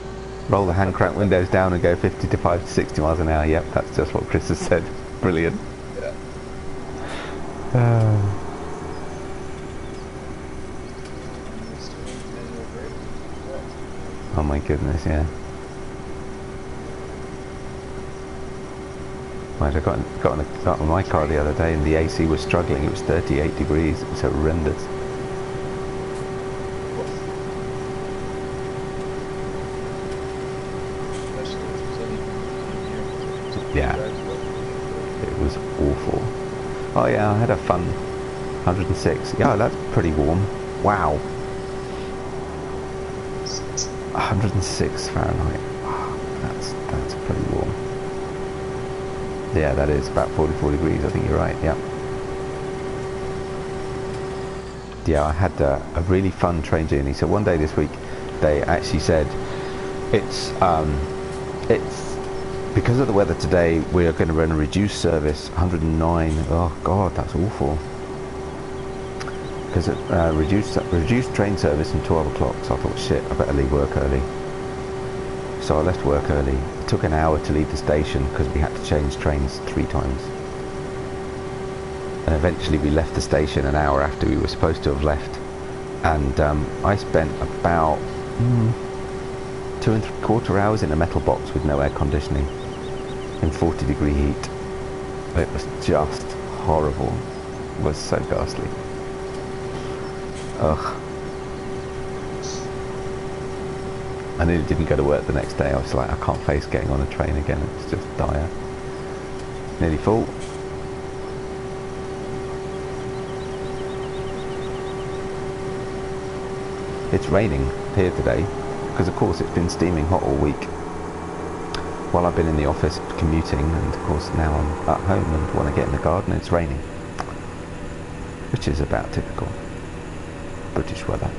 Roll the hand crank windows down and go 55 to 60 miles an hour. Yep, that's just what Chris has said. Brilliant. Yeah. Oh my goodness, yeah. Right, I got on my car the other day and the AC was struggling. It was 38 degrees. It was horrendous. Yeah, it was awful. Oh yeah, I had a fun 106. Yeah, that's pretty warm. Wow. 106 Fahrenheit. Wow, that's pretty warm. Yeah, that is about 44 degrees. I think you're right. Yeah. Yeah, I had a really fun train journey. So one day this week, they actually said it's because of the weather today. We are going to run a reduced service, 109. Oh God, that's awful. Because reduced train service until 12 o'clock. So I thought, shit, I better leave work early. So I left work early. It took an hour to leave the station because we had to change trains 3 times. And eventually we left the station an hour after we were supposed to have left. And I spent about 2 and 3/4 hours in a metal box with no air conditioning in 40-degree heat. It was just horrible. It was so ghastly. Ugh. I nearly didn't go to work the next day. I was like, I can't face getting on a train again. It's just dire. Nearly full. It's raining here today because of course it's been steaming hot all week while I've been in the office commuting, and of course now I'm at home and when I get in the garden it's raining, which is about typical British weather.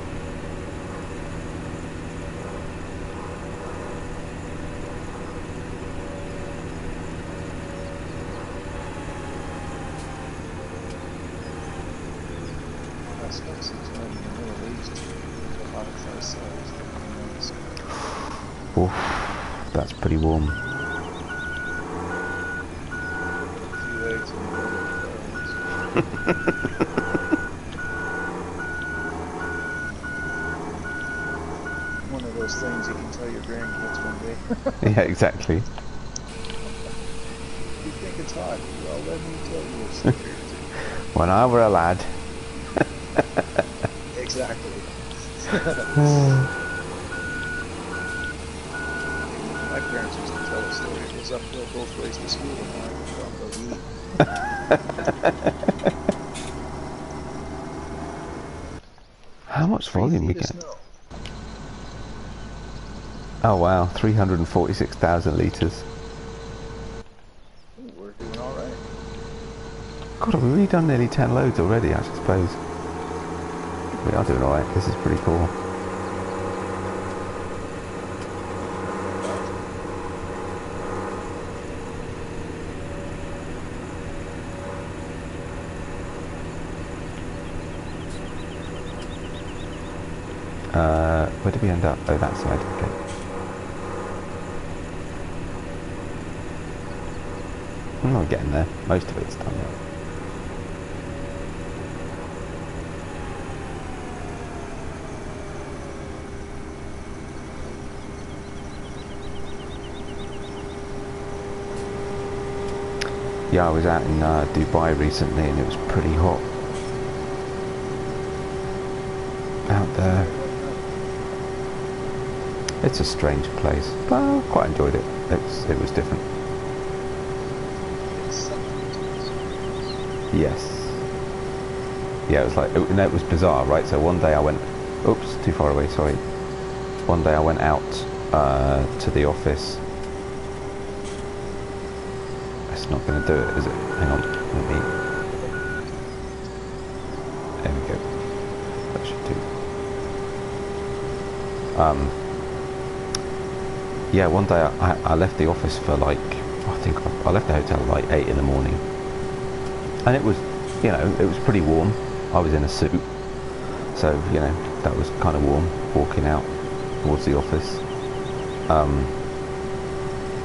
Oof, that's pretty warm. One of those things you can tell your grandkids one day. Yeah, exactly. You think it's hot? Well, let me tell you a story. When I were a lad. Exactly. My parents used to tell a story. It was uphill both ways to school, and now I was uphill eat. How much volume we get? Snow. Oh wow, 346,000 litres. Ooh, we're doing all right. God, have we really done nearly 10 loads already, I suppose. We are doing alright, this is pretty cool. Where did we end up? Oh, that side, okay. We're getting there. Most of it's done now. Yeah, I was out in Dubai recently and it was pretty hot out there. It's a strange place, but I quite enjoyed it. It was different. Yes. Yeah, it was like, it was bizarre, right? So one day I went, oops, too far away, sorry. One day I went out to the office. It's not going to do it, is it? Hang on, let me... There we go. That should do. Yeah, one day I left the office for like, I think I left the hotel at like 8 in the morning. And it was, you know, it was pretty warm. I was in a suit. So, you know, that was kind of warm, walking out towards the office.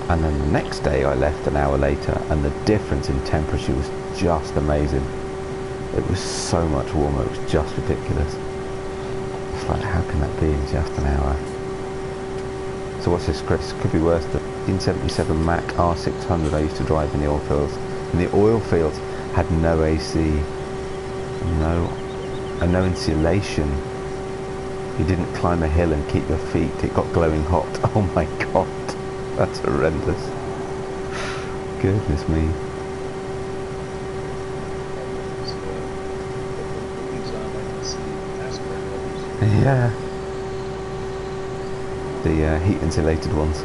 And then the next day I left an hour later, and the difference in temperature was just amazing. It was so much warmer, it was just ridiculous. It's like, how can that be in just an hour? So what's this, Chris? Could be worse. The 1977 Mac R600 I used to drive in the oil fields. And the oil fields had no AC, and no insulation. You didn't climb a hill and keep your feet. It got glowing hot. Oh my god, that's horrendous. Goodness me. Yeah. The heat insulated ones.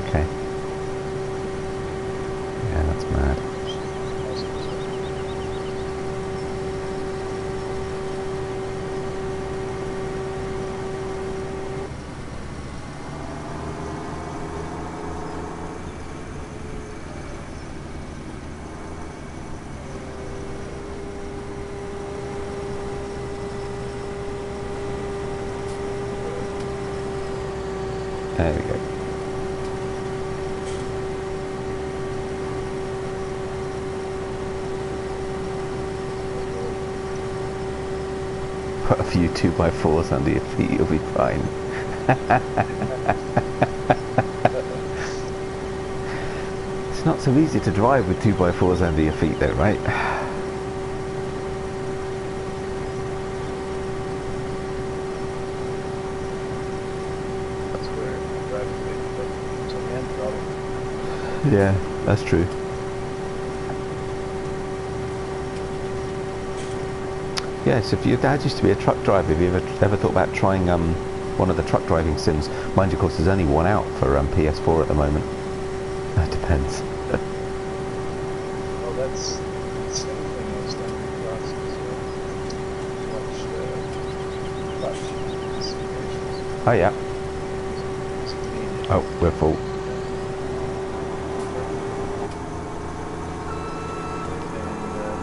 Okay. mad. There we go. Put a few 2x4s under your feet, you'll be fine. It's not so easy to drive with 2x4s under your feet though, right? That's where driving becomes a man problem. Yeah, that's true. Yes, if your dad used to be a truck driver, have you ever thought about trying one of the truck driving sims? Mind you, of course, there's only one out for PS4 at the moment. That depends. Well, that's the same thing I was done in the process of watch simulations. Oh yeah. It's Canadian. Oh, we're full. And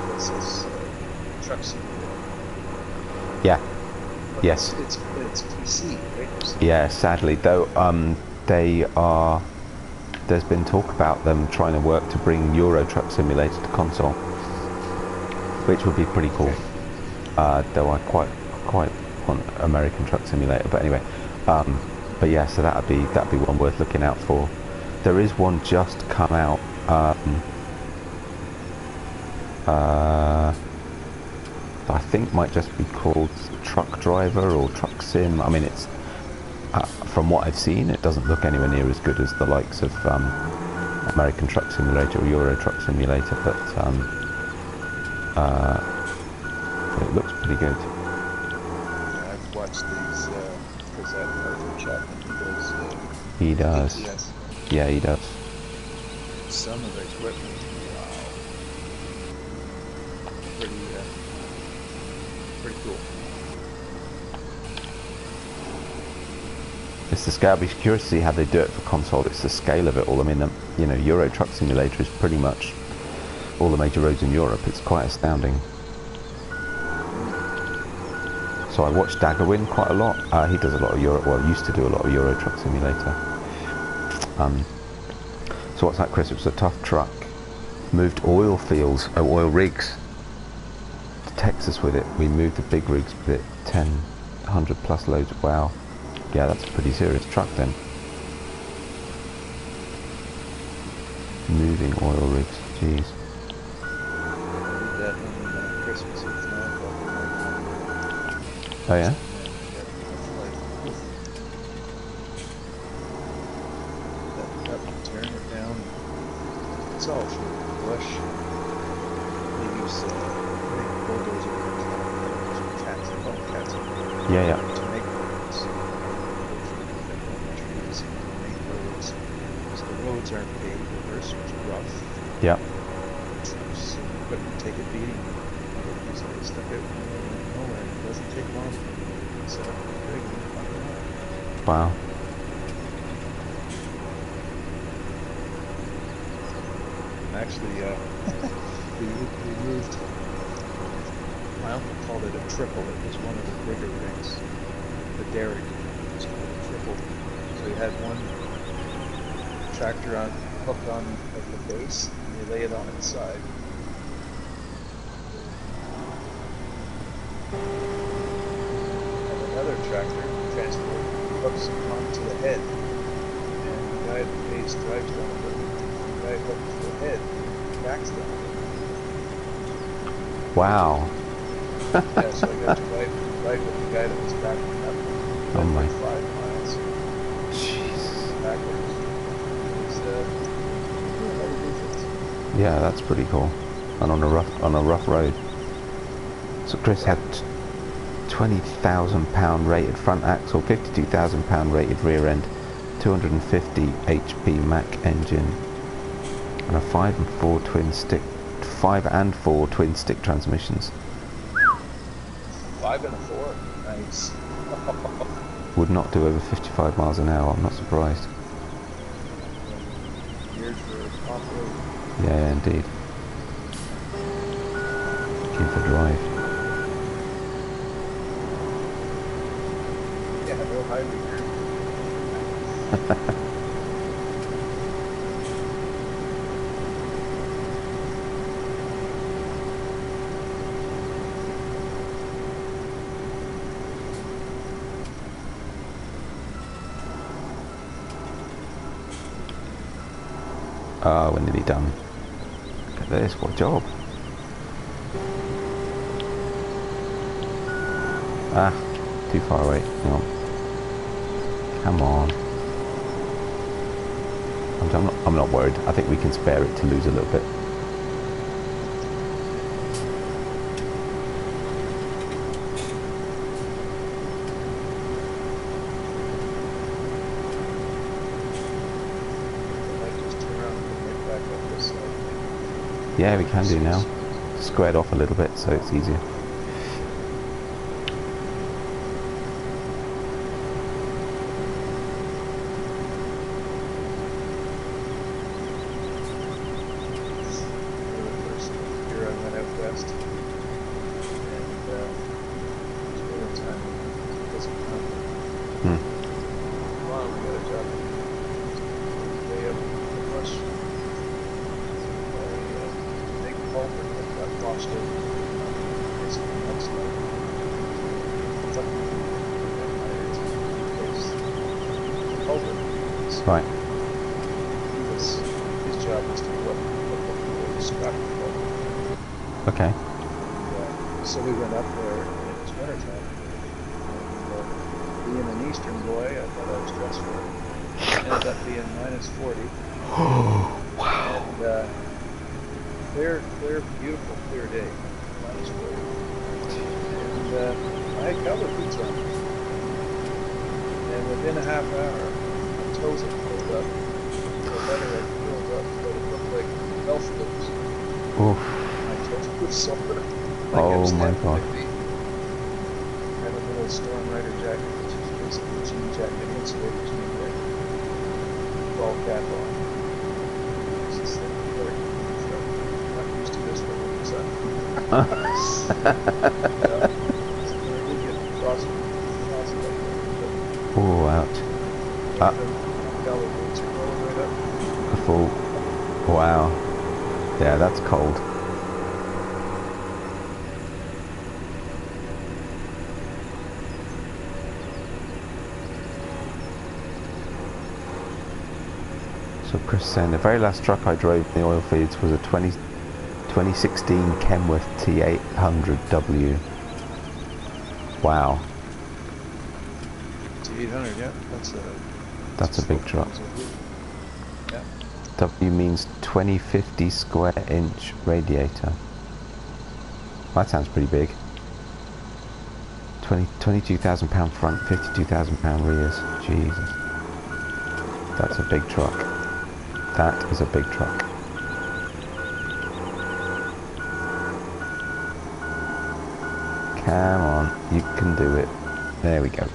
what's this truck simulator? Yeah. But Yes. It's PC, right? Yeah. Sadly, though, they are. There's been talk about them trying to work to bring Euro Truck Simulator to console, which would be pretty cool. Though I quite want American Truck Simulator, but anyway. But yeah, so that'd be one worth looking out for. There is one just come out. I think might just be called Truck Driver or Truck Sim. I mean, it's from what I've seen, it doesn't look anywhere near as good as the likes of American Truck Simulator or Euro Truck Simulator, but it looks pretty good. Yeah, I've watched these because that Arthur Chapman He does. ATS. Yeah, he does. Some of the equipment, wow, pretty cool. It's the scale. I'd be curious to see how they do it for console. It's the scale of it all. I mean, you know, Euro Truck Simulator is pretty much all the major roads in Europe. It's quite astounding. So I watch Daggerwin quite a lot. He does a lot of Euro. Well, used to do a lot of Euro Truck Simulator. So what's that, Chris? It was a tough truck. Moved oil fields, oil rigs to Texas with it. We moved the big rigs with it, 100 plus loads. Wow. Yeah, that's a pretty serious truck then. Moving oil rigs, jeez. I did that on Christmas with my uncle. Oh yeah? That one, tearing it down. It's all through bush. They use big bulldozer cats, they call them cats, Yeah, yeah. to make roads. Go through trees and make roads. So the roads aren't paved, the first one's rough. Yeah. So equipment take a beating. They stuck out in the middle of nowhere. It doesn't take long. Set up a rig and fuck it up. Wow. Actually, we moved. My uncle called it a triple. It was one of the bigger rigs. The derrick was called a triple. So you had one tractor hooked on at the base, and you lay it on its side. And another tractor transport hooks onto the head, and the guy at the base drives down the road. The guy hooked to the head, backs down. Wow. Yeah, so I got to ride with the guy that was backing up. Oh my. 5 miles Jeez. backwards. It was, Yeah, that's pretty cool. And on a rough road. So Chris had 20,000 pound rated front axle, 52,000 pound rated rear end, 250 HP Mac engine, and a 5 and 4 twin stick transmissions. 5 and a 4. Nice. Would not do over 55 miles an hour. I'm not surprised. Geared for off-road. Yeah, indeed. Keen for drive. Yeah, no highway gear. Oh, we're nearly done. Look at this, what a job. Ah, too far away. Hang on. Come on. I'm not worried. I think we can spare it to lose a little bit. Yeah, we can do now. Squared off a little bit, so it's easier. Year I went out west, and it was winter time. It doesn't count. Wow, we got a job. Way up the bush. Big culvert that got washed out. Basically, next night. It's up to the culvert. Right. His job was to go up the scrap the culvert. Okay. So we went up there, and it was wintertime. And being an eastern boy, I thought I was dressed for it. Ended up being -40. Oh, wow. And clear, beautiful, clear day. -40. And I had cowboy boots on. And within a half hour, my toes had filled up. The leather had filled up, but it looked like elf lips. Oof. My toes were sore. Like I Oh was my stamping god. my feet. I had a little Storm Rider jacket, which is basically a jean jacket, insulated jean jacket. Ball cap on. It's just like, I'm not used to this for winter sun. So I did get frosted like that, Oh, ouch. but the cowboy boots are rolling right up. A full. Wow. Yeah, that's cold. So Chris saying the very last truck I drove in the oil fields was a 2016 Kenworth T800W. Wow, T800, yeah, that's a big truck. Yeah. W means 2050 square inch radiator. That sounds pretty big. 22,000 pound front, 52,000 pound rears. Jesus. That's a big truck. That is a big truck. Come on, you can do it. There we go.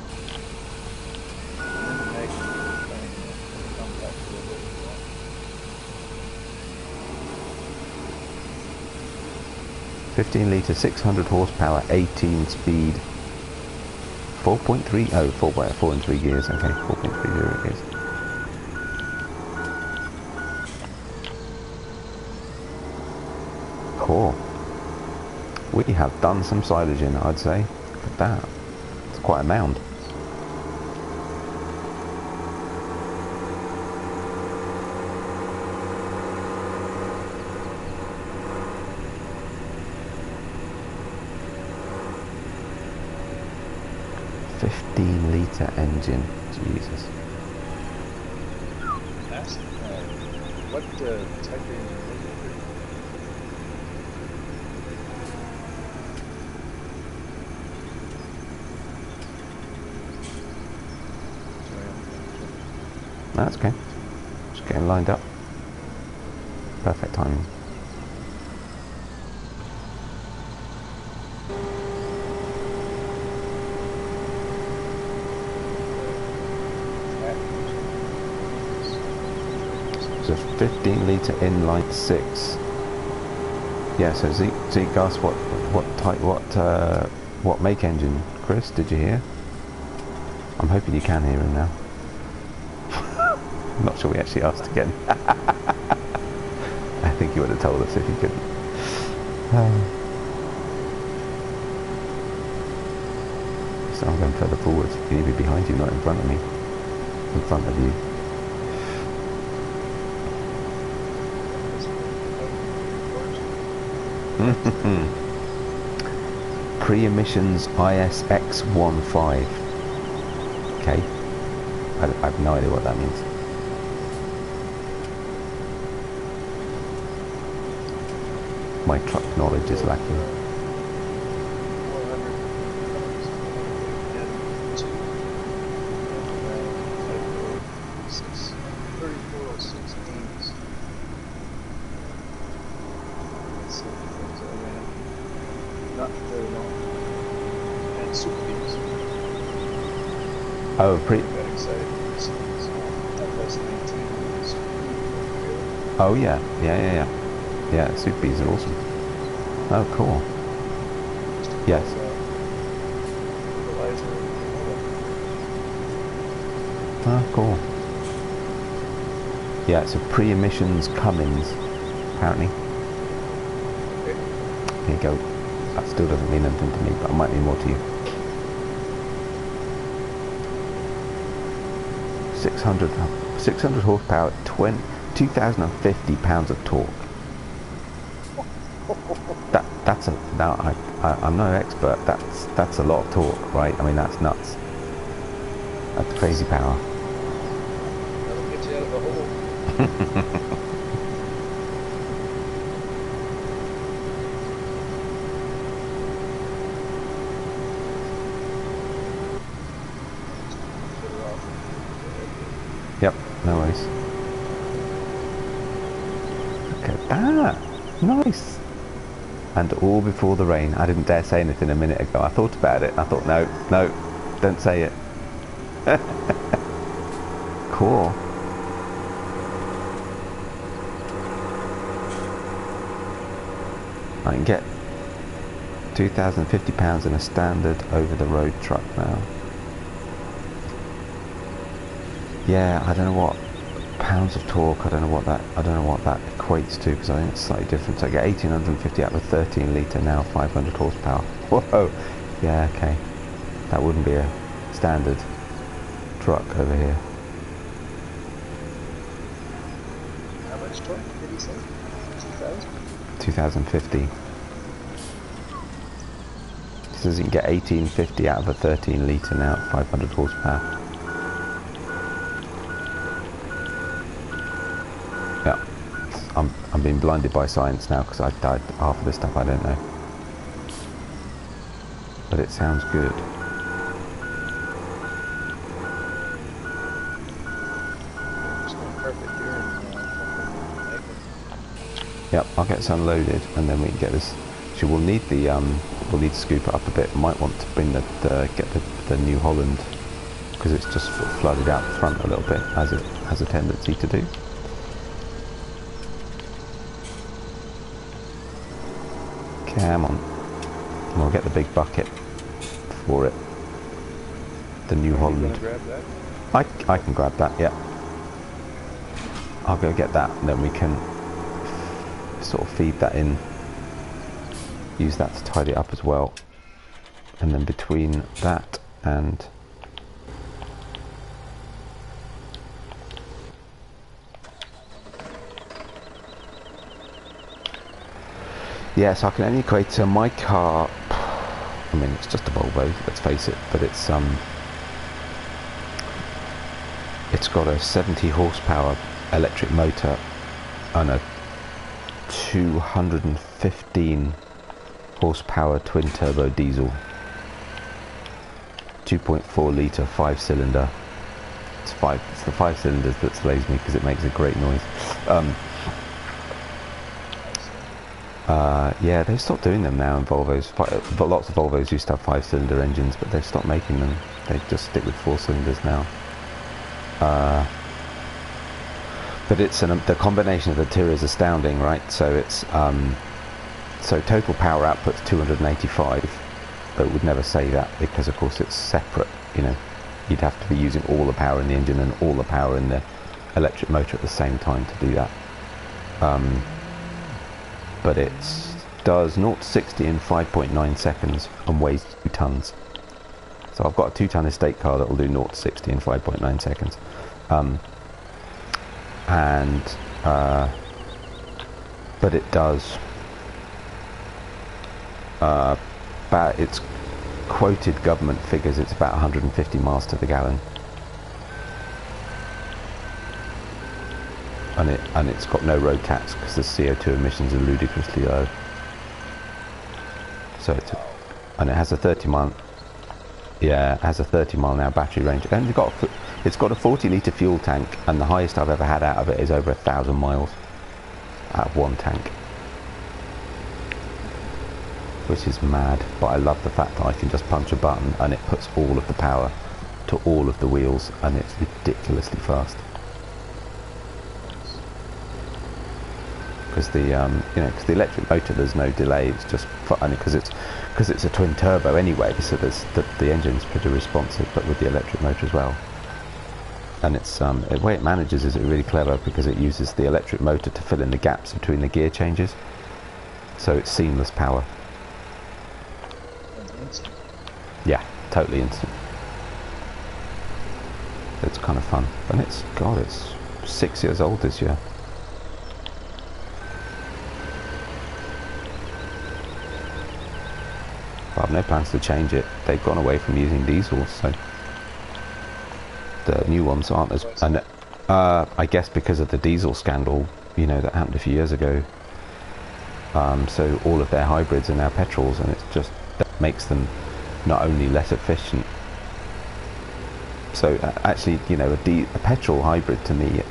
15 litre, 600 horsepower, 18 speed. 4.3, oh, 4 and 3 gears, okay, 4.30 gears. Cool. We have done some silage in, I'd say. Look at that. It's quite a mound. Litre engine, Jesus. Ask, what type of engine? Sorry, That's okay. Just getting lined up. Perfect timing. It's a 15 litre inline 6. Yeah, so Zeke asked what type, what make engine, Chris, did you hear? I'm hoping you can hear him now. I'm not sure we actually asked again. I think he would have told us if he couldn't. So I'm going further forwards. You need to be behind you, not in front of me. In front of you. Pre-emissions ISX15. Okay. I have no idea what that means. My truck knowledge is lacking. Oh, oh yeah, yeah. Yeah, Super Bees are awesome. Oh, cool. Yes. Oh, cool. Yeah, it's a pre-emissions Cummins, apparently. There you go. That still doesn't mean anything to me, but it might mean more to you. 600 horsepower, 2,050 pounds of torque. That's a, now I'm no expert. That's a lot of torque, right? I mean, that's nuts. That's crazy power. That'll get you out of the hole. Yep, no worries. Look at that. Nice. And all before the rain. I didn't dare say anything a minute ago. I thought about it. I thought, no, don't say it. Cool. I can get 2,050 pounds in a standard over-the-road truck now. Yeah, I don't know what pounds of torque. I don't know what that equates to, because I think it's slightly different. So I get 1,850 out of a 13 litre now, 500 horsepower. Whoa. Yeah, okay. That wouldn't be a standard truck over here. How much torque did he say? 2,000? 2,050. He says you can get 1,850 out of a 13 litre now at 500 horsepower. Yeah, I'm being blinded by science now, because half of this stuff I don't know. But it sounds good. Yep, I'll get this unloaded and then we can get this. So we'll need the we'll need to scoop it up a bit. Might want to bring get the New Holland, because it's just flooded out the front a little bit, as it has a tendency to do. Come on. And I'll get the big bucket for it. The New Holland. Grab that? I can grab that, yeah. I'll go get that, and then we can sort of feed that in. Use that to tidy it up as well. And then between that and yeah, so I can only equate to my car. I mean, it's just a Volvo, let's face it, but it's got a 70 horsepower electric motor and a 215 horsepower twin turbo diesel, 2.4 litre 5-cylinder. It's the 5 cylinders that slays me, because it makes a great noise. Yeah, they've stopped doing them now in Volvos. But lots of Volvos used to have 5-cylinder engines, but they've stopped making them. They just stick with 4 cylinders now. But it's the combination of the two is astounding, right? So it's so total power output's 285, but it would never say that because, of course, it's separate. You know, you'd have to be using all the power in the engine and all the power in the electric motor at the same time to do that. But it does 0 to 60 in 5.9 seconds and weighs 2 tons. So I've got a 2-ton estate car that will do 0 to 60 in 5.9 seconds. But it does about its quoted government figures. It's about 150 miles to the gallon, and it's got no road tax because the CO2 emissions are ludicrously low. So and it has a 30-mile. Yeah, it has a 30-mile an hour battery range, and it's got a 40-litre fuel tank, and the highest I've ever had out of it is over 1,000 miles out of one tank, which is mad. But I love the fact that I can just punch a button and it puts all of the power to all of the wheels, and it's ridiculously fast. Because because the electric motor, there's no delay. It's just because it's a twin turbo anyway, so the engine's pretty responsive, but with the electric motor as well. And it's the way it manages is really clever because it uses the electric motor to fill in the gaps between the gear changes, so it's seamless power. Yeah, totally instant. It's kind of fun, and it's 6 years old this year. But I've no plans to change it. They've gone away from using diesels, so the new ones aren't as. And I guess because of the diesel scandal, that happened a few years ago. So all of their hybrids are now petrols, and that makes them not only less efficient. So actually, a petrol hybrid, to me,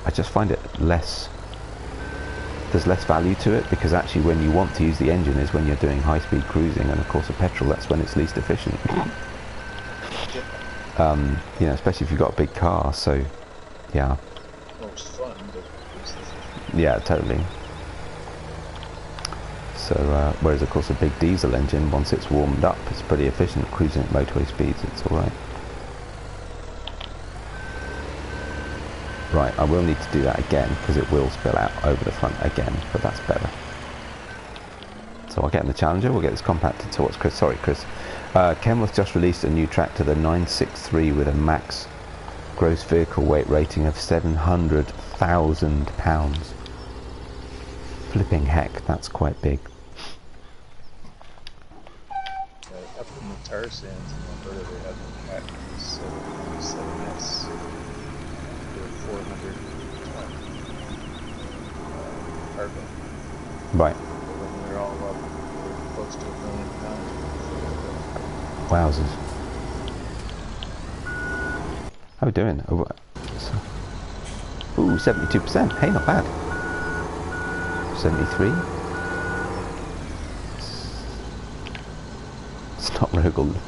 I just find it less. There's less value to it, because actually when you want to use the engine is when you're doing high-speed cruising, and of course a petrol, that's when it's least efficient. Especially if you've got a big car. So yeah. Well, it's fun, but it's efficient. Yeah, totally. So whereas of course a big diesel engine, once it's warmed up, it's pretty efficient cruising at motorway speeds. It's all right. Right, I will need to do that again because it will spill out over the front again, but that's better. So I'll get in the Challenger, we'll get this compacted. So what's Chris? Sorry, Chris. Kenworth just released a new tractor, the 963, with a max gross vehicle weight rating of 700,000 pounds. Flipping heck, that's quite big. Up in the tar sands in Alberta, they have a cat 7S. 400 ton cargo. Right. When they're all up, they're close to 1 million pounds. Wowzers. How are we doing? Ooh, 72%. Hey, not bad. 73. It's not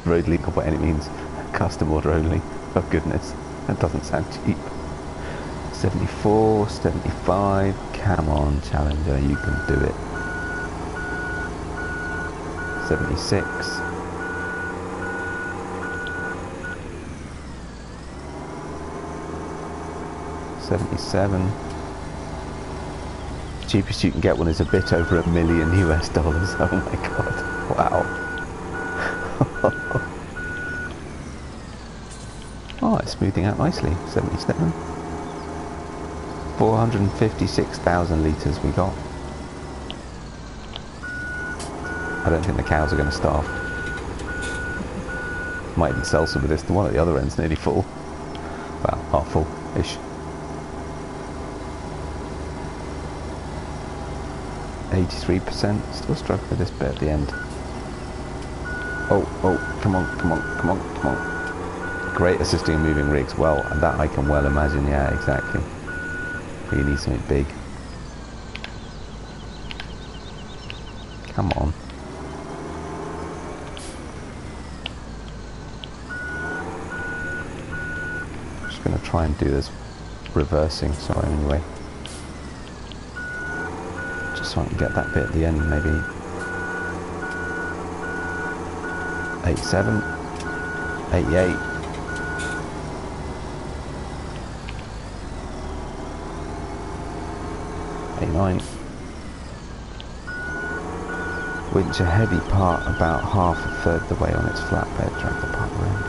road legal by any means. Custom order only. Oh goodness, that doesn't sound cheap. 74, 75, come on Challenger, you can do it. 76. $77. Cheapest you can get one is a bit over $1 million US. Oh my god, wow. Oh, it's smoothing out nicely. 77. 456,000 litres we got. I don't think the cows are going to starve. Might even sell some of this. The one at the other end's nearly full. Well, half full-ish. 83%. Still struggling with this bit at the end. Oh, come on. Great assisting and moving rigs. Well, that I can well imagine. Yeah, exactly. You need something big. Come on. Just going to try and do this reversing, sorry, anyway. Just so I can get that bit at the end, maybe. 87, 88. 89. Winch a heavy part about half a third the way on its flatbed, drag the part around.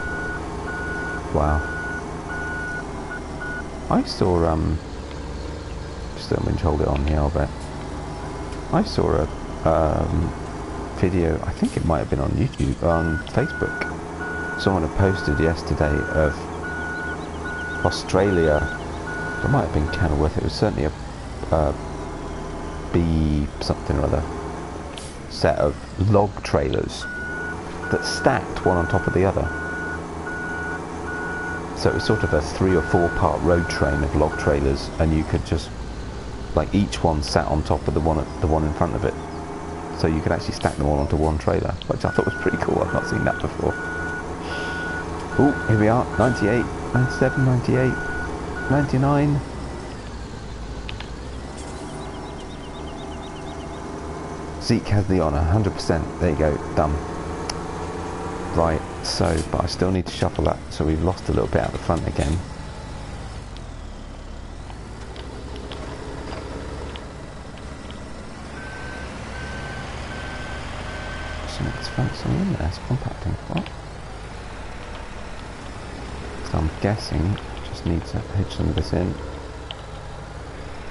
Wow. I saw, just don't winch hold it on here, I'll bet. I saw a, video, I think it might have been on YouTube, on Facebook. Someone had posted yesterday of Australia, it might have been Kenilworth, it was certainly a B something or other set of log trailers that stacked one on top of the other. So it was sort of a 3 or 4 part road train of log trailers, and you could just, like, each one sat on top of the one in front of it. So you could actually stack them all onto one trailer, which I thought was pretty cool. I've not seen that before. Oh, here we are, 98, 97, 98, 99. Zeke has the honour, 100%. There you go, done. Right, so, but I still need to shuffle that, so we've lost a little bit out the front again. Something in there, it's compacting. What? So I'm guessing, just need to hitch some of this in.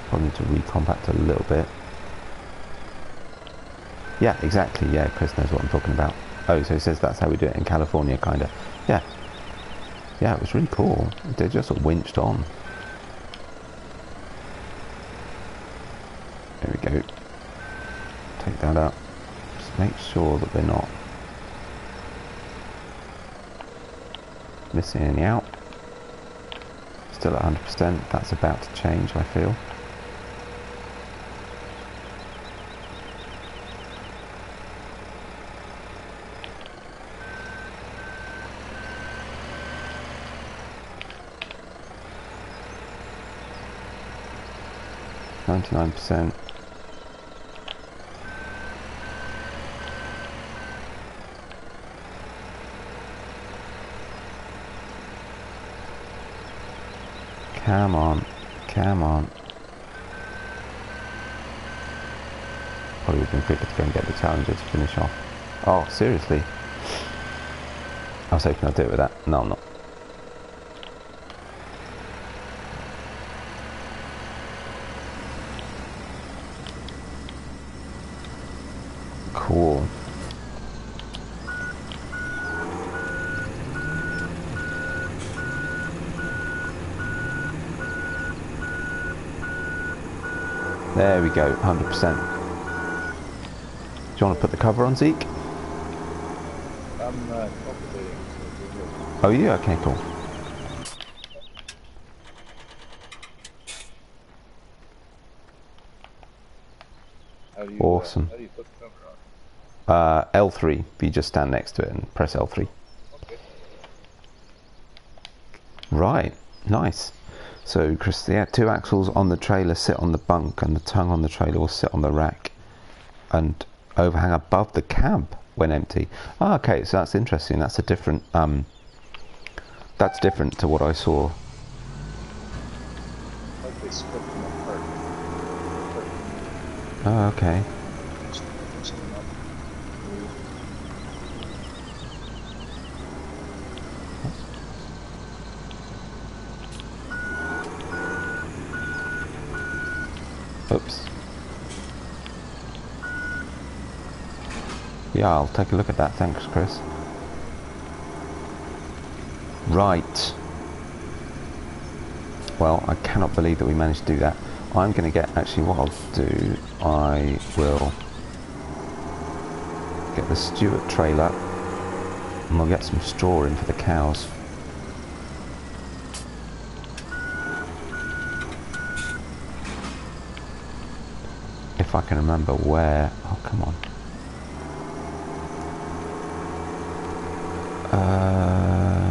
Probably need to recompact a little bit. Yeah, exactly, yeah, Chris knows what I'm talking about. Oh, so he says that's how we do it in California, kinda. Yeah. Yeah, it was really cool. They just sort of winched on. There we go. Take that up. Just make sure that we're not missing any out. Still at 100%. That's about to change, I feel. %. Come on, come on. Probably would have been quicker to go and get the Challenger to finish off. Oh, seriously? I was hoping I'd do it with that. No, I'm not. Cool. There we go, 100%. Do you want to put the cover on, Zeke? I'm cultivating. Oh, yeah? Okay, cool. Awesome. How do you put the cover on? L3. You just stand next to it and press L3. Okay. Right, nice. So, Chris, yeah, 2 axles on the trailer sit on the bunk, and the tongue on the trailer will sit on the rack and overhang above the cab when empty. Ah, okay, so that's interesting. That's a different, that's different to what I saw. Like they split them apart. Oh, okay. Just them up. Oops. Yeah, I'll take a look at that. Thanks, Chris. Right. Well, I cannot believe that we managed to do that. I'm going to get, actually what I'll do, I will get the Stewart trailer and we'll get some straw in for the cows. If I can remember where, oh come on,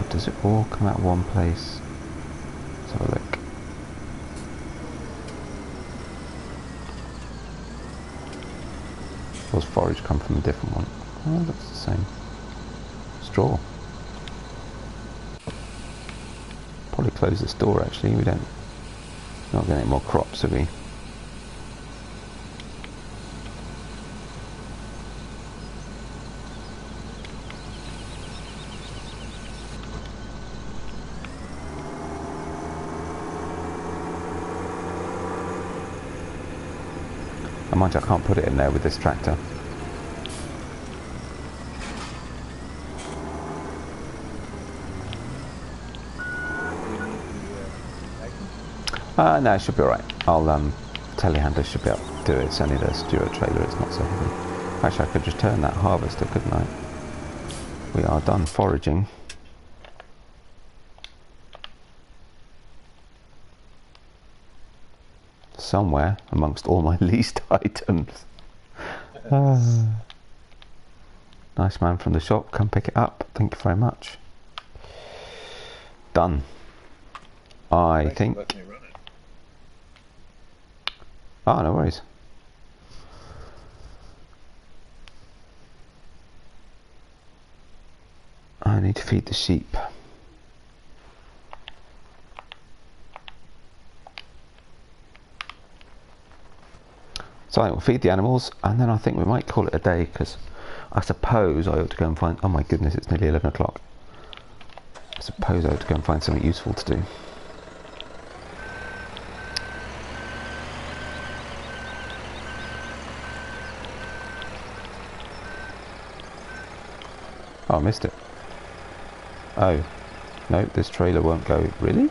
Does it all come out of one place? Let's have a look. Or does forage come from a different one? Oh, that's the same. Straw. Probably close the store actually. We don't. Not getting any more crops, are we? And mind you, I can't put it in there with this tractor. No, it should be alright. I'll telehandler should be able to do it. It's only the Stewart trailer, it's not so heavy. Actually, I could just turn that harvester, couldn't I? We are done foraging. Somewhere amongst all my leased items. Nice man from the shop, come pick it up. Thank you very much. Done. I think. Oh, no worries. I need to feed the sheep. So I will feed the animals, and then I think we might call it a day, because I suppose I ought to go and find... Oh my goodness, it's nearly 11 o'clock. I suppose I ought to go and find something useful to do. Oh, I missed it. Oh. No, this trailer won't go. Really?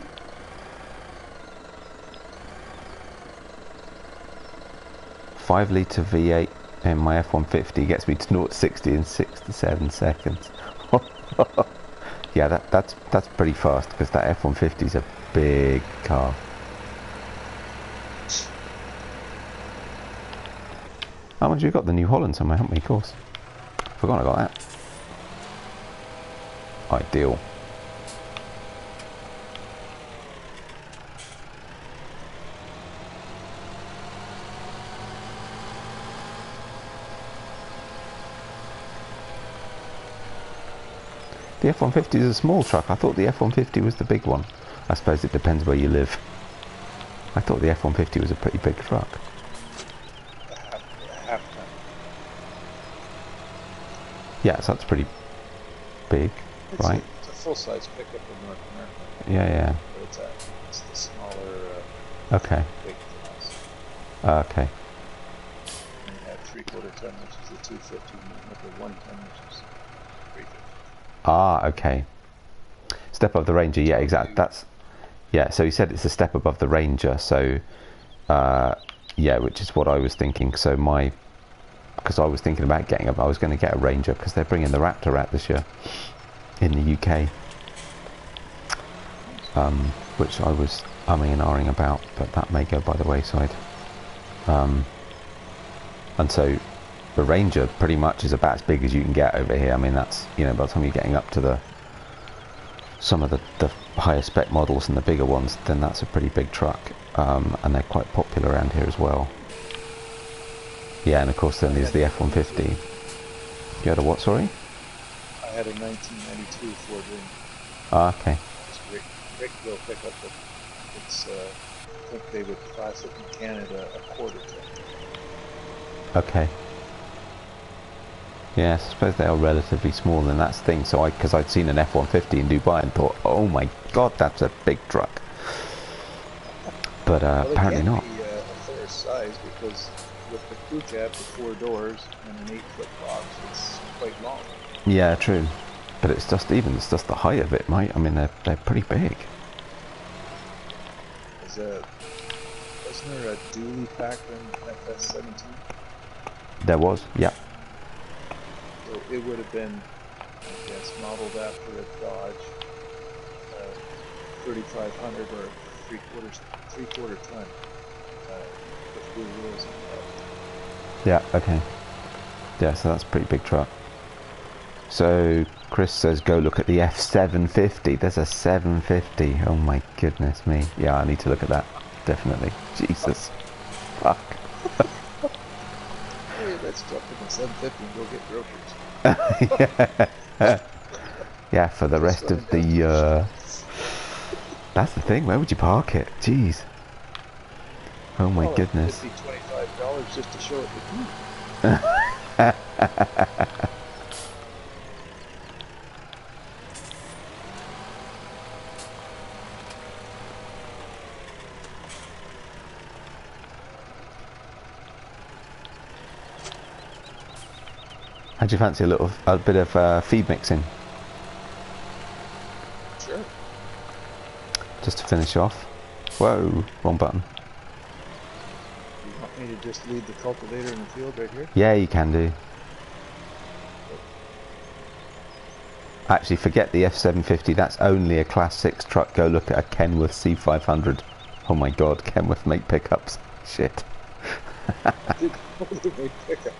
.5 litre V8 in my F-150 gets me to 0-60 in 6 to 7 seconds. Yeah, that's pretty fast, because that F-150 is a big car. Oh, and you got the New Holland somewhere, haven't we? Of course. Forgot I got that. Ideal. The F-150 is a small truck. I thought the F-150 was the big one. I suppose it depends where you live. I thought the F-150 was a pretty big truck. Half ton. Yeah, so that's pretty big, right? It's a full-size pickup in North America. Yeah, yeah. But it's the smaller Okay. big class. Okay. And you have 3/4 ton, which is the 250, and the 1 ton, which is 350. Ah, okay. Step above the Ranger, yeah, exactly. That's... Yeah, so he said it's a step above the Ranger, so... yeah, which is what I was thinking. So my... Because I was thinking about getting I was going to get a Ranger, because they're bringing the Raptor out this year in the UK. Which I was umming and ahhing about, but that may go by the wayside. And so the Ranger pretty much is about as big as you can get over here. I mean, that's, you know, by the time you're getting up to the some of the higher spec models and the bigger ones, then that's a pretty big truck. And they're quite popular around here as well. Yeah, and of course then there's the F-150. You had a what, sorry? I had a 1992 Ford Ranger. Ah, okay. It's a great little pickup, but it's, I think they would class it in Canada a quarter ton. Okay. Yes, I suppose they are relatively small, and that's the thing. So because I'd seen an F-150 in Dubai and thought, oh my god, that's a big truck. But Well, apparently not. It can be a fair size, because with the crew cab, the 4 doors, and an 8-foot box, it's quite long. Yeah, true. But it's just the height of it, mate. I mean, they're pretty big. Wasn't there a dually Packard FS17? There was, yeah. So it would have been, I guess, modeled after a Dodge 3500 or three-quarter ton with blue wheels and Yeah, okay. Yeah, so that's a pretty big truck. So Chris says go look at the F750. There's a 750. Oh my goodness me. Yeah, I need to look at that. Definitely. Jesus. Fuck. Hey, let's jump in the 750 and go get groceries. Yeah. Yeah, for the Just rest running of down to the the shop. that's the thing, where would you park it? Jeez. Oh my Well, it'd goodness. be $25 just to show it to you. How'd you fancy a bit of feed mixing? Sure. Just to finish off. Whoa, wrong button. You want me to just leave the cultivator in the field right here? Yeah, you can do. Actually, forget the F750. That's only a Class 6 truck. Go look at a Kenworth C500. Oh my god, Kenworth make pickups. Shit. I didn't know they made pickups.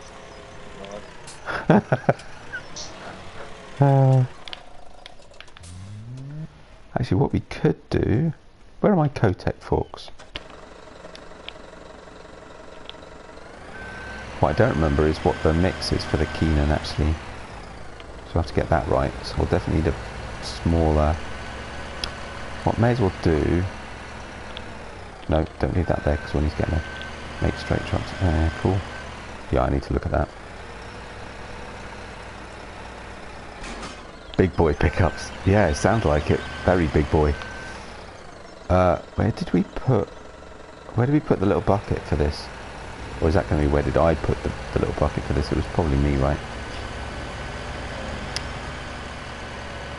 Actually, what we could do... Where are my Kotek forks? What I don't remember is what the mix is for the Keenan, actually. So I have to get that right. So we'll definitely need a smaller... What may as well do... No, don't leave that there, because we'll need to get them make straight trucks. Cool. Yeah, I need to look at that. Big boy pickups. Yeah, it sounds like it. Very big boy. Where did we put the little bucket for this? Or is that going to be where did I put the little bucket for this? It was probably me, right?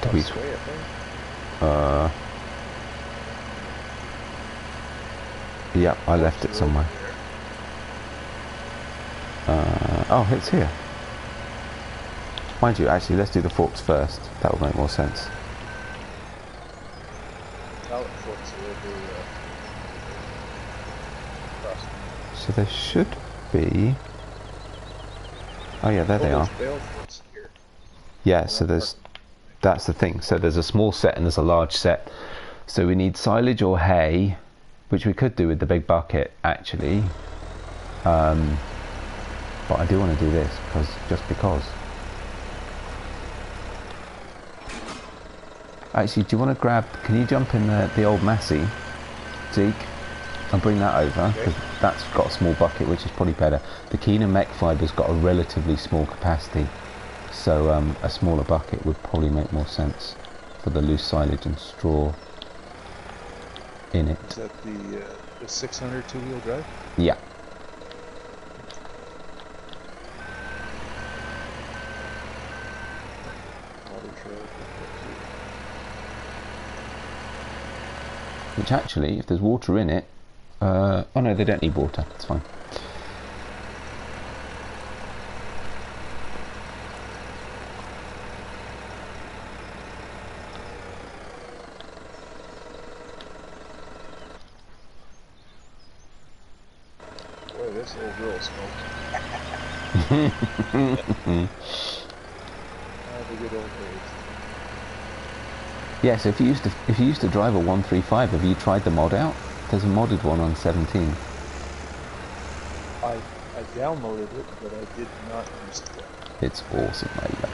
Did we? Way, I think. Yep, I left it somewhere. Oh, it's here. Mind you, actually, let's do the forks first. That would make more sense. Pallet forks will be across. So there should be... Oh yeah, there they are. Bale forks here. Yeah, so there's... That's the thing. So there's a small set and there's a large set. So we need silage or hay, which we could do with the big bucket, actually. But I do want to do this, just because. Actually, do you want to grab... Can you jump in the old Massey, Zeke, and bring that over? Because that's got a small bucket, which is probably better. The Keenan Mech Fiber's got a relatively small capacity. So a smaller bucket would probably make more sense for the loose silage and straw in it. Is that the 600 two-wheel drive? Yeah. Which actually, if there's water in it... oh no, they don't need water. It's fine. Boy, this old girl smoked. The good old days. Yes, if you used to drive a 135, have you tried the mod out? There's a modded one on 17. I downloaded it, but I did not use it yet. It's awesome, I love it.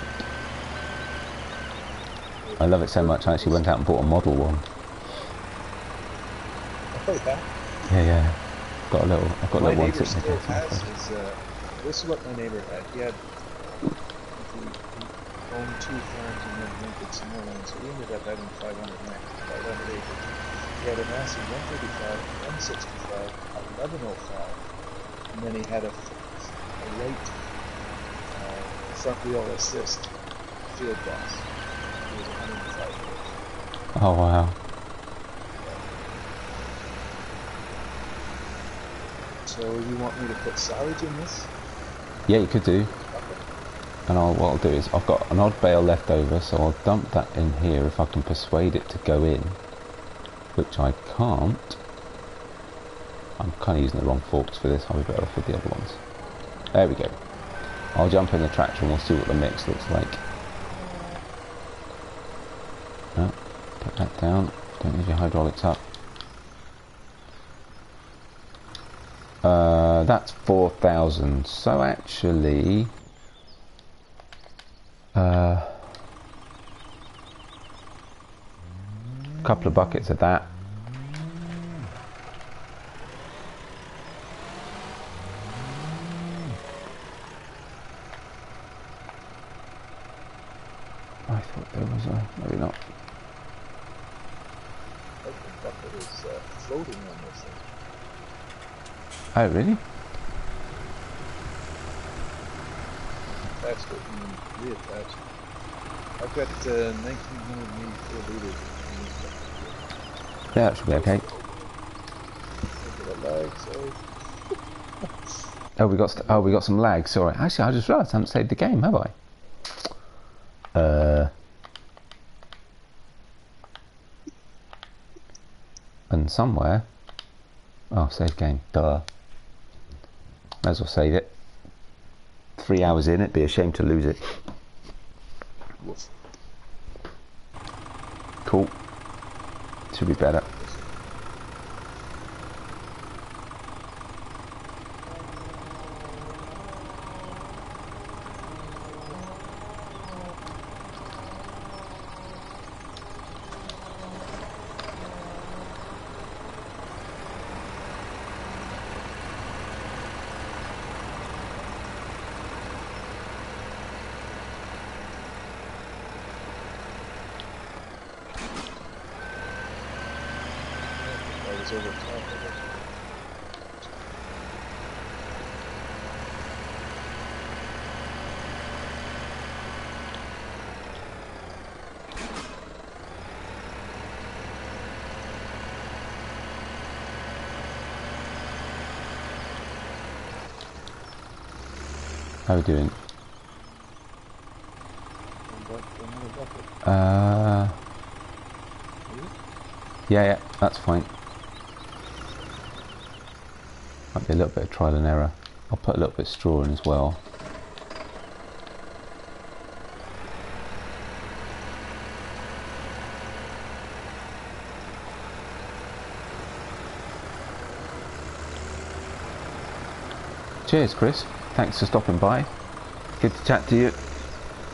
I love it so much I actually went out and bought a model one. Oh yeah? Yeah. I've got a little one neighbor sitting still there. has his, this is what my neighbor had. He owned 2 farms and then rented some more land, so he ended up having 500 acres. He had a Massey 135, 165, 1105, and then he had a light front wheel assist field boss. He was 105 years. Oh wow. So you want me to put silage in this? Yeah, you could do. And what I'll do is, I've got an odd bale left over, so I'll dump that in here if I can persuade it to go in. Which I can't. I'm kind of using the wrong forks for this, I'll be better off with the other ones. There we go. I'll jump in the tractor and we'll see what the mix looks like. down. Don't leave your hydraulics up. That's 4,000. So actually, a couple of buckets of that. I thought there was a... maybe not. The bucket is floating on this thing. Oh, really? Attached it and reattached. I've got 1,984 liters. Yeah, that should be okay. Look at the lag, sorry. Oh, we got some lag. Sorry. Actually, I just realised I haven't saved the game, have I? And somewhere. Oh, save game. Duh. May as well save it. 3 hours in, it'd be a shame to lose it. Woof. Cool. Should be better. I was over top of it. How are we doing? Another bucket. Yeah, that's fine. Might be a little bit of trial and error. I'll put a little bit of straw in as well. Cheers, Chris. Thanks for stopping by. Good to chat to you.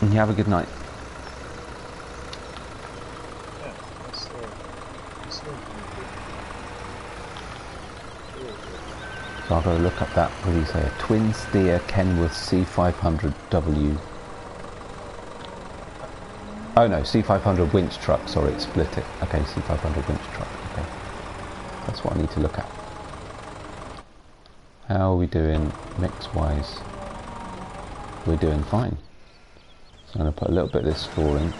And you have a good night. Yeah, that's So I've got to look up that, what do you say, a twin steer Kenworth C500W. Oh no, C500 winch truck, sorry, it split it. Okay, C500 winch truck, okay. That's what I need to look at. How are we doing mix-wise? We're doing fine. So I'm going to put a little bit of this straw in.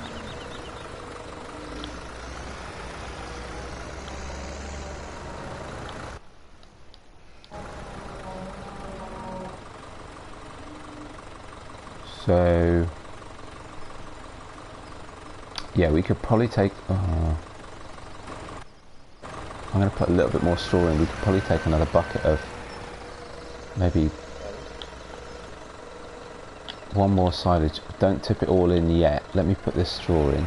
So, yeah, we could probably take... I'm going to put a little bit more straw in. We could probably take another bucket of maybe one more silage. Don't tip it all in yet. Let me put this straw in.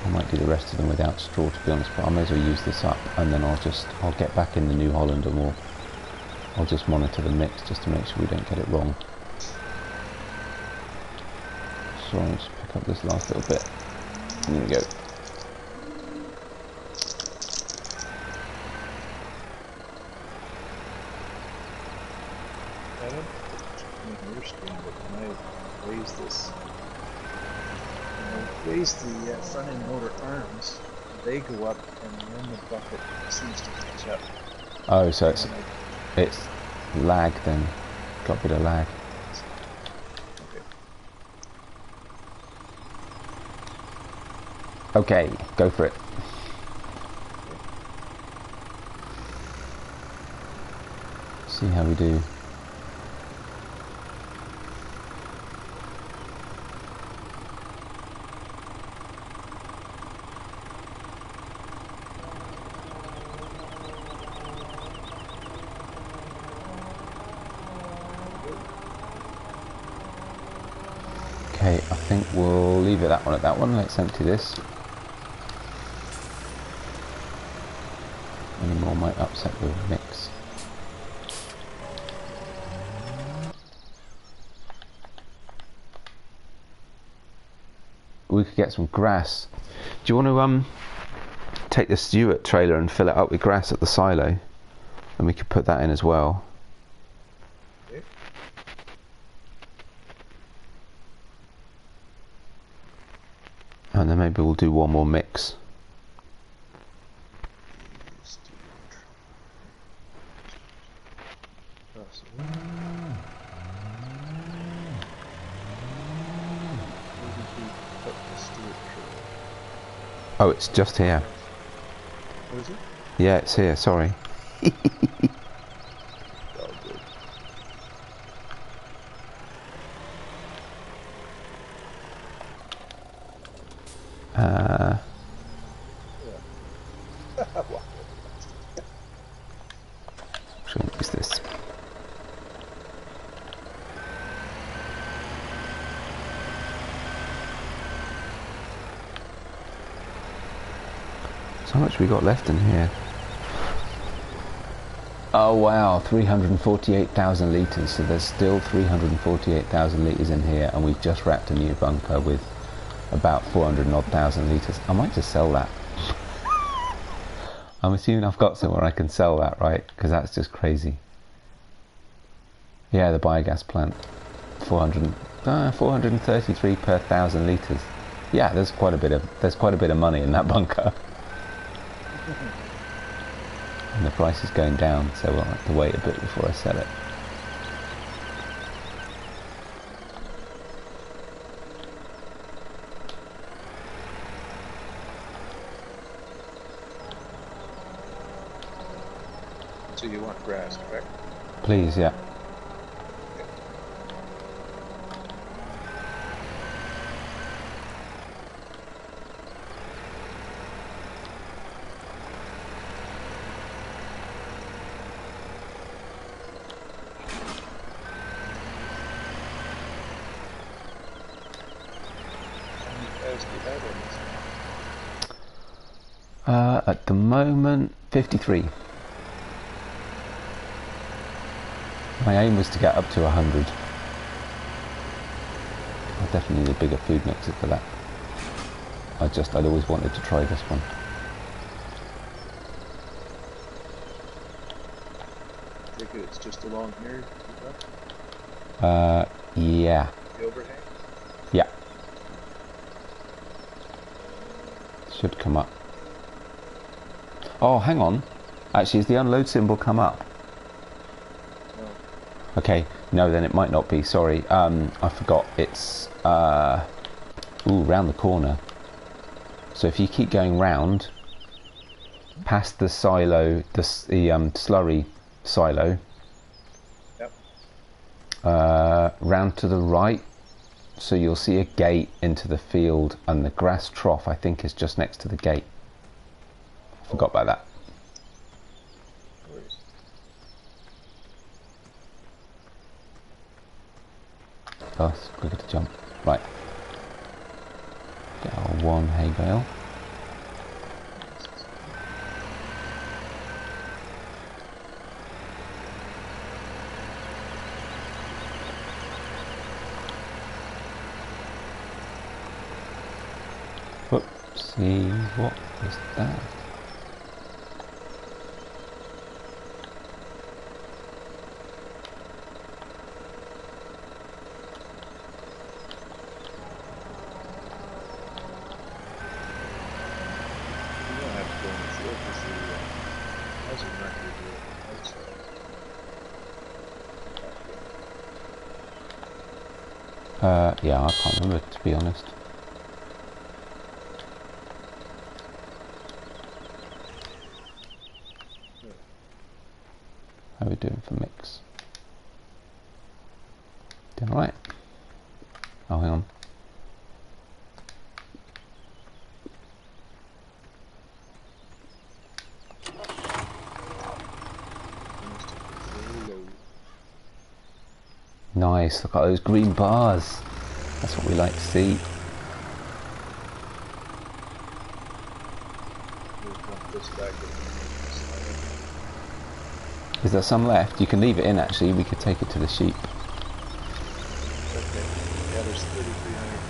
I might do the rest of them without straw, to be honest, but I may as well use this up, and then I'll get back in the New Holland and I'll just monitor the mix just to make sure we don't get it wrong. So I'll just pick up this last little bit. There we go. I don't know your screen, but when I raise this, when I raise the front end motor arms, they go up, and then the bucket seems to catch up. Oh, so it's lag then. Got a bit of lag. Okay, go for it. See how we do. Okay, I think we'll leave it at that one. Let's empty this. Set the mix. We could get some grass. Do you want to take the Stewart trailer and fill it up with grass at the silo? And we could put that in as well. Okay. And then maybe we'll do one more mix. Oh, it's just here. What is it? Yeah, it's here, sorry. Oh, good. Shouldn't use this. So how much we got left in here? Oh wow, 348,000 litres. So there's still 348,000 litres in here, and we've just wrapped a new bunker with about 400 and odd thousand litres. I might just sell that. I'm assuming I've got somewhere I can sell that, right? Because that's just crazy. Yeah, the biogas plant. 433 per 1,000 litres. Yeah, there's quite a bit of money in that bunker. And the price is going down, so we'll have to wait a bit before I sell it. So you want grass, correct? Please, yeah. At the moment, 53. My aim was to get up to 100. I definitely need a bigger food mixer for that. I'd always wanted to try this one. I think it's just along here. Yeah. The overhang? Yeah. Should come up. Oh, hang on. Actually, has the unload symbol come up? No. Okay, no, then it might not be. Sorry, I forgot. It's round the corner. So if you keep going round, past the silo, the slurry silo, Yep. round to the right, so you'll see a gate into the field, and the grass trough, I think, is just next to the gate. Forgot about that. No worries. Oh, it's quicker to jump. Right. Get our one hay bale. Whoopsie, what was that? You don't have to go in the field because the housing record outside. Yeah, I can't remember, to be honest. How are we doing for mix? Doing alright? Oh, hang on. Nice, look at those green bars. That's what we like to see. Is there some left? You can leave it in actually, we could take it to the sheep. Okay. Yeah, there's 3,300.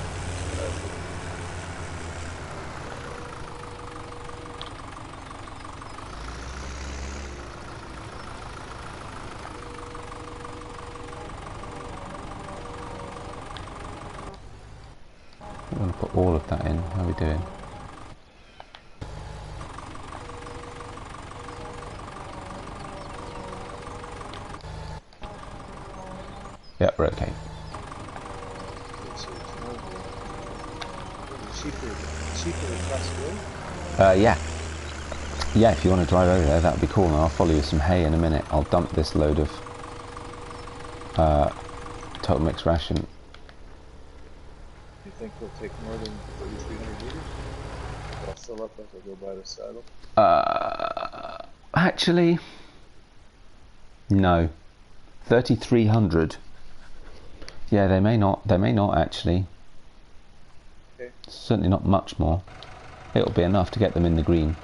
I'm going to put all of that in. How are we doing? Yep, we're okay. So it's more cheaper across the road? Yeah. Yeah, if you want to drive over there, that would be cool. And I'll follow you with some hay in a minute. I'll dump this load of total mixed ration. Do you think they'll take more than 3,300 liters? I'll fill up as I go by the saddle. Actually, no. 3,300. Yeah, they may not. They may not actually. Okay. Certainly not much more. It'll be enough to get them in the green.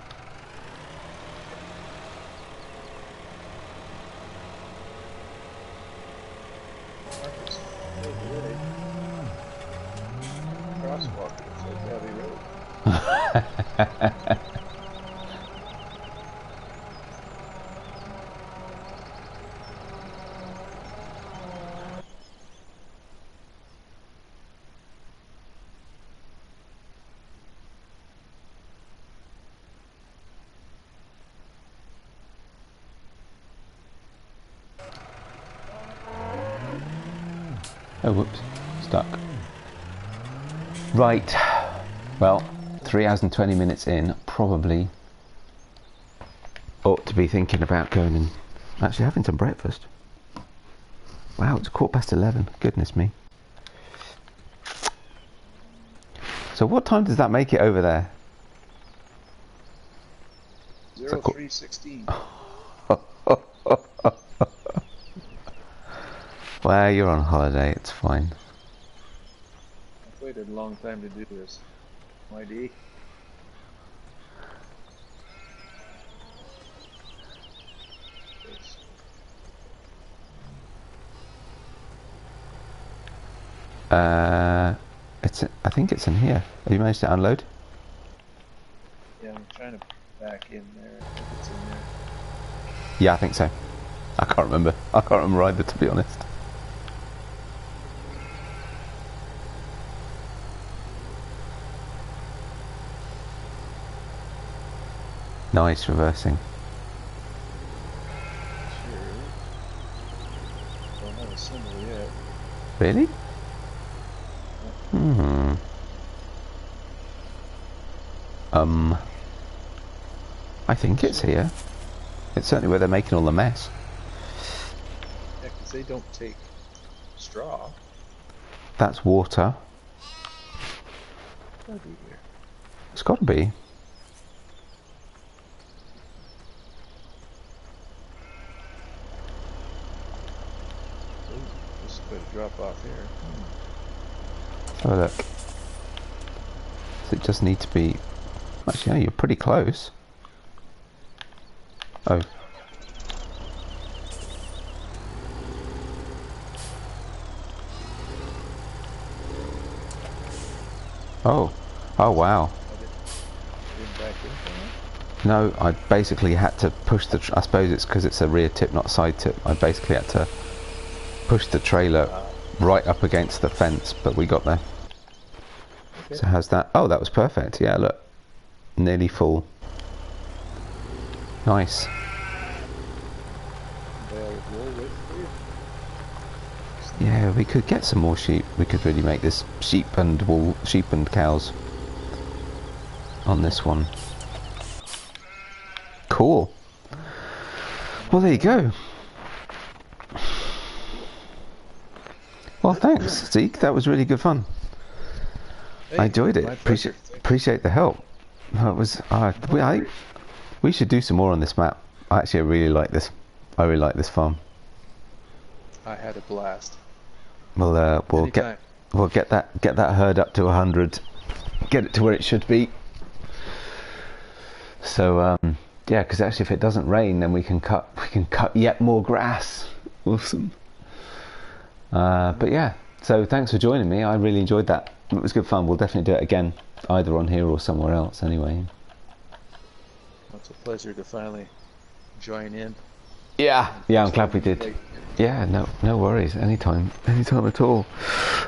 Marcus, hey, crosswalk looks like Abbey Road. Oh, whoops. Stuck. Right. Well, 3 hours and 20 minutes in, probably ought to be thinking about going and actually having some breakfast. Wow, it's 11:15. Goodness me. So what time does that make it over there? 03:16. Well, you're on holiday, it's fine. I've waited a long time to do this. YD. I think it's in here. Have you managed to unload? Yeah, I'm trying to back in there. I think it's in there. Yeah, I think so. I can't remember. I can't remember either, to be honest. Nice reversing. Sure. Don't have a symbol yet. Really? Hmm. I think it's here. It's certainly where they're making all the mess. Yeah, because they don't take straw. That's water. Gotta be here. It's got to be. Ooh, this is going to drop off here. Have a look. Does it just need to be... Actually, yeah, you're pretty close. Oh. Oh. Oh, wow. I didn't back in for that. No, I basically had to push the... I suppose it's because it's a rear tip, not side tip. I basically had to push the trailer right up against the fence, but we got there. Okay. So how's that? Oh, that was perfect. Yeah, look. Nearly full. Nice. Yeah, we could get some more sheep. We could really make this sheep and cows on this one. Cool. Well, there you go. Well, thanks, Zeke. That was really good fun. Hey, I enjoyed it. my pleasure. Appreciate the help. That was. We should do some more on this map. I really like this. I really like this farm. I had a blast. We'll Anytime. get that herd up to 100. Get it to where it should be. So Yeah, because actually, if it doesn't rain, then we can cut yet more grass. Awesome. But yeah, so thanks for joining me. I really enjoyed that. It was good fun. We'll definitely do it again, either on here or somewhere else. Anyway. It's a pleasure to finally join in. Yeah, I'm glad we did. Yeah, no worries. Anytime at all.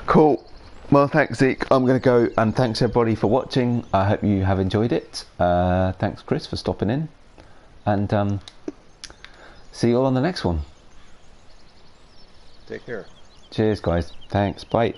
Cool. Well, thanks, Zeke. I'm going to go, and thanks everybody for watching. I hope you have enjoyed it. Thanks, Chris, for stopping in, and see you all on the next one. Take care. Cheers, guys. Thanks. Bye.